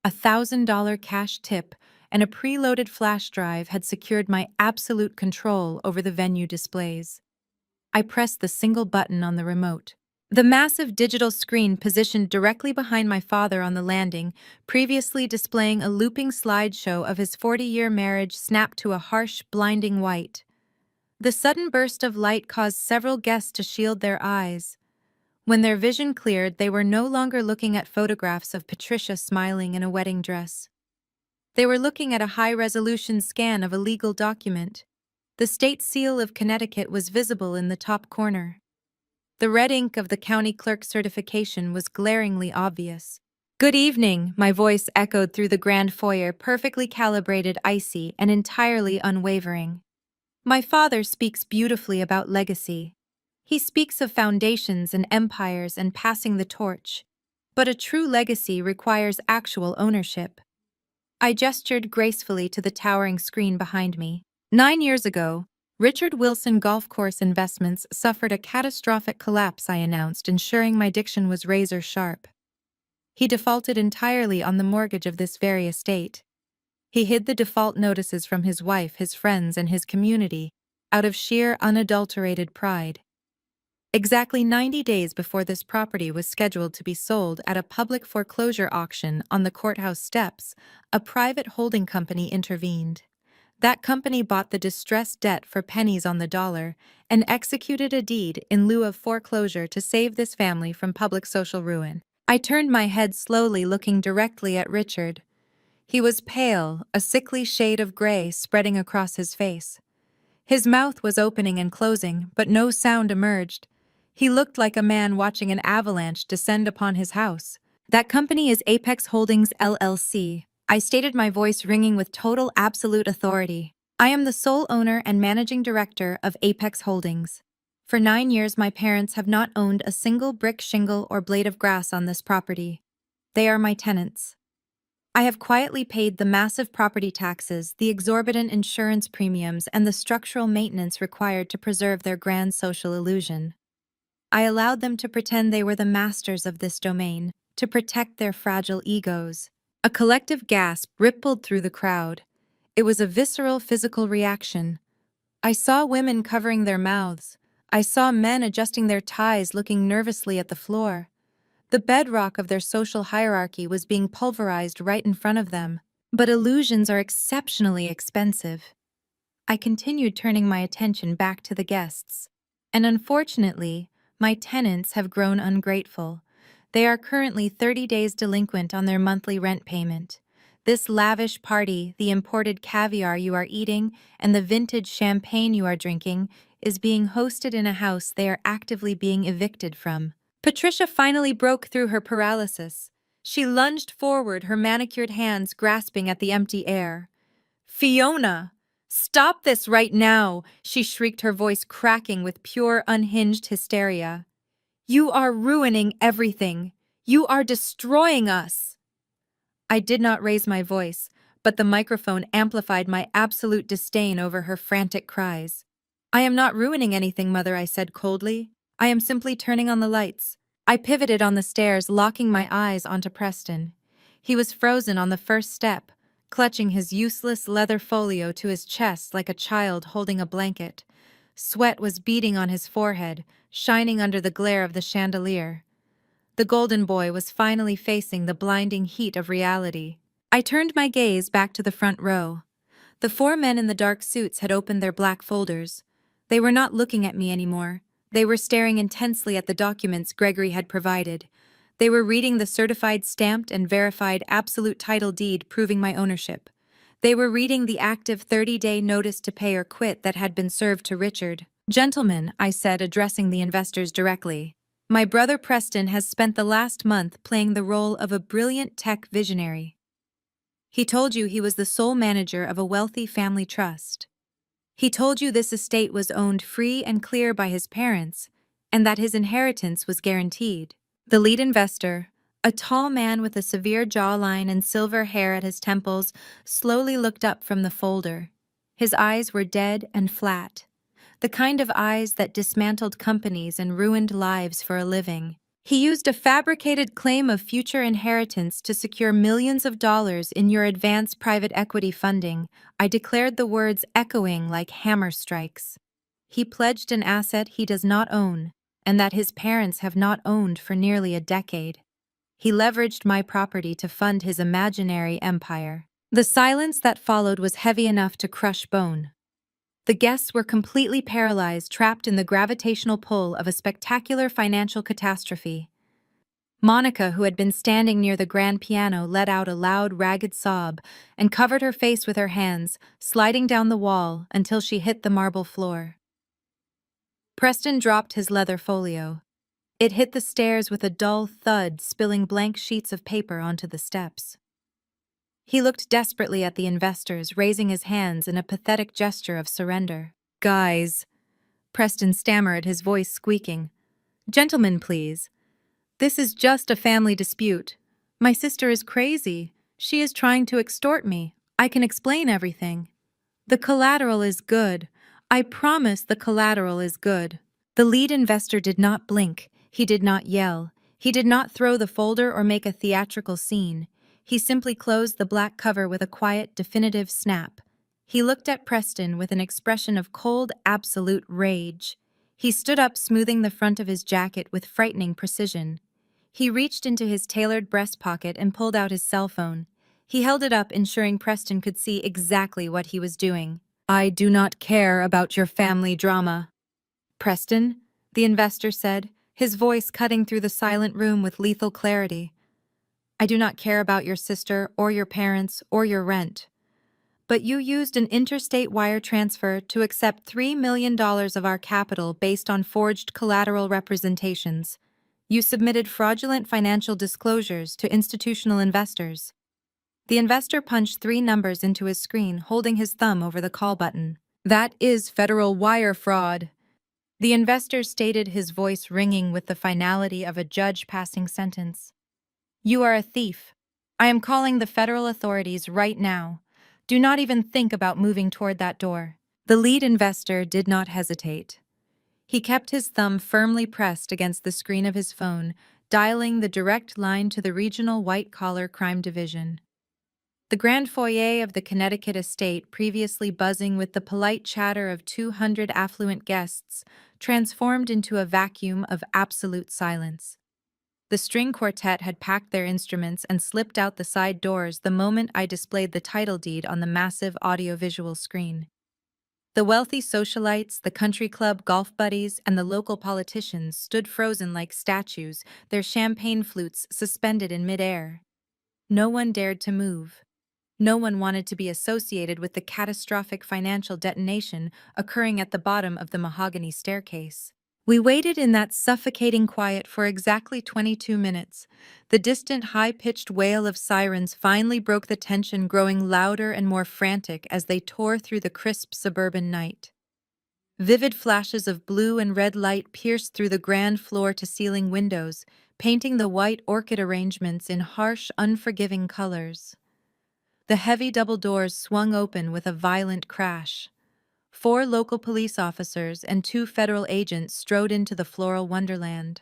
$1,000 cash tip and a preloaded flash drive had secured my absolute control over the venue displays. I pressed the single button on the remote. The massive digital screen positioned directly behind my father on the landing, previously displaying a looping slideshow of his 40-year marriage snapped to a harsh, blinding white. The sudden burst of light caused several guests to shield their eyes. When their vision cleared, they were no longer looking at photographs of Patricia smiling in a wedding dress. They were looking at a high-resolution scan of a legal document. The state seal of Connecticut was visible in the top corner. The red ink of the county clerk certification was glaringly obvious. "Good evening," my voice echoed through the grand foyer, perfectly calibrated, icy, and entirely unwavering. My father speaks beautifully about legacy. He speaks of foundations and empires and passing the torch. But a true legacy requires actual ownership. I gestured gracefully to the towering screen behind me. 9 years ago, Richard Wilson Golf Course Investments suffered a catastrophic collapse, I announced, ensuring my diction was razor sharp. He defaulted entirely on the mortgage of this very estate. He hid the default notices from his wife, his friends, and his community, out of sheer unadulterated pride. Exactly 90 days before this property was scheduled to be sold at a public foreclosure auction on the courthouse steps, a private holding company intervened. That company bought the distressed debt for pennies on the dollar and executed a deed in lieu of foreclosure to save this family from public social ruin. I turned my head slowly, looking directly at Richard. He was pale, a sickly shade of gray spreading across his face. His mouth was opening and closing, but no sound emerged. He looked like a man watching an avalanche descend upon his house. "That company is Apex Holdings, LLC. I stated, my voice ringing with total absolute authority. "I am the sole owner and managing director of Apex Holdings. For 9 years, my parents have not owned a single brick, shingle, or blade of grass on this property. They are my tenants. I have quietly paid the massive property taxes, the exorbitant insurance premiums, and the structural maintenance required to preserve their grand social illusion. I allowed them to pretend they were the masters of this domain, to protect their fragile egos." A collective gasp rippled through the crowd. It was a visceral physical reaction. I saw women covering their mouths. I saw men adjusting their ties, looking nervously at the floor. The bedrock of their social hierarchy was being pulverized right in front of them. But illusions are exceptionally expensive. I continued, turning my attention back to the guests. And unfortunately, my tenants have grown ungrateful. They are currently 30 days delinquent on their monthly rent payment. This lavish party, the imported caviar you are eating, and the vintage champagne you are drinking, is being hosted in a house they are actively being evicted from. Patricia finally broke through her paralysis. She lunged forward, her manicured hands grasping at the empty air. "Fiona! Stop this right now!" she shrieked, her voice cracking with pure, unhinged hysteria. "You are ruining everything. You are destroying us." I did not raise my voice, but the microphone amplified my absolute disdain over her frantic cries. "I am not ruining anything, Mother," I said coldly. "I am simply turning on the lights." I pivoted on the stairs, locking my eyes onto Preston. He was frozen on the first step, clutching his useless leather folio to his chest like a child holding a blanket. Sweat was beading on his forehead, shining under the glare of the chandelier. The golden boy was finally facing the blinding heat of reality. I turned my gaze back to the front row. The 4 men in the dark suits had opened their black folders. They were not looking at me anymore. They were staring intensely at the documents Gregory had provided. They were reading the certified, stamped, and verified absolute title deed proving my ownership. They were reading the active 30-day notice to pay or quit that had been served to Richard. "Gentlemen," I said, addressing the investors directly, "my brother Preston has spent the last month playing the role of a brilliant tech visionary. He told you he was the sole manager of a wealthy family trust. He told you this estate was owned free and clear by his parents, and that his inheritance was guaranteed. The lead investor, A tall man with a severe jawline and silver hair at his temples slowly looked up from the folder. His eyes were dead and flat, the kind of eyes that dismantled companies and ruined lives for a living. He used a fabricated claim of future inheritance to secure millions of dollars in your advance private equity funding. I declared the words echoing like hammer strikes. He pledged an asset he does not own, and that his parents have not owned for nearly a decade. He leveraged my property to fund his imaginary empire. The silence that followed was heavy enough to crush bone. The guests were completely paralyzed, trapped in the gravitational pull of a spectacular financial catastrophe. Monica, who had been standing near the grand piano, let out a loud, ragged sob and covered her face with her hands, sliding down the wall until she hit the marble floor. Preston dropped his leather folio. It hit the stairs with a dull thud, spilling blank sheets of paper onto the steps. He looked desperately at the investors, raising his hands in a pathetic gesture of surrender. "Guys," Preston stammered, his voice squeaking. "Gentlemen, please. This is just a family dispute. My sister is crazy. She is trying to extort me. I can explain everything. The collateral is good. I promise the collateral is good." The lead investor did not blink. He did not yell. He did not throw the folder or make a theatrical scene. He simply closed the black cover with a quiet, definitive snap. He looked at Preston with an expression of cold, absolute rage. He stood up, smoothing the front of his jacket with frightening precision. He reached into his tailored breast pocket and pulled out his cell phone. He held it up, ensuring Preston could see exactly what he was doing. "I do not care about your family drama." "Preston," the investor said, his voice cutting through the silent room with lethal clarity. "I do not care about your sister or your parents or your rent. But you used an interstate wire transfer to accept $3 million of our capital based on forged collateral representations. You submitted fraudulent financial disclosures to institutional investors." The investor punched 3 numbers into his screen, holding his thumb over the call button. "That is federal wire fraud," the investor stated, his voice ringing with the finality of a judge passing sentence. "You are a thief. I am calling the federal authorities right now. Do not even think about moving toward that door." The lead investor did not hesitate. He kept his thumb firmly pressed against the screen of his phone, dialing the direct line to the regional white-collar crime division. The grand foyer of the Connecticut estate, previously buzzing with the polite chatter of 200 affluent guests, transformed into a vacuum of absolute silence. The string quartet had packed their instruments and slipped out the side doors the moment I displayed the title deed on the massive audiovisual screen. The wealthy socialites, the country club golf buddies, and the local politicians stood frozen like statues, their champagne flutes suspended in midair. No one dared to move. No one wanted to be associated with the catastrophic financial detonation occurring at the bottom of the mahogany staircase. We waited in that suffocating quiet for exactly 22 minutes. The distant, high-pitched wail of sirens finally broke the tension, growing louder and more frantic as they tore through the crisp suburban night. Vivid flashes of blue and red light pierced through the grand floor-to-ceiling windows, painting the white orchid arrangements in harsh, unforgiving colors. The heavy double doors swung open with a violent crash. 4 local police officers and 2 federal agents strode into the floral wonderland.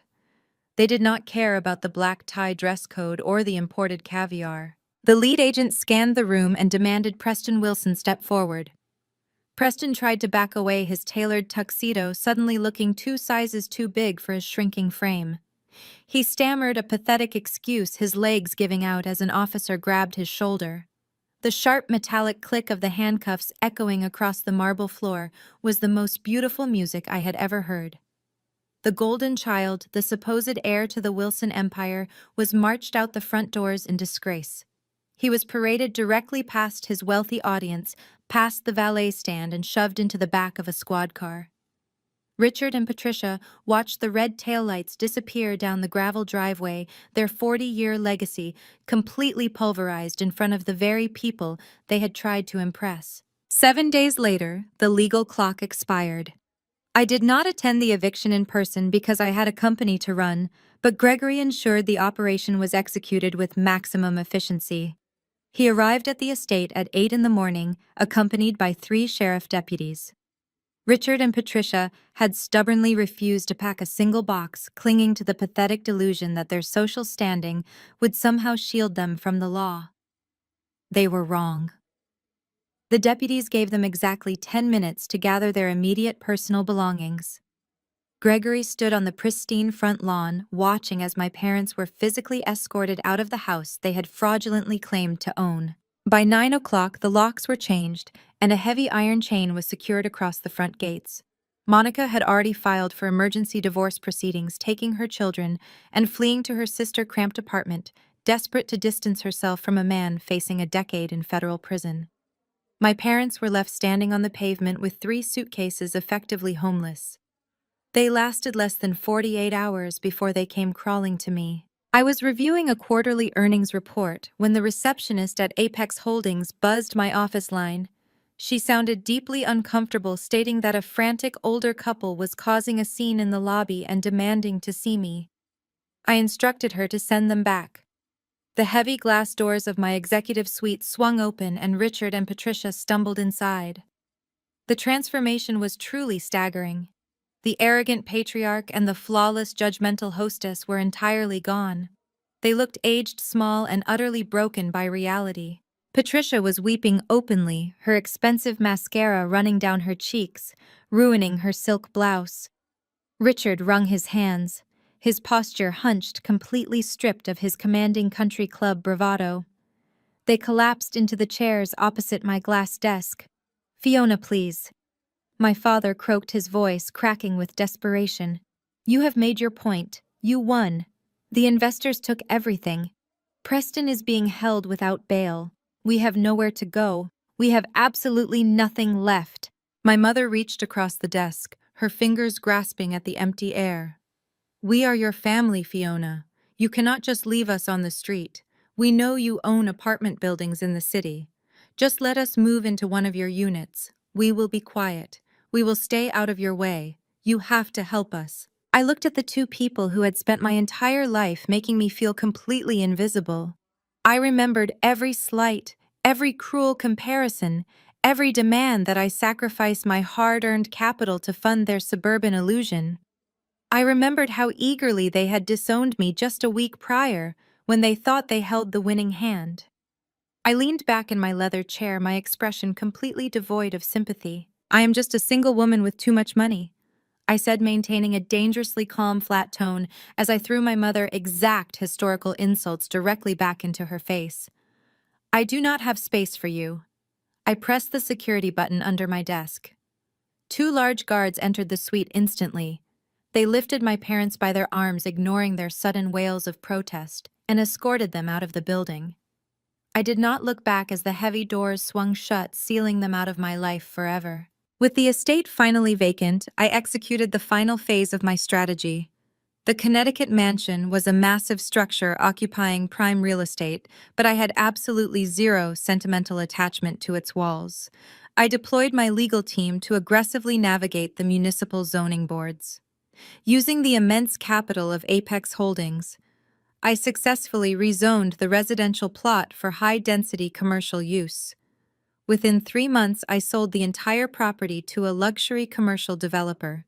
They did not care about the black tie dress code or the imported caviar. The lead agent scanned the room and demanded Preston Wilson step forward. Preston tried to back away, his tailored tuxedo suddenly looking 2 sizes too big for his shrinking frame. He stammered a pathetic excuse, his legs giving out as an officer grabbed his shoulder. The sharp metallic click of the handcuffs echoing across the marble floor was the most beautiful music I had ever heard. The golden child, the supposed heir to the Wilson empire, was marched out the front doors in disgrace. He was paraded directly past his wealthy audience, past the valet stand, and shoved into the back of a squad car. Richard and Patricia watched the red taillights disappear down the gravel driveway, their 40-year legacy completely pulverized in front of the very people they had tried to impress. 7 days later, the legal clock expired. I did not attend the eviction in person because I had a company to run, but Gregory ensured the operation was executed with maximum efficiency. He arrived at the estate at 8 in the morning, accompanied by 3 sheriff deputies. Richard and Patricia had stubbornly refused to pack a single box, clinging to the pathetic delusion that their social standing would somehow shield them from the law. They were wrong. The deputies gave them exactly 10 minutes to gather their immediate personal belongings. Gregory stood on the pristine front lawn, watching as my parents were physically escorted out of the house they had fraudulently claimed to own. By 9 o'clock, the locks were changed, and a heavy iron chain was secured across the front gates. Monica had already filed for emergency divorce proceedings, taking her children and fleeing to her sister's cramped apartment, desperate to distance herself from a man facing a decade in federal prison. My parents were left standing on the pavement with 3 suitcases, effectively homeless. They lasted less than 48 hours before they came crawling to me. I was reviewing a quarterly earnings report when the receptionist at Apex Holdings buzzed my office line. She sounded deeply uncomfortable, stating that a frantic older couple was causing a scene in the lobby and demanding to see me. I instructed her to send them back. The heavy glass doors of my executive suite swung open and Richard and Patricia stumbled inside. The transformation was truly staggering. The arrogant patriarch and the flawless judgmental hostess were entirely gone. They looked aged, small, and utterly broken by reality. Patricia was weeping openly, her expensive mascara running down her cheeks, ruining her silk blouse. Richard wrung his hands, his posture hunched, completely stripped of his commanding country club bravado. They collapsed into the chairs opposite my glass desk. "Fiona, please." My father croaked, his voice cracking with desperation. "You have made your point. You won. The investors took everything. Preston is being held without bail. We have nowhere to go. We have absolutely nothing left." My mother reached across the desk, her fingers grasping at the empty air. "We are your family, Fiona. You cannot just leave us on the street. We know you own apartment buildings in the city. Just let us move into one of your units. We will be quiet. We will stay out of your way. You have to help us." I looked at the 2 people who had spent my entire life making me feel completely invisible. I remembered every slight, every cruel comparison, every demand that I sacrifice my hard-earned capital to fund their suburban illusion. I remembered how eagerly they had disowned me just a week prior, when they thought they held the winning hand. I leaned back in my leather chair, my expression completely devoid of sympathy. "I am just a single woman with too much money," I said, maintaining a dangerously calm, flat tone as I threw my mother exact historical insults directly back into her face. "I do not have space for you." I pressed the security button under my desk. 2 large guards entered the suite instantly. They lifted my parents by their arms, ignoring their sudden wails of protest, and escorted them out of the building. I did not look back as the heavy doors swung shut, sealing them out of my life forever. With the estate finally vacant, I executed the final phase of my strategy. The Connecticut mansion was a massive structure occupying prime real estate, but I had absolutely zero sentimental attachment to its walls. I deployed my legal team to aggressively navigate the municipal zoning boards. Using the immense capital of Apex Holdings, I successfully rezoned the residential plot for high-density commercial use. Within 3 months, I sold the entire property to a luxury commercial developer.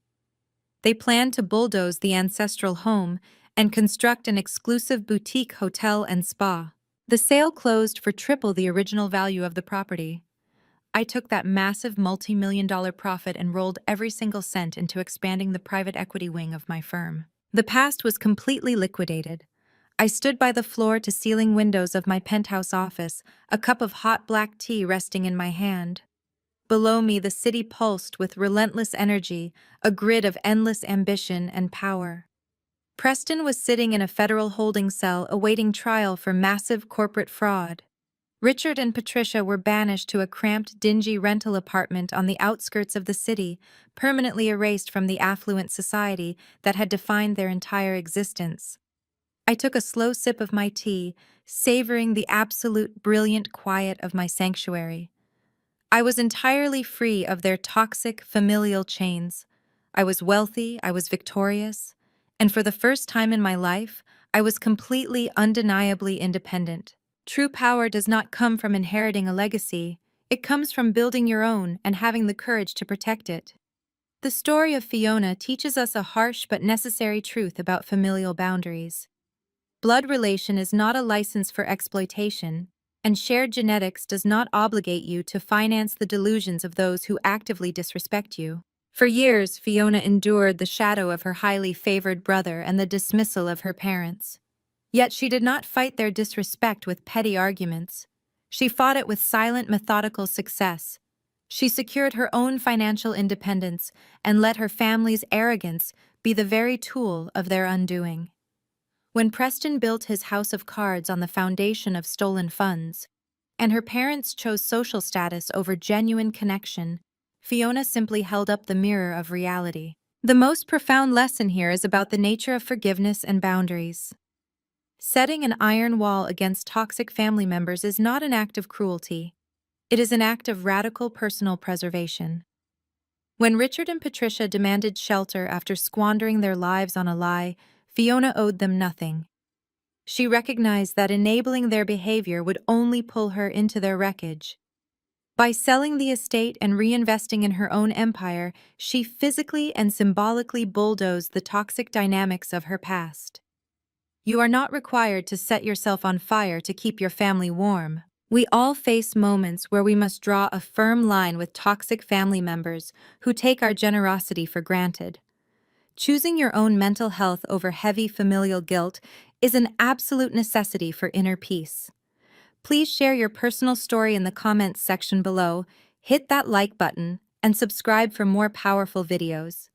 They planned to bulldoze the ancestral home and construct an exclusive boutique hotel and spa. The sale closed for triple the original value of the property. I took that massive multi-million-dollar profit and rolled every single cent into expanding the private equity wing of my firm. The past was completely liquidated. I stood by the floor-to-ceiling windows of my penthouse office, a cup of hot black tea resting in my hand. Below me, the city pulsed with relentless energy, a grid of endless ambition and power. Preston was sitting in a federal holding cell awaiting trial for massive corporate fraud. Richard and Patricia were banished to a cramped, dingy rental apartment on the outskirts of the city, permanently erased from the affluent society that had defined their entire existence. I took a slow sip of my tea, savoring the absolute brilliant quiet of my sanctuary. I was entirely free of their toxic familial chains. I was wealthy, I was victorious, and for the first time in my life, I was completely, undeniably independent. True power does not come from inheriting a legacy, it comes from building your own and having the courage to protect it. The story of Fiona teaches us a harsh but necessary truth about familial boundaries. Blood relation is not a license for exploitation, and shared genetics does not obligate you to finance the delusions of those who actively disrespect you. For years, Fiona endured the shadow of her highly favored brother and the dismissal of her parents. Yet she did not fight their disrespect with petty arguments. She fought it with silent, methodical success. She secured her own financial independence and let her family's arrogance be the very tool of their undoing. When Preston built his house of cards on the foundation of stolen funds, and her parents chose social status over genuine connection, Fiona simply held up the mirror of reality. The most profound lesson here is about the nature of forgiveness and boundaries. Setting an iron wall against toxic family members is not an act of cruelty. It is an act of radical personal preservation. When Richard and Patricia demanded shelter after squandering their lives on a lie, Fiona owed them nothing. She recognized that enabling their behavior would only pull her into their wreckage. By selling the estate and reinvesting in her own empire, she physically and symbolically bulldozed the toxic dynamics of her past. You are not required to set yourself on fire to keep your family warm. We all face moments where we must draw a firm line with toxic family members who take our generosity for granted. Choosing your own mental health over heavy familial guilt is an absolute necessity for inner peace. Please share your personal story in the comments section below, hit that like button, and subscribe for more powerful videos.